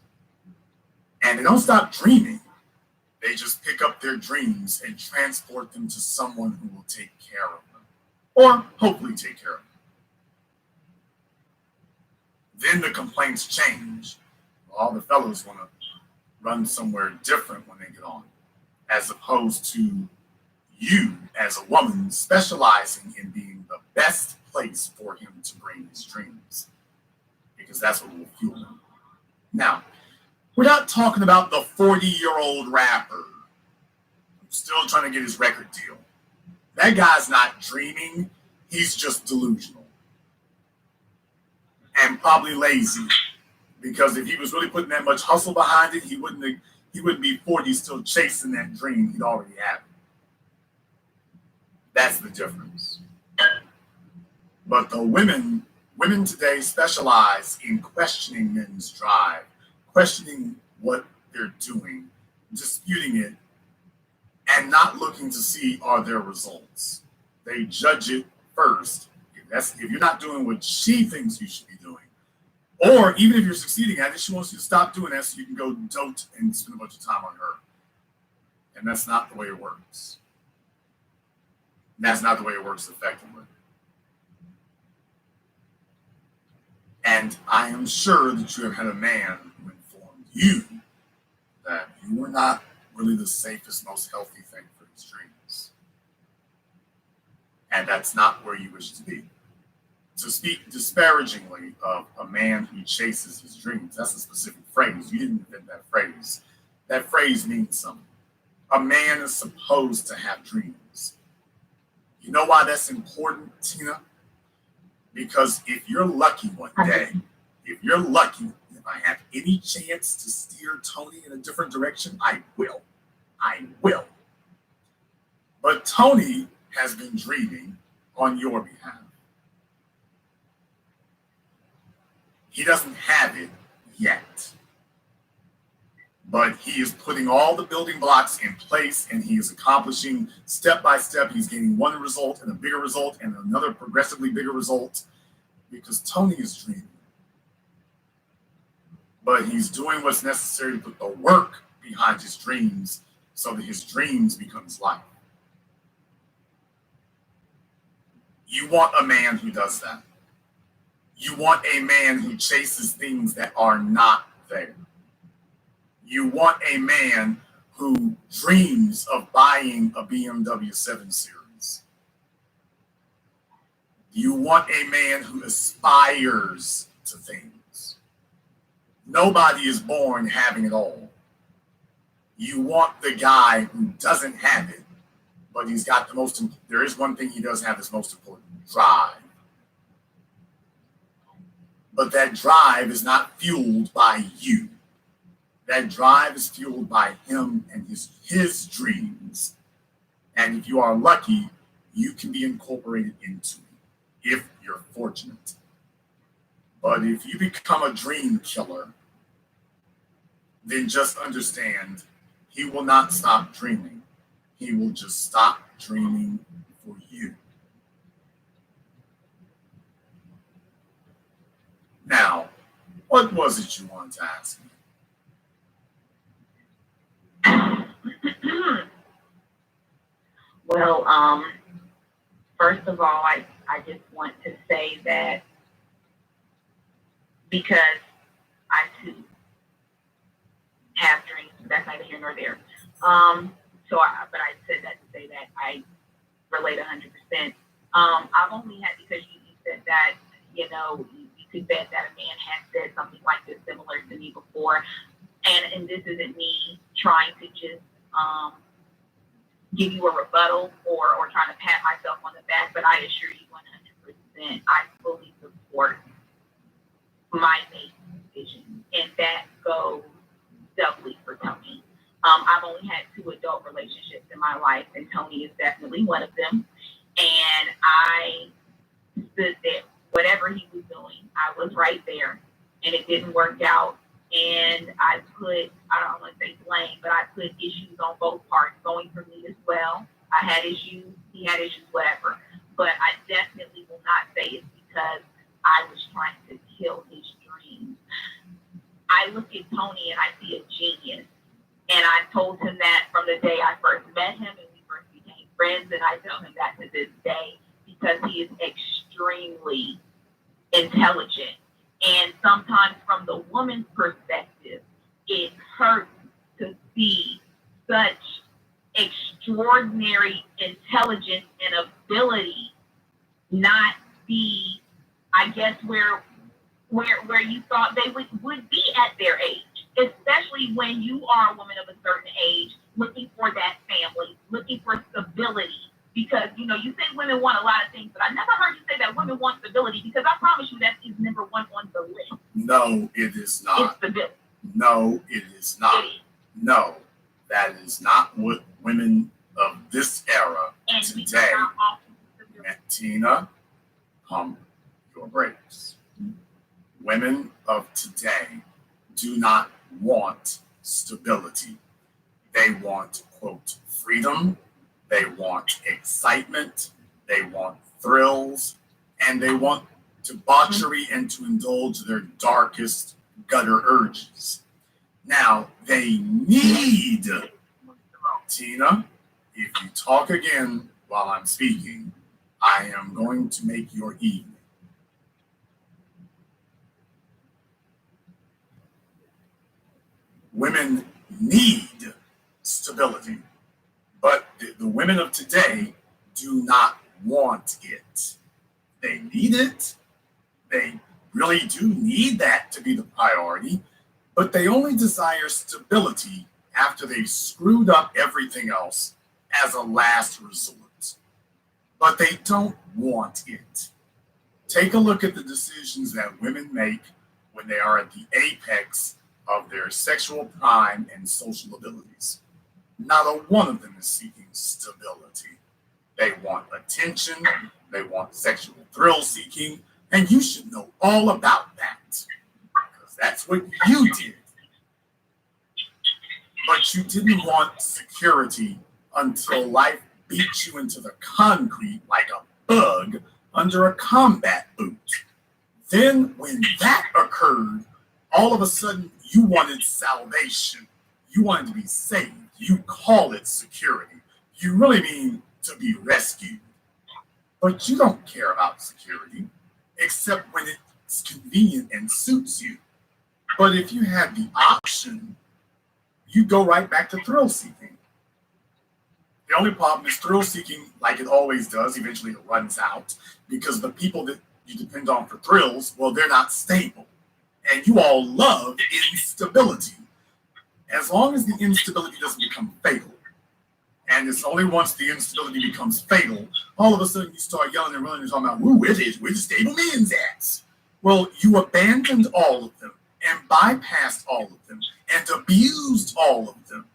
And they don't stop dreaming. They just pick up their dreams and transport them to someone who will take care of them. Or hopefully take care of them. Then the complaints change. All the fellows want to run somewhere different when they get on, as opposed to you as a woman specializing in being the best place for him to bring his dreams, because that's what will fuel him. Now, we're not talking about the 40-year-old rapper who's still trying to get his record deal. That guy's not dreaming, he's just delusional. And probably lazy, because if he was really putting that much hustle behind it, he wouldn't be 40 still chasing that dream he'd already had. That's the difference. But the women today specialize in questioning men's drive, questioning what they're doing, disputing it, and not looking to see are there results. They judge it first. If you're not doing what she thinks you should be doing, or even if you're succeeding at it, she wants you to stop doing that so you can go dote and spend a bunch of time on her. And that's not the way it works. That's not the way it works effectively. And I am sure that you have had a man who informed you that you were not really the safest, most healthy thing for his dreams. And that's not where you wish to be. To speak disparagingly of a man who chases his dreams, that's a specific phrase. You didn't invent that phrase. That phrase means something. A man is supposed to have dreams. You know why that's important, Tina? Because if you're lucky one day, if I have any chance to steer Tony in a different direction, I will. But Tony has been dreaming on your behalf. He doesn't have it yet. But he is putting all the building blocks in place, and he is accomplishing step by step. He's getting one result and a bigger result and another progressively bigger result, because Tony is dreaming. But he's doing what's necessary to put the work behind his dreams so that his dreams become his life. You want a man who does that. You want a man who chases things that are not there. You want a man who dreams of buying a BMW 7 Series. You want a man who aspires to things. Nobody is born having it all. You want the guy who doesn't have it, but he's got the most, there is one thing he does have that's most important: drive. But that drive is not fueled by you. That drive is fueled by him and his dreams. And if you are lucky, you can be incorporated into it, if you're fortunate. But if you become a dream killer, then just understand he will not stop dreaming. He will just stop dreaming for you. Now, what was it you wanted to ask me? Well, first of all, I just want to say that because I too have dreams, that's neither here nor there. But I said that to say that I relate 100%. I've only had, because you said that, you could bet that a man has said something like this similar to me before. And this isn't me trying to just give you a rebuttal or trying to pat myself on the back, but I assure you 100% I fully support my mate's decision. And that goes doubly for Tony. I've only had 2 adult relationships in my life, and Tony is definitely one of them. And I stood there. Whatever he was doing, I was right there, and it didn't work out. And I don't want to say blame, but I put issues on both parts, going for me as well. I had issues, he had issues, whatever. But I definitely will not say it's because I was trying to kill his dreams. I look at Tony and I see a genius. And I told him that from the day I first met him and we first became friends, and I tell him that to this day, because he is extremely intelligent. And sometimes from the woman's perspective, it hurts see such extraordinary intelligence and ability not be, I guess, where you thought they would be at their age, especially when you are a woman of a certain age, looking for that family, looking for stability. Because, you know, you say women want a lot of things, but I never heard you say that women want stability, because I promise you that is number one on the list. No, it is not. It's stability. No, it is not. It is. No, that is not what women of this era And today, Tina, pump your brakes. Women of today do not want stability. They want, quote, freedom. They want excitement. They want thrills. And they want debauchery and to indulge their darkest gutter urges. Now, they need, Tina, if you talk again while I'm speaking, I am going to make your evening. Women need stability, but the women of today do not want it. They need it. They really do need that to be the priority, but they only desire stability after they've screwed up everything else as a last resort. But they don't want it. Take a look at the decisions that women make when they are at the apex of their sexual prime and social abilities. Not a one of them is seeking stability. They want attention, they want sexual thrill seeking, and you should know all about that, because that's what you did. But you didn't want security until life beat you into the concrete like a bug under a combat boot. Then when that occurred, all of a sudden you wanted salvation. You wanted to be saved. You call it security. You really mean to be rescued. But you don't care about security, except when it's convenient and suits you. But if you had the option, you go right back to thrill seeking. The only problem is thrill seeking, like it always does, eventually it runs out, because the people that you depend on for thrills, well, they're not stable. And you all love instability. As long as the instability doesn't become fatal, and it's only once the instability becomes fatal, all of a sudden you start yelling and running and talking about, where the stable men's at? Well, you abandoned all of them and bypassed all of them and abused all of them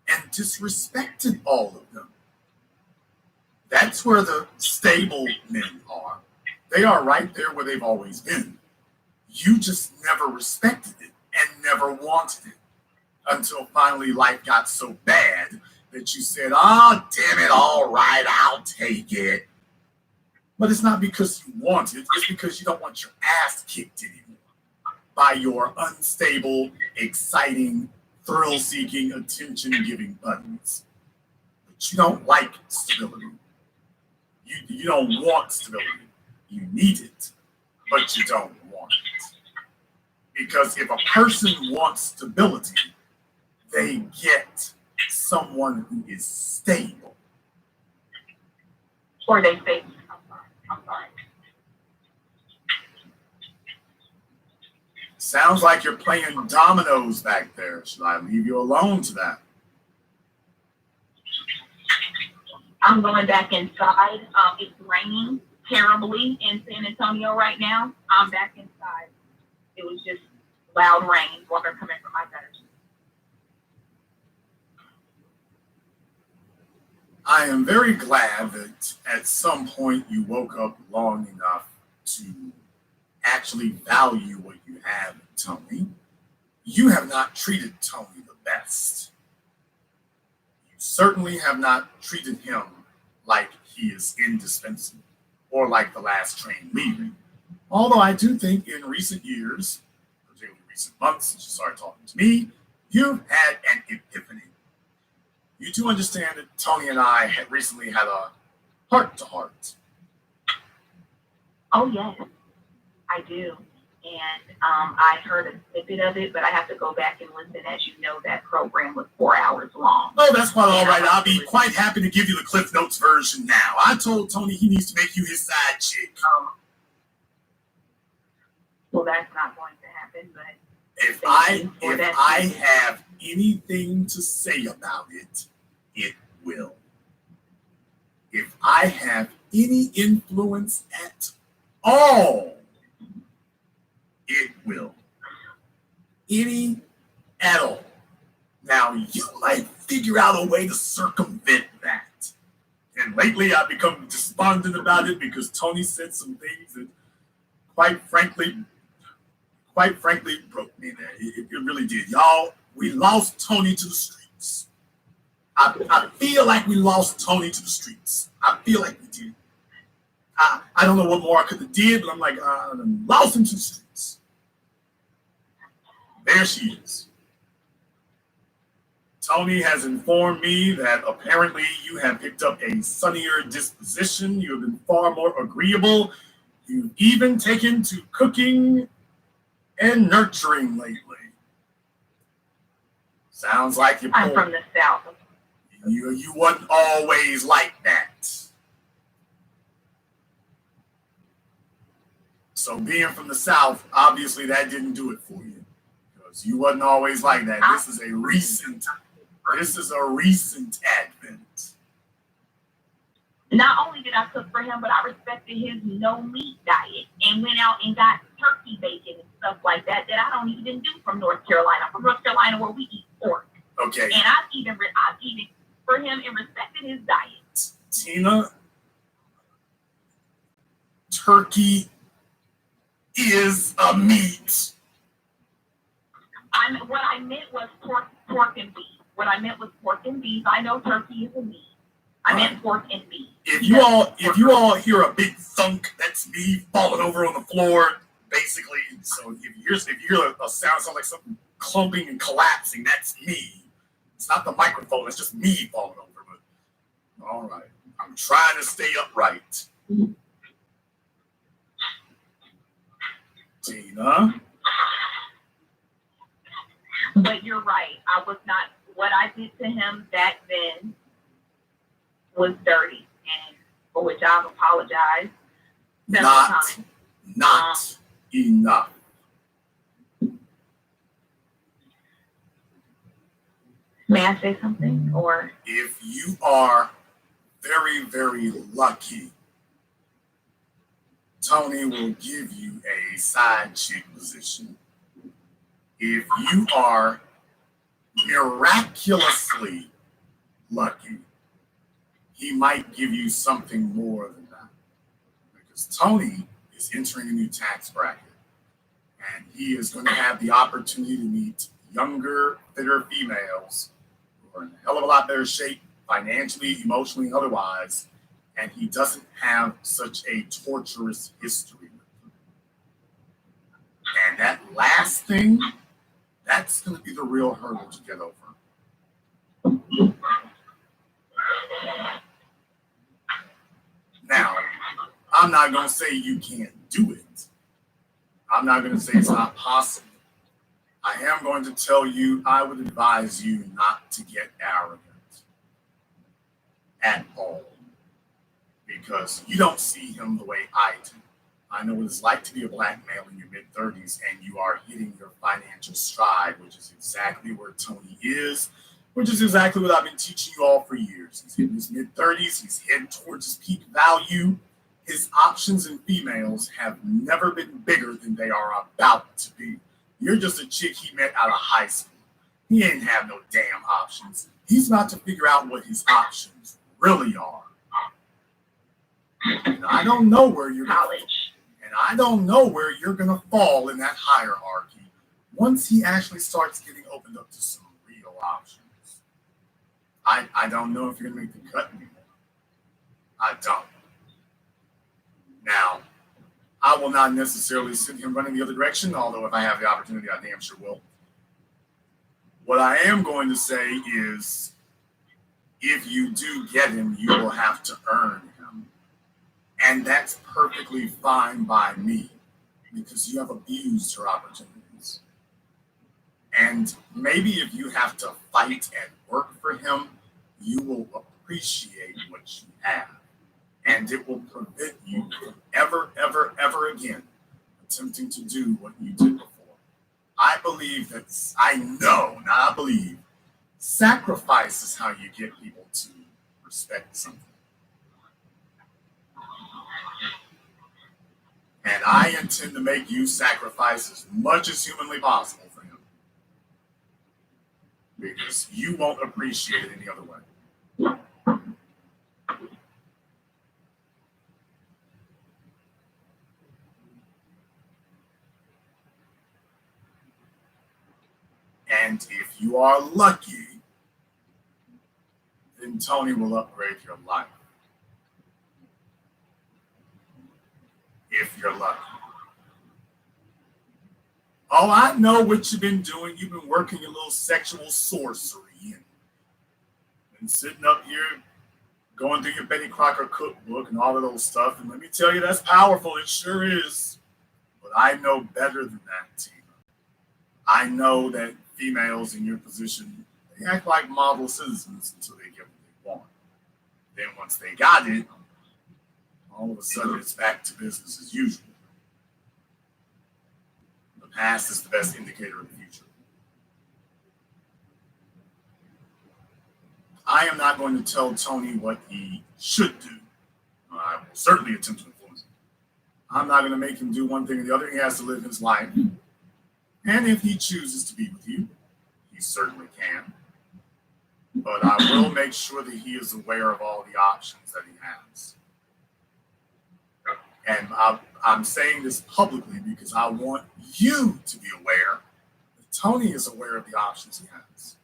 and disrespected all of them. That's where the stable men are. They are right there where they've always been. You just never respected it and never wanted it until finally life got so bad that you said, oh, damn it, all right, I'll take it. But it's not because you want it, it's because you don't want your ass kicked anymore by your unstable, exciting, thrill-seeking, attention-giving buttons. But you don't like stability. You don't want stability. You need it, but you don't want it. Because if a person wants stability, they get someone who is stable. Or they say, I'm sorry. Sounds like you're playing dominoes back there. Should I leave you alone to that? I'm going back inside. It's raining terribly in San Antonio right now. I'm back inside. It was just loud rain, water coming from my gutters. I am very glad that at some point you woke up long enough to actually value what you have in Tony. You have not treated Tony the best. You certainly have not treated him like he is indispensable or like the last train leaving. Although I do think in recent years, particularly recent months since you started talking to me, you've had an epiphany. You do understand that Tony and I had recently had a heart-to-heart. Oh, yes, I do. and I heard a snippet of it, but I have to go back and listen. As you know, that program was 4 hours long. Oh, that's quite all right. I'll be quite happy to give you the Cliff Notes version now. I told Tony he needs to make you his side chick. Well, that's not going to happen, but if I have anything to say about it, it will. If I have any influence at all, it will. Any at all. Now, you might figure out a way to circumvent that. And lately, I've become despondent about it because Tony said some things that, quite frankly, broke me there. It really did. Y'all, we lost Tony to the streets. I feel like we lost Tony to the streets. I feel like we did. I don't know what more I could have did, but I'm like, I lost him to the streets. There she is. Tony has informed me that apparently you have picked up a sunnier disposition. You have been far more agreeable. You've even taken to cooking and nurturing lately. Sounds like you're I'm from the South. You wasn't always like that. So being from the South, obviously that didn't do it for you. Because you wasn't always like that. This is a recent advent. Not only did I cook for him, but I respected his no meat diet and went out and got turkey bacon and stuff like that I don't even do from North Carolina. From North Carolina where we eat pork. Okay. And I've even for him and respected his diet. Tina, turkey is a meat. What I meant was pork and beef. What I meant was pork and beef. I know turkey is a meat. I meant pork and beef. If you all hear a big thunk, that's me falling over on the floor, basically. So if you hear a sound like something clumping and collapsing, that's me. It's not the microphone, it's just me falling over. But all right. I'm trying to stay upright. Tina. But you're right. I was not. What I did to him back then was dirty, and for which I've apologized several times. Not enough. May I say something? Or if you are very, very lucky, Tony will give you a side chick position. If you are miraculously lucky, he might give you something more than that. Because Tony is entering a new tax bracket, and he is going to have the opportunity to meet younger, fitter females who are in a hell of a lot better shape, financially, emotionally, and otherwise, and he doesn't have such a torturous history with them. And that last thing, that's going to be the real hurdle to get over. Now, I'm not going to say you can't do it. I'm not going to say it's not possible. I am going to tell you, I would advise you not to get arrogant at all. Because you don't see him the way I do. I know what it's like to be a black male in your mid-30s and you are hitting your financial stride, which is exactly where Tony is, which is exactly what I've been teaching you all for years. He's hitting his mid-30s. He's heading towards his peak value. His options in females have never been bigger than they are about to be. You're just a chick he met out of high school. He ain't have no damn options. He's about to figure out what his options really are. And I don't know where you're college. And I don't know where you're going to fall in that hierarchy once he actually starts getting opened up to some real options. I don't know if you're going to make the cut anymore. I don't. Now, I will not necessarily send him running the other direction, although if I have the opportunity, I damn sure will. What I am going to say is, if you do get him, you will have to earn him. And that's perfectly fine by me, because you have abused her opportunities. And maybe if you have to fight and work for him, you will appreciate what you have. And it will prevent you from ever again attempting to do what you did before. I believe that, I believe sacrifice is how you get people to respect something. And I intend to make you sacrifice as much as humanly possible for him. Because you won't appreciate it any other way. And if you are lucky, then Tony will upgrade your life. If you're lucky. Oh, I know what you've been doing. You've been working your little sexual sorcery and sitting up here going through your Betty Crocker cookbook and all of those stuff. And let me tell you, that's powerful. It sure is. But I know better than that, Tina. I know that females in your position, they act like model citizens until they get what they want. Then once they got it, all of a sudden it's back to business as usual. The past is the best indicator of the future. I am not going to tell Tony what he should do. I will certainly attempt to influence him. I'm not going to make him do one thing or the other. He has to live his life. And if he chooses to be with you, he certainly can. But I will make sure that he is aware of all the options that he has. And I'm saying this publicly because I want you to be aware that Tony is aware of the options he has.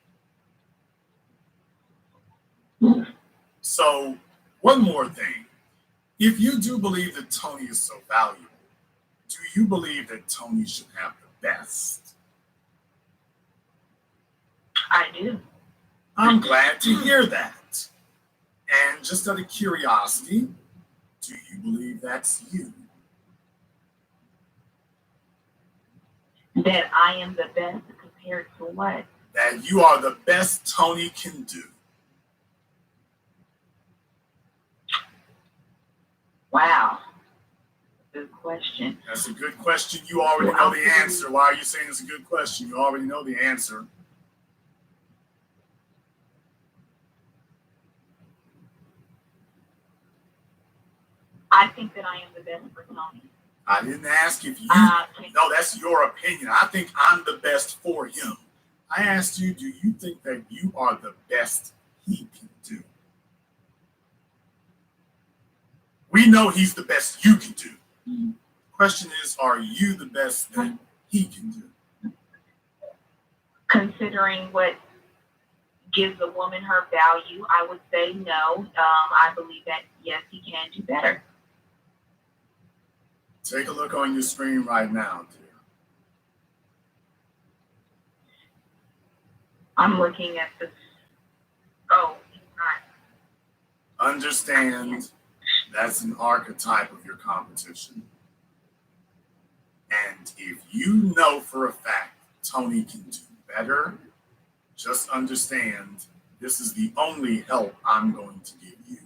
So, one more thing. If you do believe that Tony is so valuable, do you believe that Tony should have the best? I do. I'm glad to hear that. And just out of curiosity, do you believe that's you? That I am the best compared to what? That you are the best Tony can do. Wow. Good question. That's a good question. You already know the answer. Why are you saying it's a good question? You already know the answer. I think that I am the best for Tony. I didn't ask if you. No, that's your opinion. I think I'm the best for him. I asked you, do you think that you are the best he can do? We know he's the best you can do. Question is, are you the best that he can do? Considering what gives a woman her value, I would say no. I believe that, yes, he can do better. Take a look on your screen right now, dear. I'm looking at this. Oh, he's not. Understand that's an archetype of your competition. And if you know for a fact Tony can do better, just understand this is the only help I'm going to give you.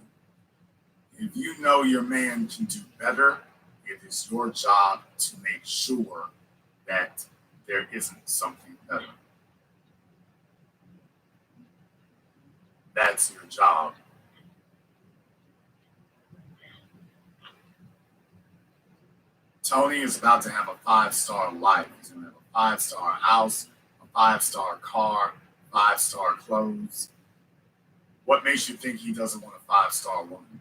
If you know your man can do better, it is your job to make sure that there isn't something better. That's your job. Tony is about to have a 5-star life. He's going to have a 5-star house, a 5-star car, 5-star clothes. What makes you think he doesn't want a 5-star woman?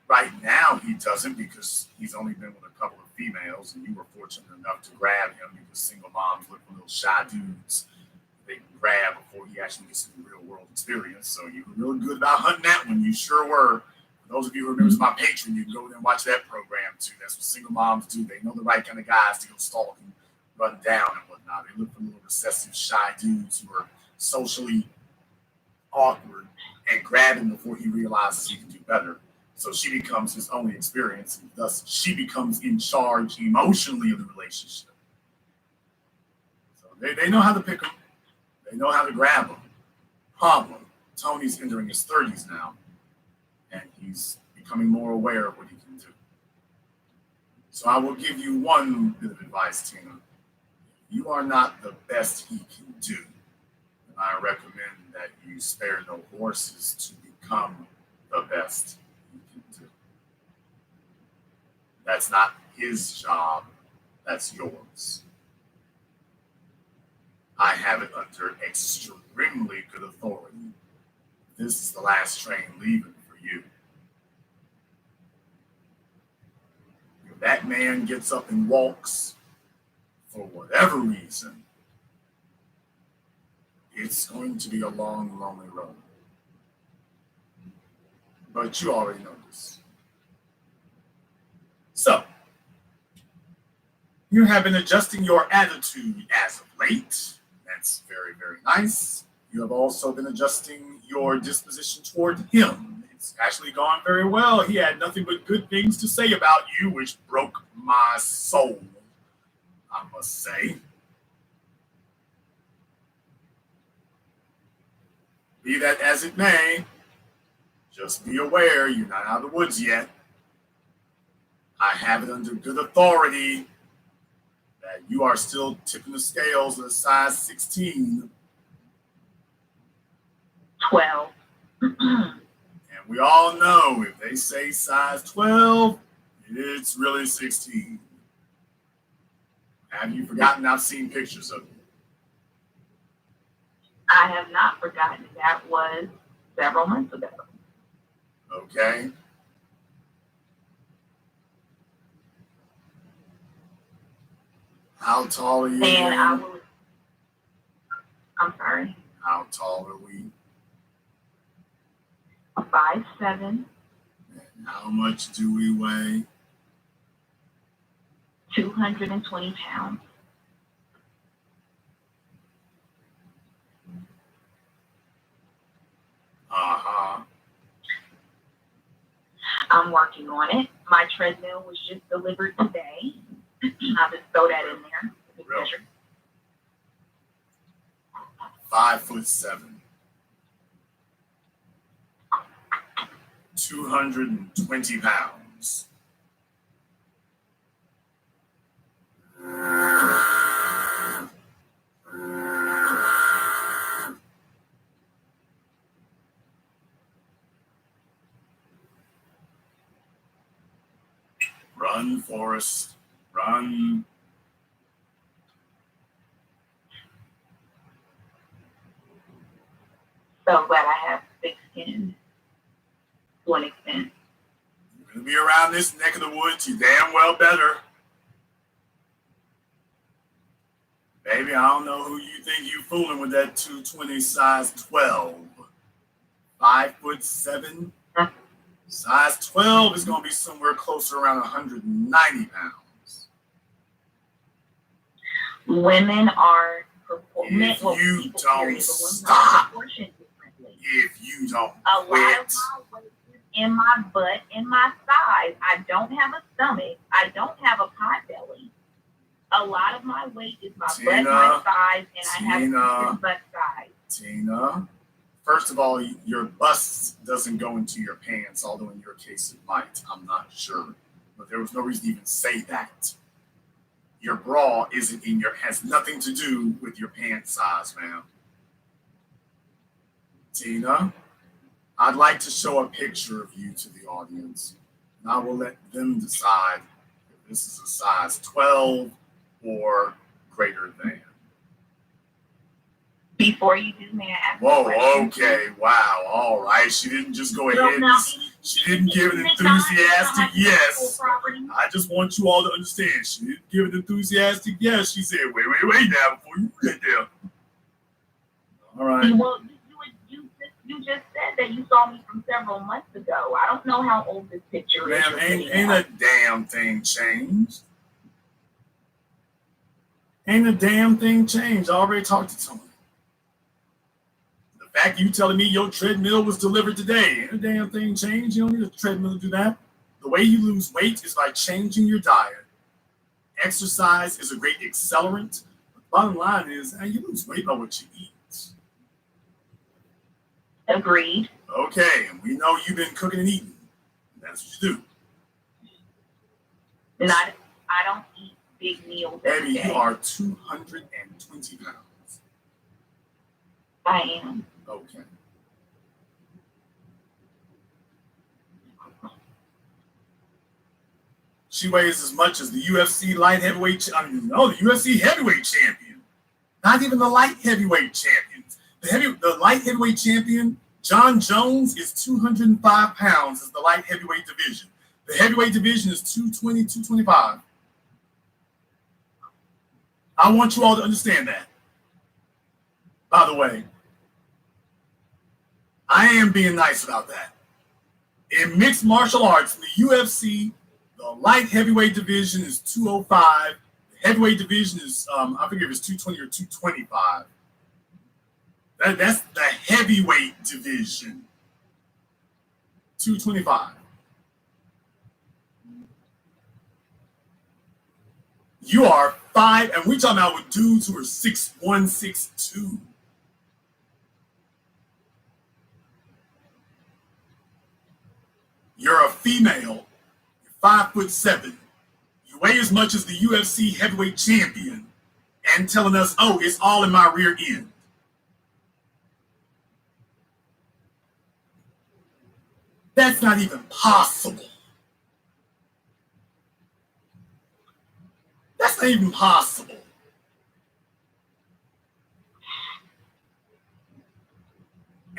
Right now, he doesn't because he's only been with a couple of females, and you were fortunate enough to grab him because single moms look for little shy dudes they can grab before he actually gets some real world experience. So you were really good about hunting that one. You sure were. For those of you who remember my Patreon, you can go there and watch that program too. That's what single moms do. They know the right kind of guys to go stalk and run down and whatnot. They look for little recessive, shy dudes who are socially awkward and grab him before he realizes he can do better. So she becomes his only experience, and thus she becomes in charge emotionally of the relationship. So they know how to pick him. They know how to grab him. Problem, Tony's entering his 30s now, and he's becoming more aware of what he can do. So I will give you one bit of advice, Tina. If you are not the best he can do, then I recommend that you spare no horses to become the best he can do. That's not his job, that's yours. I have it under extremely good authority. This is the last train leaving for you. If that man gets up and walks, for whatever reason, it's going to be a long, lonely road. But you already know this. So, you have been adjusting your attitude as of late. That's very, very nice. You have also been adjusting your disposition toward him. It's actually gone very well. He had nothing but good things to say about you, which broke my soul, I must say. Be that as it may, just be aware you're not out of the woods yet. I have it under good authority that you are still tipping the scales at a size 16. 12. And we all know if they say size 12, it's really 16. Have you forgotten I've seen pictures of you? I have not forgotten. That was several months ago. Okay. How tall are you? And I'm sorry. How tall are we? 5'7". And how much do we weigh? 220 pounds. Uh-huh. I'm working on it. My treadmill was just delivered today. I'll just throw that in there. Really? 5'7". 220 pounds. Run, Forrest, run. So glad I have thick skin to an extent. You're going to be around this neck of the woods, you damn well better. Baby, I don't know who you think you fooling with that 220 size 12. 5'7". Size 12 is going to be somewhere closer around 190 pounds. Women are If you don't stop, if you don't a lot of quit, my weight is in my butt and my thighs. I don't have a stomach. I don't have a pot belly. A lot of my weight is my butt, my thighs, and I have butt size. Tina, first of all, your bust doesn't go into your pants, although in your case it might. I'm not sure. But there was no reason to even say that. Your bra isn't in your, has nothing to do with your pant size, ma'am. Tina, I'd like to show a picture of you to the audience, and I will let them decide if this is a size 12 or greater than. Before you do, may I ask Whoa, okay, wow, all right. She didn't just go ahead and she didn't give an enthusiastic yes. I just want you all to understand. She didn't give an enthusiastic yes. She said, wait now before you get there. All right. Well, you just said that you saw me from several months ago. I don't know how old this picture is. Ma'am, ain't a damn thing changed. Ain't a damn thing changed. I already talked to Tony. The Back you telling me your treadmill was delivered today. Ain't a damn thing changed. You don't need a treadmill to do that. The way you lose weight is by changing your diet. Exercise is a great accelerant. But the bottom line is, you lose weight by what you eat. Agreed. Okay, and we know you've been cooking and eating. That's what you do. I don't eat big meals every Baby, day. you are 220 pounds. I am. Okay. She weighs as much as the UFC light heavyweight, the UFC heavyweight champion. Not even the light heavyweight champions. The light heavyweight champion, John Jones, is 205 pounds as the light heavyweight division. The heavyweight division is 220, 225. I want you all to understand that. By the way, I am being nice about that. In mixed martial arts, in the UFC, the light heavyweight division is 205. The heavyweight division is, I forget if it's 220 or 225. That's the heavyweight division. 225. You are 5, and we're talking about with dudes who are 6'1", 6'2". You're a female, you're 5'7". You weigh as much as the UFC heavyweight champion, and telling us, oh, it's all in my rear end. That's not even possible. That's not even possible.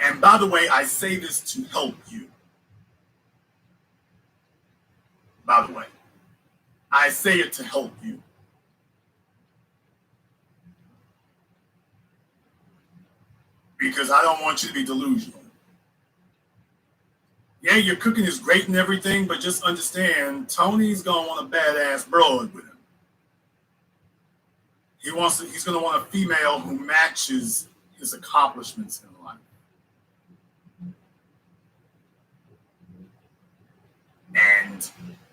And by the way, I say this to help you. By the way, I say it to help you. Because I don't want you to be delusional. Yeah, your cooking is great and everything, but just understand, Tony's going to want a badass broad with him. He's going to want a female who matches his accomplishments in life. And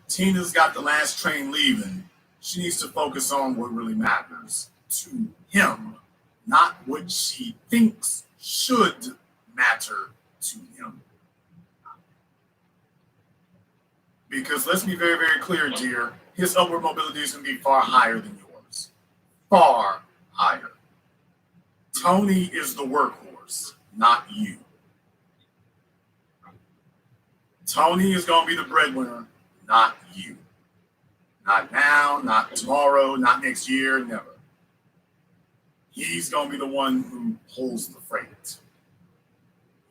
Tina's got the last train leaving. She needs to focus on what really matters to him, not what she thinks should matter to him. Because let's be very, very clear, dear, his upward mobility is going to be far higher than yours. Far higher. Tony is the workhorse, not you. Tony is going to be the breadwinner, not you. Not now, not tomorrow, not next year, never. He's going to be the one who pulls the freight.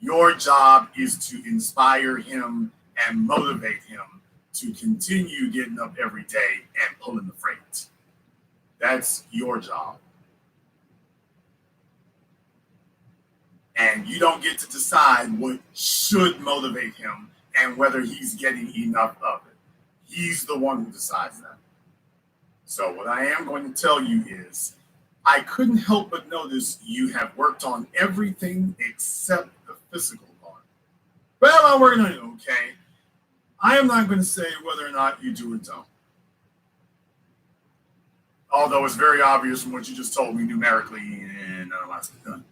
Your job is to inspire him and motivate him to continue getting up every day and pulling the freight. That's your job. And you don't get to decide what should motivate him and whether he's getting enough of it. He's the one who decides that. So what I am going to tell you is, I couldn't help but notice you have worked on everything except the physical part. Well, I'm working on it, okay? I am not going to say whether or not you do or don't. Although it's very obvious from what you just told me numerically, and none of that's done.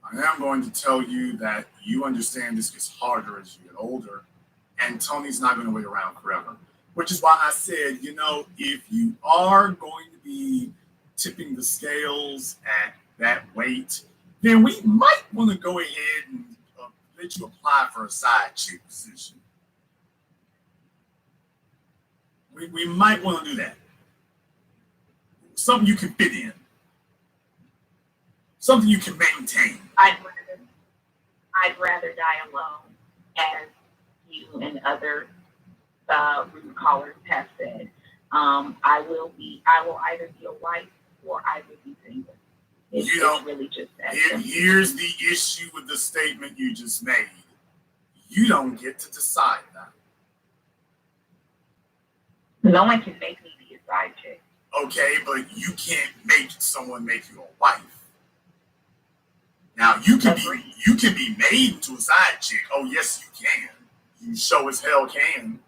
I am going to tell you that you understand this gets harder as you get older, and Tony's not going to wait around forever. Which is why I said, if you are going to be tipping the scales at that weight, then we might want to go ahead and let you apply for a side chick position. We might want to do that. Something you can fit in. Something you can maintain. I'd rather die alone, as you and other rude callers have said. I will either be a wife or I will be single. It's really just that. Here's the issue with the statement you just made. You don't get to decide that. No one can make me be a side chick. Okay, but you can't make someone make you a wife. Now you can be made into a side chick. Oh yes, you can. You sure as hell can.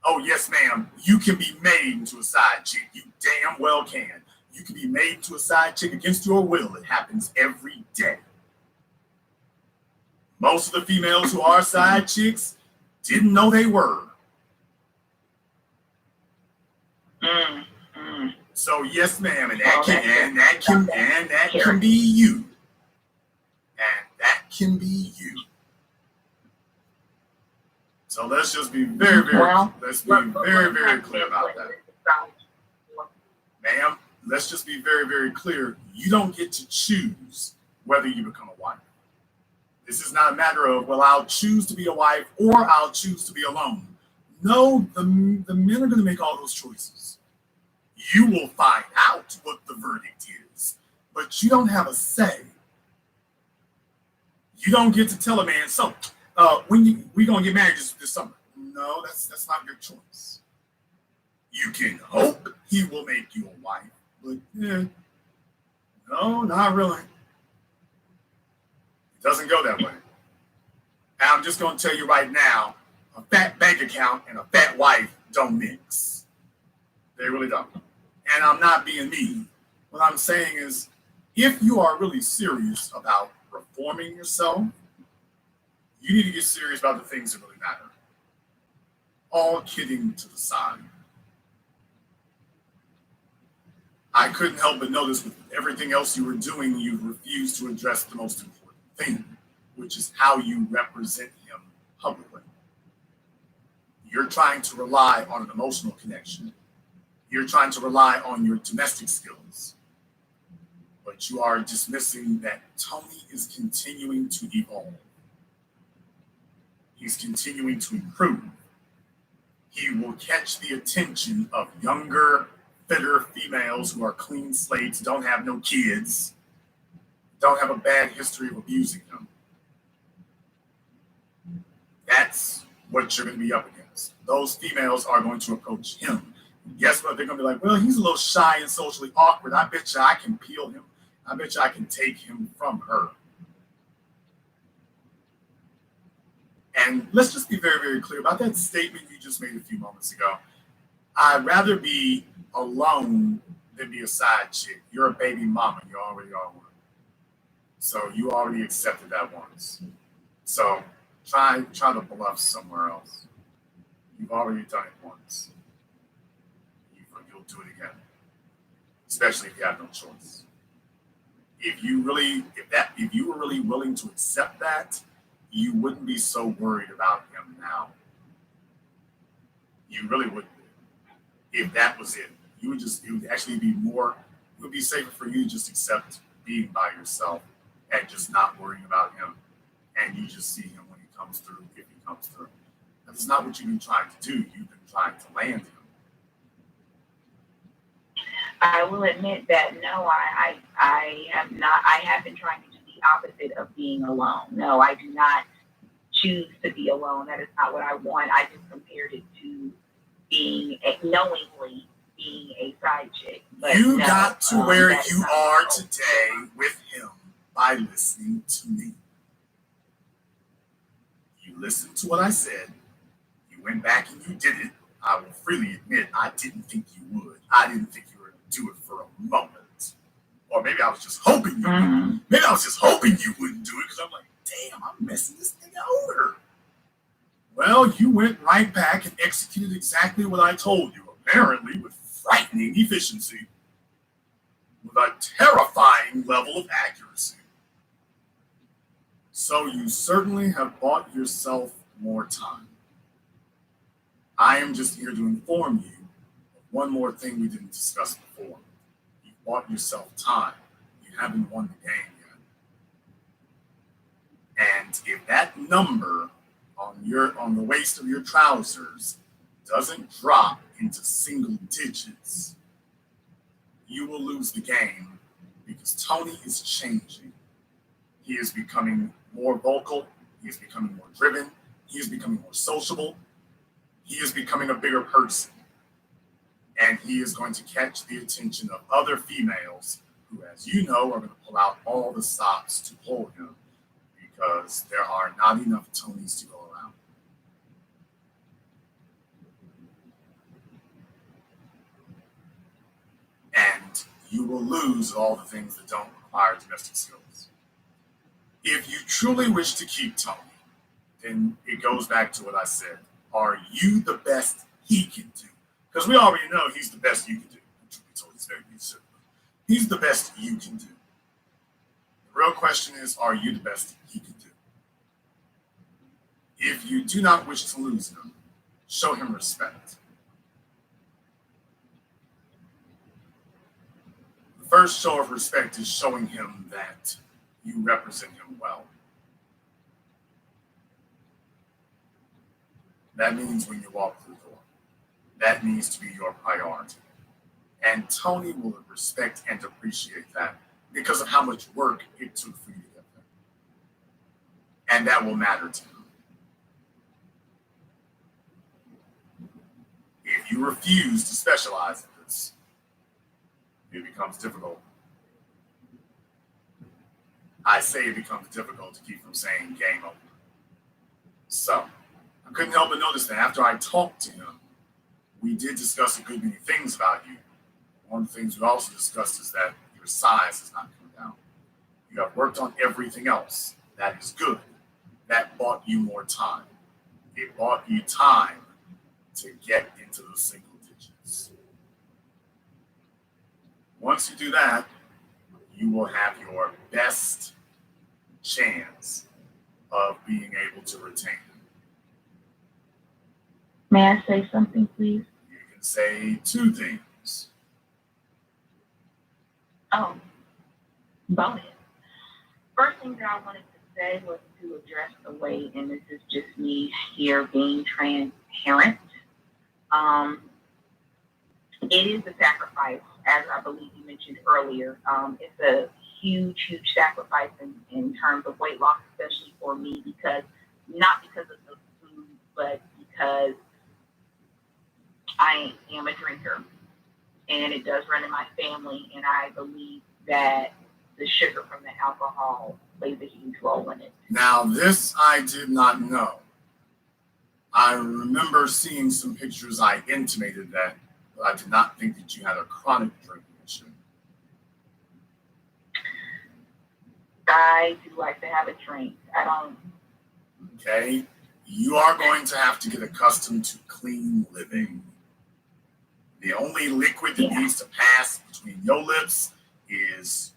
Oh yes, ma'am. You can be made into a side chick. You damn well can. You can be made into a side chick against your will. It happens every day. Most of the females who are side chicks didn't know they were. So yes, ma'am, and that can be you. And that can be you. So let's just be very clear about that. Ma'am, let's just be very, very clear. You don't get to choose whether you become a wife. This is not a matter of, well, I'll choose to be a wife or I'll choose to be alone. No, the men are going to make all those choices. You will find out what the verdict is, but you don't have a say. You don't get to tell a man, so we gonna get married this summer. No, that's not your choice. You can hope he will make you a wife, but no, not really. It doesn't go that way. And I'm just gonna tell you right now, a fat bank account and a fat wife don't mix. They really don't. And I'm not being mean. What I'm saying is, if you are really serious about reforming yourself, you need to get serious about the things that really matter. All kidding to the side. I couldn't help but notice with everything else you were doing, you refused to address the most important thing, which is how you represent him publicly. You're trying to rely on an emotional connection. You're trying to rely on your domestic skills. But you are dismissing that Tony is continuing to evolve. He's continuing to improve. He will catch the attention of younger, fitter females who are clean slates, don't have no kids, don't have a bad history of abusing them. That's what you're going to be up against. Those females are going to approach him. And guess what? They're going to be like, well, he's a little shy and socially awkward. I bet you I can peel him. I bet you I can take him from her. And let's just be very, very clear about that statement you just made a few moments ago. I'd rather be alone than be a side chick. You're a baby mama. You already are one. So you already accepted that once. So try to bluff somewhere else. You've already done it once. You'll do it again. Especially if you have no choice. If you were really willing to accept that, you wouldn't be so worried about him now. You really wouldn't be. If that was it, it would actually be more, it would be safer for you to just accept being by yourself and just not worrying about him. And you just see him when he comes through, if he comes through. That's not what you've been trying to do. You've been trying to land him. I will admit that no, I have not. I have been trying to do the opposite of being alone. No, I do not choose to be alone. That is not what I want. I just compared it to knowingly being a side chick. But you got to where you are today with him by listening to me. You listened to what I said. You went back and you did it. I will freely admit I didn't think you would. I didn't think you were going to do it for a moment. Or maybe I was just hoping you would. Maybe I was just hoping you wouldn't do it because I'm like, damn, I'm messing this thing over. Well, you went right back and executed exactly what I told you, apparently with frightening efficiency, with a terrifying level of accuracy. So you certainly have bought yourself more time. I am just here to inform you of one more thing we didn't discuss before. You bought yourself time. You haven't won the game yet. And if that number on the waist of your trousers doesn't drop into single digits, you will lose the game because Tony is changing. He is becoming more vocal. He is becoming more driven. He is becoming more sociable. He is becoming a bigger person. And he is going to catch the attention of other females who as you know, are going to pull out all the stops to pull him because there are not enough Tonys to go around. And you will lose all the things that don't require domestic skills. If you truly wish to keep Tony, then it goes back to what I said. Are you the best he can do? Because we already know he's the best you can do. He's very good. He's the best you can do. The real question is, are you the best he can do? If you do not wish to lose him, show him respect. The first show of respect is showing him that you represent him well. That means when you walk through the door. That needs to be your priority. And Tony will respect and appreciate that because of how much work it took for you to get there. And that will matter to him. If you refuse to specialize in this, it becomes difficult. I say it becomes difficult to keep from saying game over. So, I couldn't help but notice that after I talked to him, we did discuss a good many things about you. One of the things we also discussed is that your size has not come down. You have worked on everything else. That is good. That bought you more time. It bought you time to get into those single digits. Once you do that, you will have your best chance of being able to retain them. May I say something, please? You can say two things. Oh, bonus. First thing that I wanted to say was to address the way, and this is just me here being transparent. It is a sacrifice, as I believe you mentioned earlier. It's a huge sacrifice in terms of weight loss, especially for me, not because of the food, but because I am a drinker, and it does run in my family, and I believe that the sugar from the alcohol plays a huge role in it. Now, this I did not know. I remember seeing some pictures. I intimated that, but I did not think that you had a chronic drinking issue. I do like to have a drink. I don't. Okay? You are going to have to get accustomed to clean living. The only liquid that needs to pass between your lips is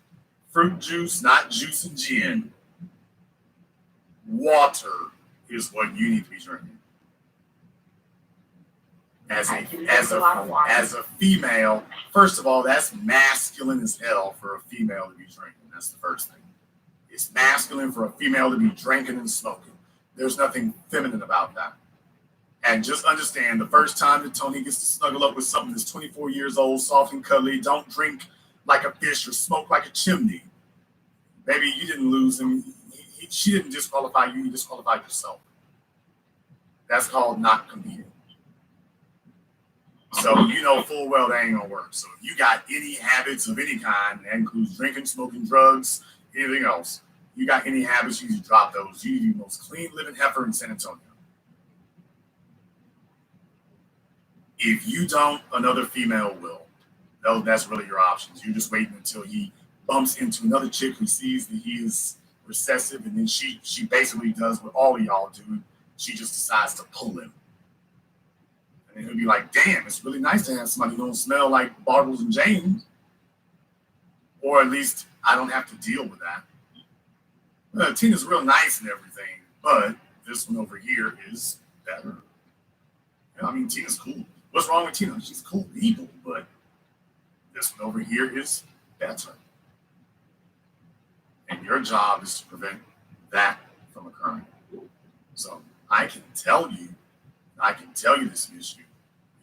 fruit juice, not juice and gin. Water is what you need to be drinking. As a female, first of all, that's masculine as hell for a female to be drinking. That's the first thing. It's masculine for a female to be drinking and smoking. There's nothing feminine about that. And just understand, the first time that Tony gets to snuggle up with something that's 24 years old, soft and cuddly, don't drink like a fish or smoke like a chimney. Baby, you didn't lose him. She didn't disqualify you. You disqualified yourself. That's called not competing. So you know full well that ain't gonna work. So if you got any habits of any kind, that includes drinking, smoking, drugs, anything else, you got any habits, you need to drop those. You need to be the most clean living heifer in San Antonio. If you don't, another female will. That's really your options. You're just waiting until he bumps into another chick who sees that he is recessive, and then she basically does what all of y'all do. She just decides to pull him. And he'll be like, damn, it's really nice to have somebody who don't smell like Bartles and James. Or at least I don't have to deal with that. Tina's real nice and everything, but this one over here is better. I mean, Tina's cool. What's wrong with Tina? She's cool people, but this one over here is better. And your job is to prevent that from occurring. So I can tell you this issue.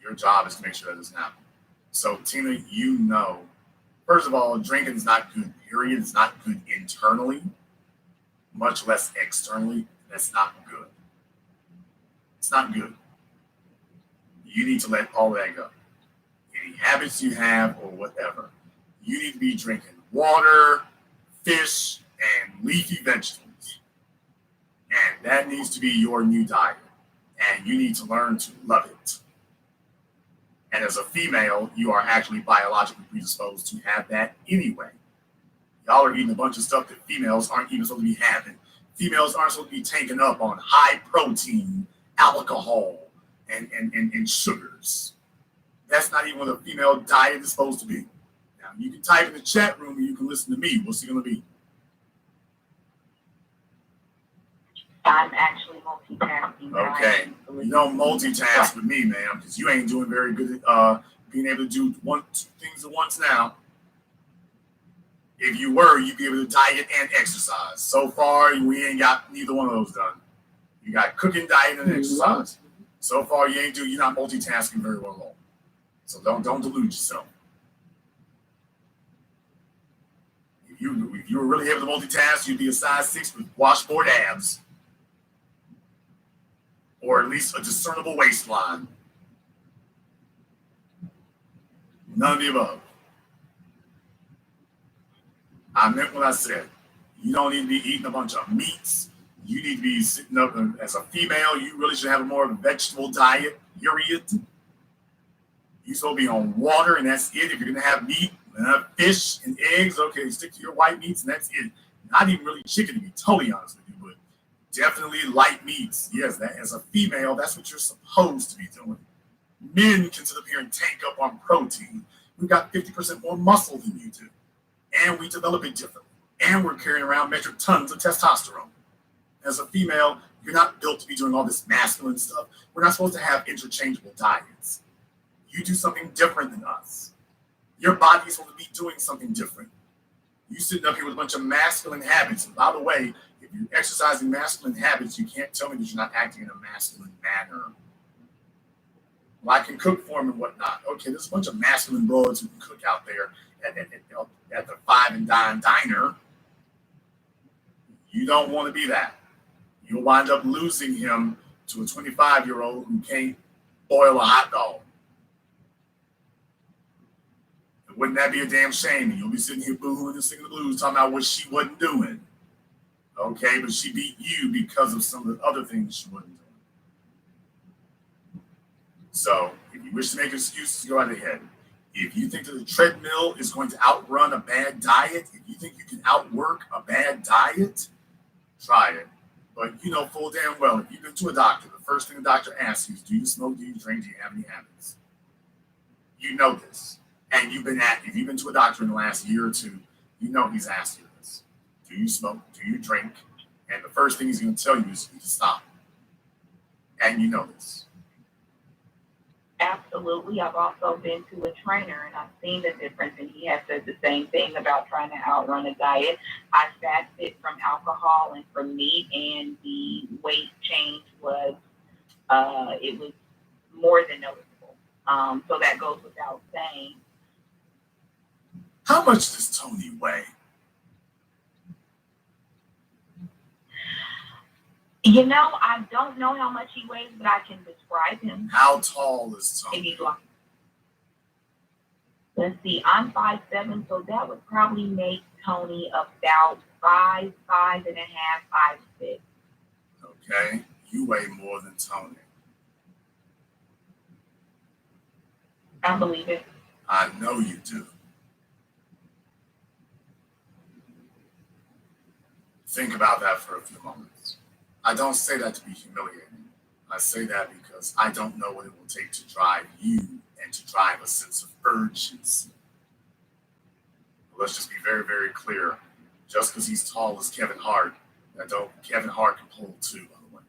Your job is to make sure that doesn't happen. So Tina, you know, first of all, drinking is not good, period. It's not good internally, much less externally. That's not good. It's not good. You need to let all that go. Any habits you have or whatever, you need to be drinking water, fish, and leafy vegetables. And that needs to be your new diet. And you need to learn to love it. And as a female, you are actually biologically predisposed to have that anyway. Y'all are eating a bunch of stuff that females aren't even supposed to be having. Females aren't supposed to be taking up on high protein, alcohol, and sugars. That's not even what a female diet is supposed to be. Now, you can type in the chat room and you can listen to me. What's it going to be? I'm actually multitasking. Okay. You don't multitask with me, ma'am, because you ain't doing very good at being able to do two things at once now. If you were, you'd be able to diet and exercise. So far, we ain't got neither one of those done. You got cooking, diet, and exercise. So far, you're not multitasking very well at all. So don't delude yourself. If you were really able to multitask, you'd be a size 6 with washboard abs. Or at least a discernible waistline. None of the above. I meant what I said. You don't need to be eating a bunch of meats. You need to be sitting up, and as a female, you really should have a more vegetable diet, period. You're supposed to be on water, and that's it. If you're going to have meat, fish, and eggs, okay, stick to your white meats, and that's it. Not even really chicken, to be totally honest with you, but definitely light meats. Yes, that as a female, that's what you're supposed to be doing. Men can sit up here and tank up on protein. We've got 50% more muscle than you do. And we develop it differently. And we're carrying around metric tons of testosterone. As a female, you're not built to be doing all this masculine stuff. We're not supposed to have interchangeable diets. You do something different than us. Your body is supposed to be doing something different. You sitting up here with a bunch of masculine habits. And by the way, if you're exercising masculine habits, you can't tell me that you're not acting in a masculine manner. Well, I can cook for them and whatnot. Okay, there's a bunch of masculine broads who can cook out there at the Five and Dime Diner. You don't want to be that. You'll wind up losing him to a 25-year-old who can't boil a hot dog. Wouldn't that be a damn shame? And you'll be sitting here boohooing and singing the blues, talking about what she wasn't doing. Okay, but she beat you because of some of the other things she wasn't doing. So, if you wish to make excuses, go right ahead. If you think that the treadmill is going to outrun a bad diet, if you think you can outwork a bad diet, try it. But you know full damn well, if you've been to a doctor, the first thing the doctor asks you is, do you smoke, do you drink, do you have any habits? You know this. And if you've been to a doctor in the last year or two, you know he's asked you this. Do you smoke? Do you drink? And the first thing he's going to tell you is you need to stop. And you know this. Absolutely. I've also been to a trainer and I've seen the difference, and he has said the same thing about trying to outrun a diet. I fasted from alcohol and from meat, and the weight change was it was more than noticeable. So that goes without saying. How much does Tony weigh? You know, I don't know how much he weighs, but I can describe him. How tall is Tony? Let's see, I'm 5'7", so that would probably make Tony about 5'5.5", 5'6". Okay, you weigh more than Tony. I believe it. I know you do. Think about that for a few moments. I don't say that to be humiliating. I say that because I don't know what it will take to drive you and to drive a sense of urgency. But let's just be very, very clear. Just because he's tall as Kevin Hart, Kevin Hart can pull too, by the way.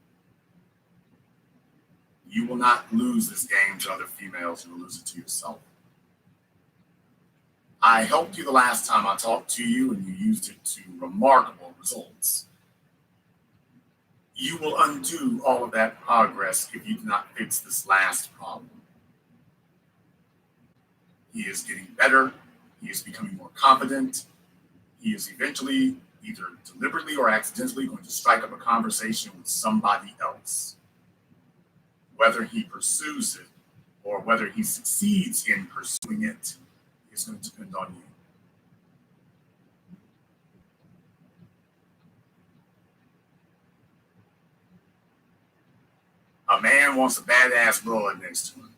You will not lose this game to other females. You will lose it to yourself. I helped you the last time I talked to you, and you used it to remarkable results. You will undo all of that progress if you do not fix this last problem. He is getting better. He is becoming more confident. He is eventually, either deliberately or accidentally, going to strike up a conversation with somebody else. Whether he pursues it or whether he succeeds in pursuing it is going to depend on you. man wants a badass broad next to him.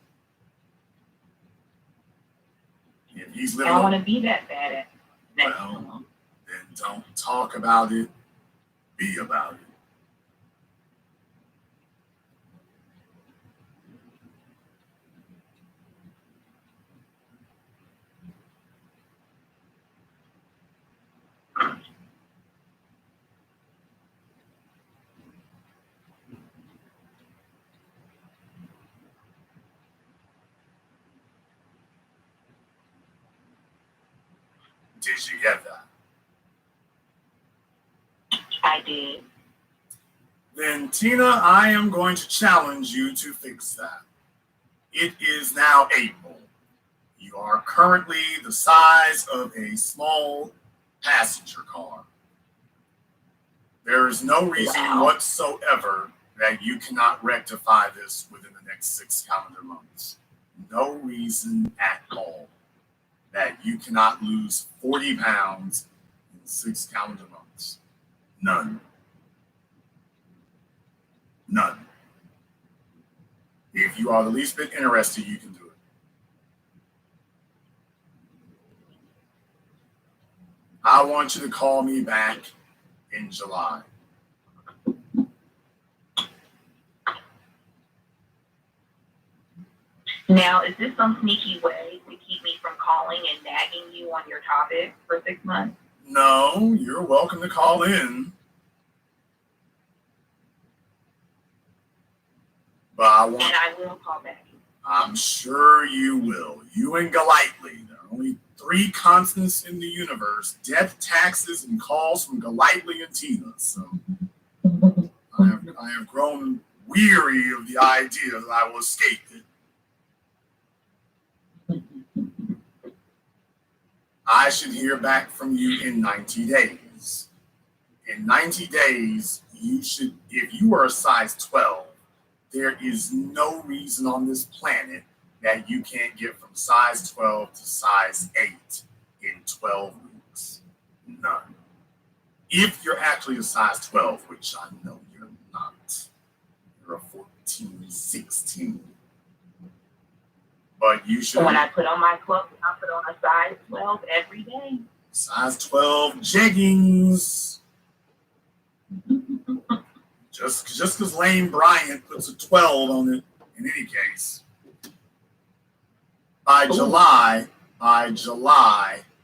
If he's I living, don't want to be that bad at next to well, him. then don't talk about it. Be about it. Did you get that? I did. Then, Tina, I am going to challenge you to fix that. It is now April. You are currently the size of a small passenger car. There is no reason whatsoever that you cannot rectify this within the next 6 calendar months. No reason at all that you cannot lose 40 pounds in 6 calendar months. None. None. If you are the least bit interested, you can do it. I want you to call me back in July. Now, is this some sneaky way to keep me from calling and nagging you on your topic for 6 months? No, you're welcome to call in. But And I will call back. I'm sure you will. You and Golightly. There are only 3 constants in the universe: death, taxes, and calls from Golightly and Tina. So I have grown weary of the idea that I will escape it. I should hear back from you in 90 days. In 90 days, you should, if you are a size 12, there is no reason on this planet that you can't get from size 12 to size 8 in 12 weeks. None. If you're actually a size 12, which I know you're not. You're a 14, 16. But you should. When I put on my clothes, I put on a size 12 every day. Size 12 jeggings. Just because Lane Bryant puts a 12 on it, in any case. By July,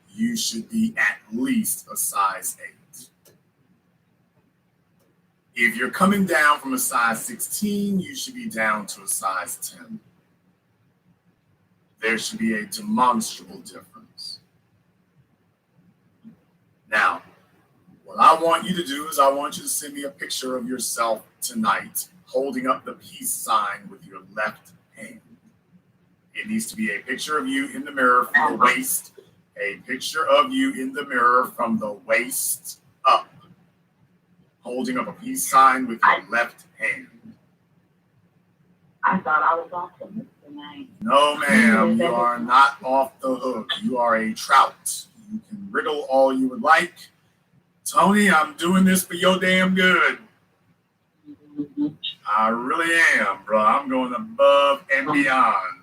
you should be at least a size 8. If you're coming down from a size 16, you should be down to a size 10. There should be a demonstrable difference. Now, what I want you to do is I want you to send me a picture of yourself tonight holding up the peace sign with your left hand. It needs to be a picture of you in the mirror from the waist, a picture of you in the mirror from the waist up, holding up a peace sign with your left hand. I thought I was off the hook tonight. No, ma'am, you are not off the hook. You are a trout. You can wriggle all you would like. Tony, I'm doing this for your damn good. I really am, bro. I'm going above and beyond.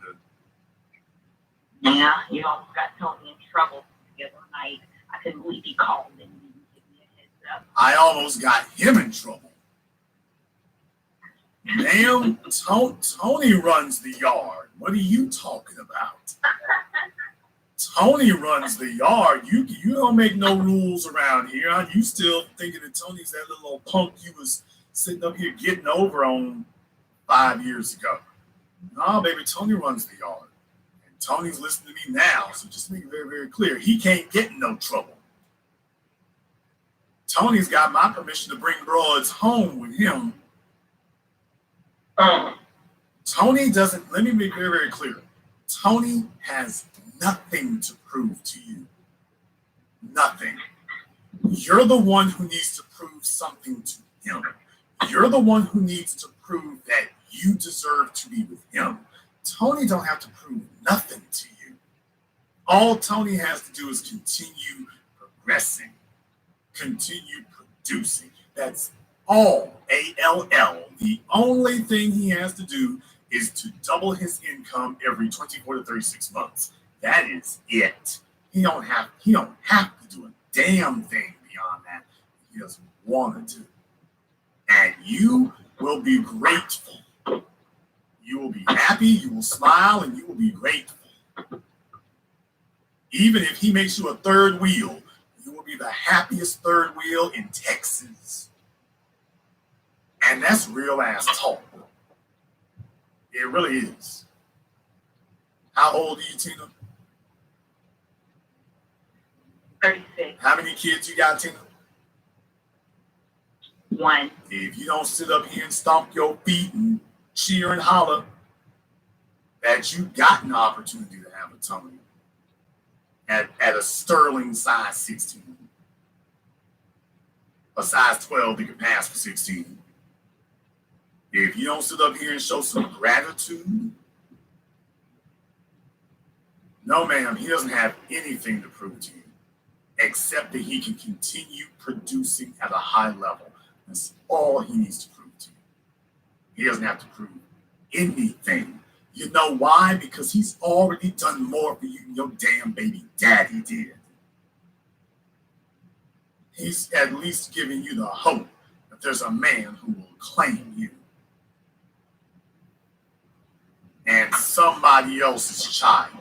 Yeah, you almost got Tony in trouble the other night. I couldn't believe he called and didn't give me a heads up. I almost got him in trouble. Ma'am, Tony runs the yard. What are you talking about? Tony runs the yard. You don't make no rules around here. You still thinking that Tony's that little old punk you was sitting up here getting over on 5 years ago. No, baby, Tony runs the yard. And Tony's listening to me now, so just make it very, very clear. He can't get in no trouble. Tony's got my permission to bring broads home with him. Tony doesn't, let me be very, very clear. Tony has nothing to prove to you. Nothing. You're the one who needs to prove something to him. You're the one who needs to prove that you deserve to be with him. Tony don't have to prove nothing to you. All Tony has to do is continue progressing, continue producing. That's All, A-L-L. The only thing he has to do is to double his income every 24 to 36 months. That is it. He don't have to do a damn thing beyond that. He doesn't want to do. And you will be grateful. You will be happy, you will smile, and you will be grateful. Even if he makes you a third wheel, you will be the happiest third wheel in Texas. And that's real ass talk. It really is. How old are you, Tina? 36. How many kids you got, Tina? 1. If you don't sit up here and stomp your feet and cheer and holler that you got an opportunity to have a tummy at a sterling size 16. A size 12 that can pass for 16. If you don't sit up here and show some gratitude, no, ma'am, he doesn't have anything to prove to you except that he can continue producing at a high level. That's all he needs to prove to you. He doesn't have to prove anything. You know why? Because he's already done more for you than your damn baby daddy did. He's at least giving you the hope that there's a man who will claim you. And somebody else's child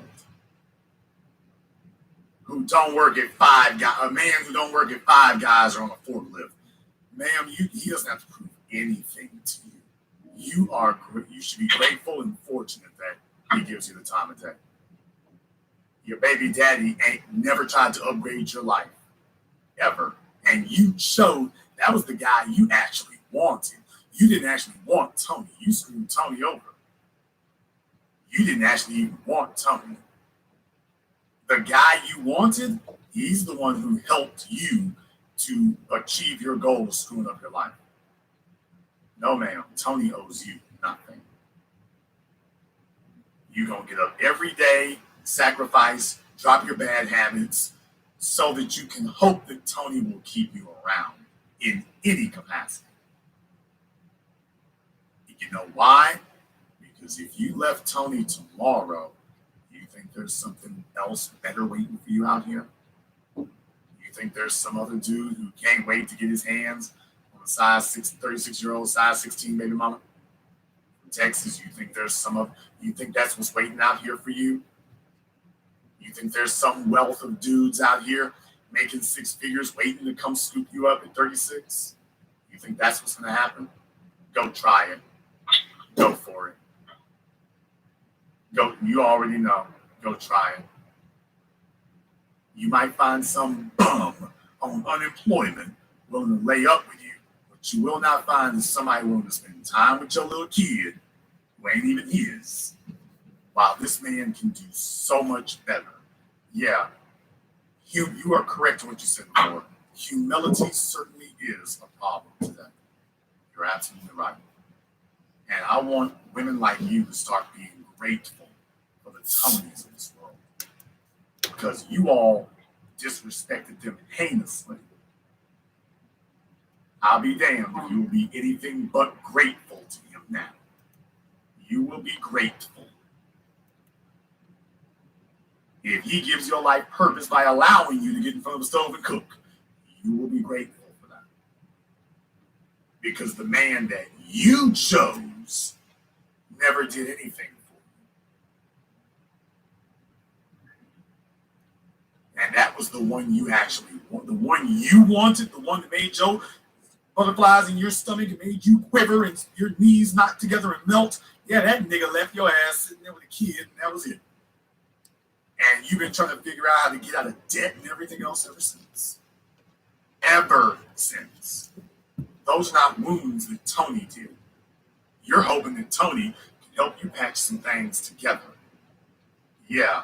who don't work at Five Guys, a man who don't work at Five Guys or on a forklift. Ma'am, he doesn't have to prove anything to you. You should be grateful and fortunate that he gives you the time of day. Your baby daddy ain't never tried to upgrade your life, ever. And you showed that was the guy you actually wanted. You didn't actually want Tony. You screwed Tony over. You didn't actually even want Tony. The guy you wanted, he's the one who helped you to achieve your goal of screwing up your life. No, ma'am, Tony owes you nothing. You're going to get up every day, sacrifice, drop your bad habits, so that you can hope that Tony will keep you around in any capacity. You know why? Because if you left Tony tomorrow, you think there's something else better waiting for you out here? You think there's some other dude who can't wait to get his hands on a size 36-year-old, size 16 baby mama from Texas? You think you think that's what's waiting out here for you? You think there's some wealth of dudes out here making 6 figures waiting to come scoop you up at 36? You think that's what's going to happen? Go try it. Go for it. Go. You already know. Go try it. You might find some bum on unemployment willing to lay up with you. What you will not find is somebody willing to spend time with your little kid who ain't even his. Wow, this man can do so much better. Yeah, you are correct in what you said before. Humility certainly is a problem today. You're absolutely right. And I want women like you to start being grateful for the Tonys of this world. Because you all disrespected them heinously. I'll be damned if you will be anything but grateful to him now. You will be grateful. If he gives your life purpose by allowing you to get in front of the stove and cook, you will be grateful for that. Because the man that you chose never did anything for you. And that was the one you actually wanted. The one you wanted, the one that made your butterflies in your stomach and made you quiver and your knees knock together and melt. Yeah, that nigga left your ass sitting there with a kid, and that was it. And you've been trying to figure out how to get out of debt and everything else ever since. Ever since. Those are not wounds that Tony did. You're hoping that Tony can help you patch some things together. Yeah,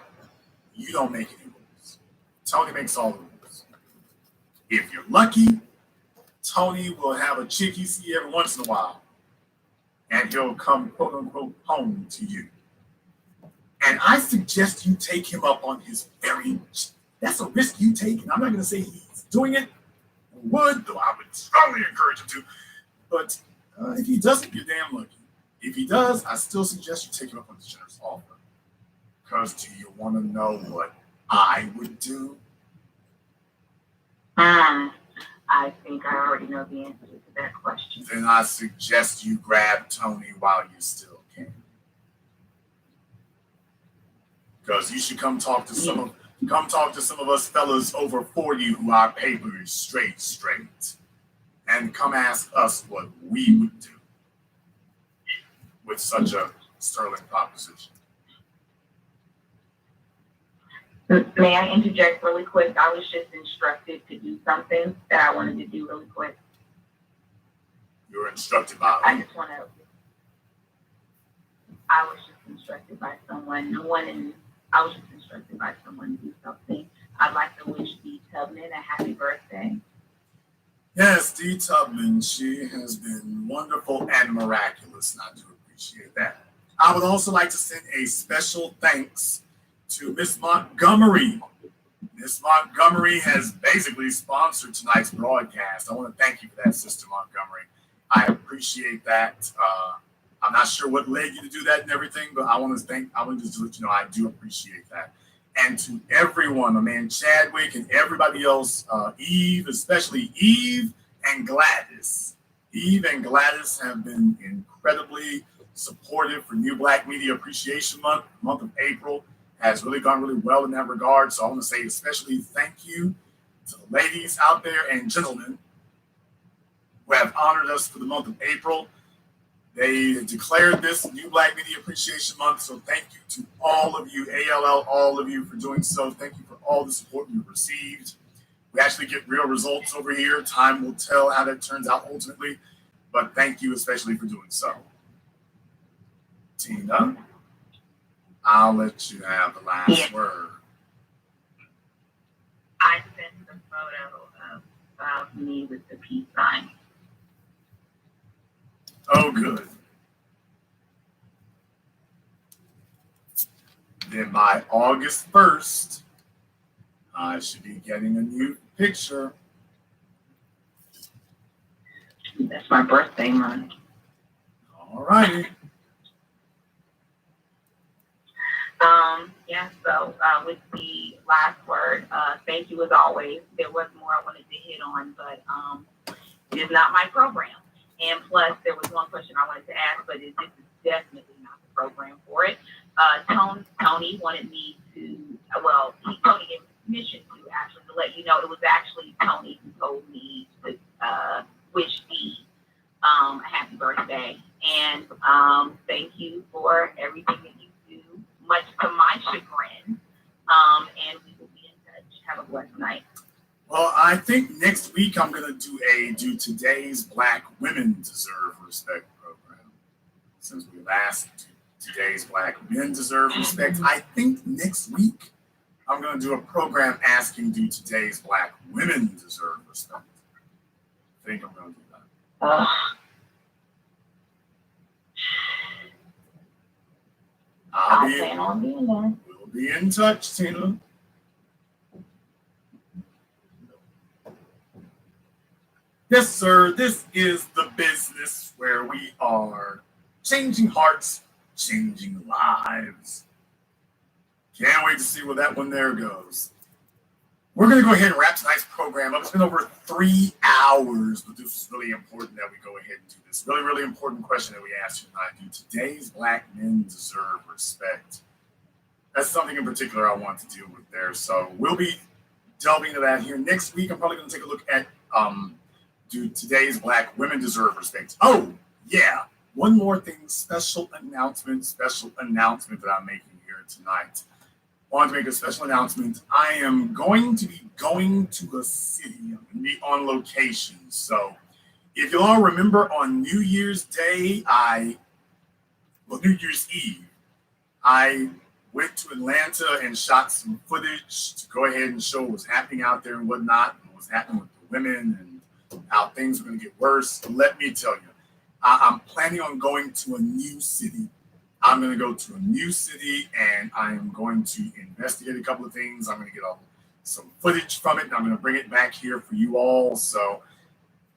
you don't make any rules. Tony makes all the rules. If you're lucky, Tony will have a chick you see every once in a while. And he'll come, quote unquote, home to you. And I suggest you take him up on his that's a risk you take. And I'm not going to say he's doing it or would, though I would strongly encourage him to. But if he doesn't, you're damn lucky. If he does, I still suggest you take him up on the generous offer. Because do you want to know what I would do? I think I already know the answer to that question. Then I suggest you grab Tony while you still can. Because you should come talk to some of us fellas over 40 who our paper is straight. And come ask us what we would do with such a sterling proposition. May I interject really quick? I was just instructed to do something that I wanted to do really quick. You were instructed by I was just instructed by someone. I was just instructed by someone to do something. I'd like to wish Dee Tubman a happy birthday. Yes, Dee Tubman, she has been wonderful and miraculous, and I do appreciate that. I would also like to send a special thanks to Miss Montgomery. Miss Montgomery has basically sponsored tonight's broadcast. I want to thank you for that, Sister Montgomery. I appreciate that. I'm not sure what led you to do that and everything, but I want to just let you know I do appreciate that. And to everyone, my man Chadwick and everybody else, Eve, especially Eve and Gladys. Eve and Gladys have been incredibly supportive for New Black Media Appreciation Month of April. Has really gone really well in that regard. So I want to say especially thank you to the ladies out there and gentlemen who have honored us for the month of April. They declared this New Black Media Appreciation Month. So thank you to all of you, ALL, all of you for doing so. Thank you for all the support you've received. We actually get real results over here. Time will tell how that turns out ultimately. But thank you especially for doing so. Tina, I'll let you have the last word. I sent the photo of me with the peace sign. Oh, good. Then by August 1st, I should be getting a new picture. That's my birthday month. All righty. So with the last word, thank you as always. There was more I wanted to hit on, but it is not my program. And plus, there was one question I wanted to ask, but this is definitely not the program for it. Tony wanted me to, Tony gave me permission to actually to let you know it was actually Tony who told me to wish Dee a happy birthday. And thank you for everything that you do, much to my chagrin. And we will be in touch. Have a blessed night. Well, I think next week I'm going to do today's Black Women Deserve Respect program. Since we've asked today's Black Men Deserve Respect, I think next week I'm going to do a program asking do today's Black Women Deserve Respect. I think I'm going to do that. I'll be in there. We'll be in touch, Tina. Yes, sir. This is the business where we are changing hearts, changing lives. Can't wait to see where that one there goes. We're going to go ahead and wrap tonight's program up. It's been over 3 hours, but this is really important that we go ahead and do this. Really, really important question that we asked you tonight. Do today's Black men deserve respect? That's something in particular I want to deal with there. So we'll be delving into that here. Next week, I'm probably going to take a look at do today's Black women deserve respect? Oh, yeah. One more thing, special announcement that I'm making here tonight. I want to make a special announcement. I am going to be going to a city. I'm going to be on location. So if you all remember on New Year's Day, New Year's Eve, I went to Atlanta and shot some footage to go ahead and show what was happening out there and whatnot, and what was happening with the women and how things were going to get worse. Let me tell you, I'm planning on going to a new city. I'm going to go to a new city and I am going to investigate a couple of things. I'm going to get some footage from it and I'm going to bring it back here for you all. So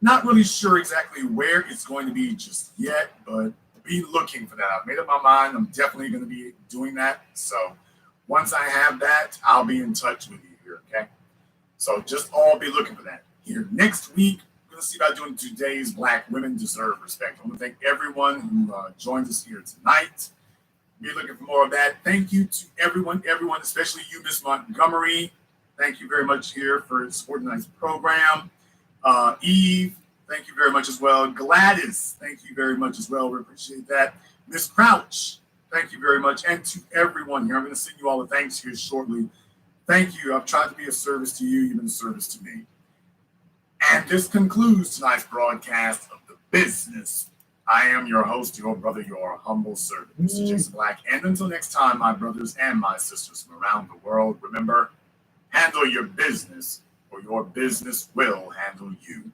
Not really sure exactly where it's going to be just yet, but be looking for that. I've made up my mind. I'm definitely going to be doing that. So once I have that, I'll be in touch with you here, okay? So just all be looking for that. Here next week, we're going to see about doing today's Black Women Deserve Respect. I want to thank everyone who joined us here tonight. Be looking for more of that. Thank you to everyone, especially you, Miss Montgomery. Thank you very much here for supporting tonight's program. Eve, thank you very much as well. Gladys, thank you very much as well. We appreciate that. Miss Crouch, thank you very much. And to everyone here, I'm going to send you all the thanks here shortly. Thank you. I've tried to be a service to you. You've been a service to me. And this concludes tonight's broadcast of The Business. I am your host, your brother, your humble servant, Mr. Jason Black. And until next time, my brothers and my sisters from around the world, remember, handle your business or your business will handle you.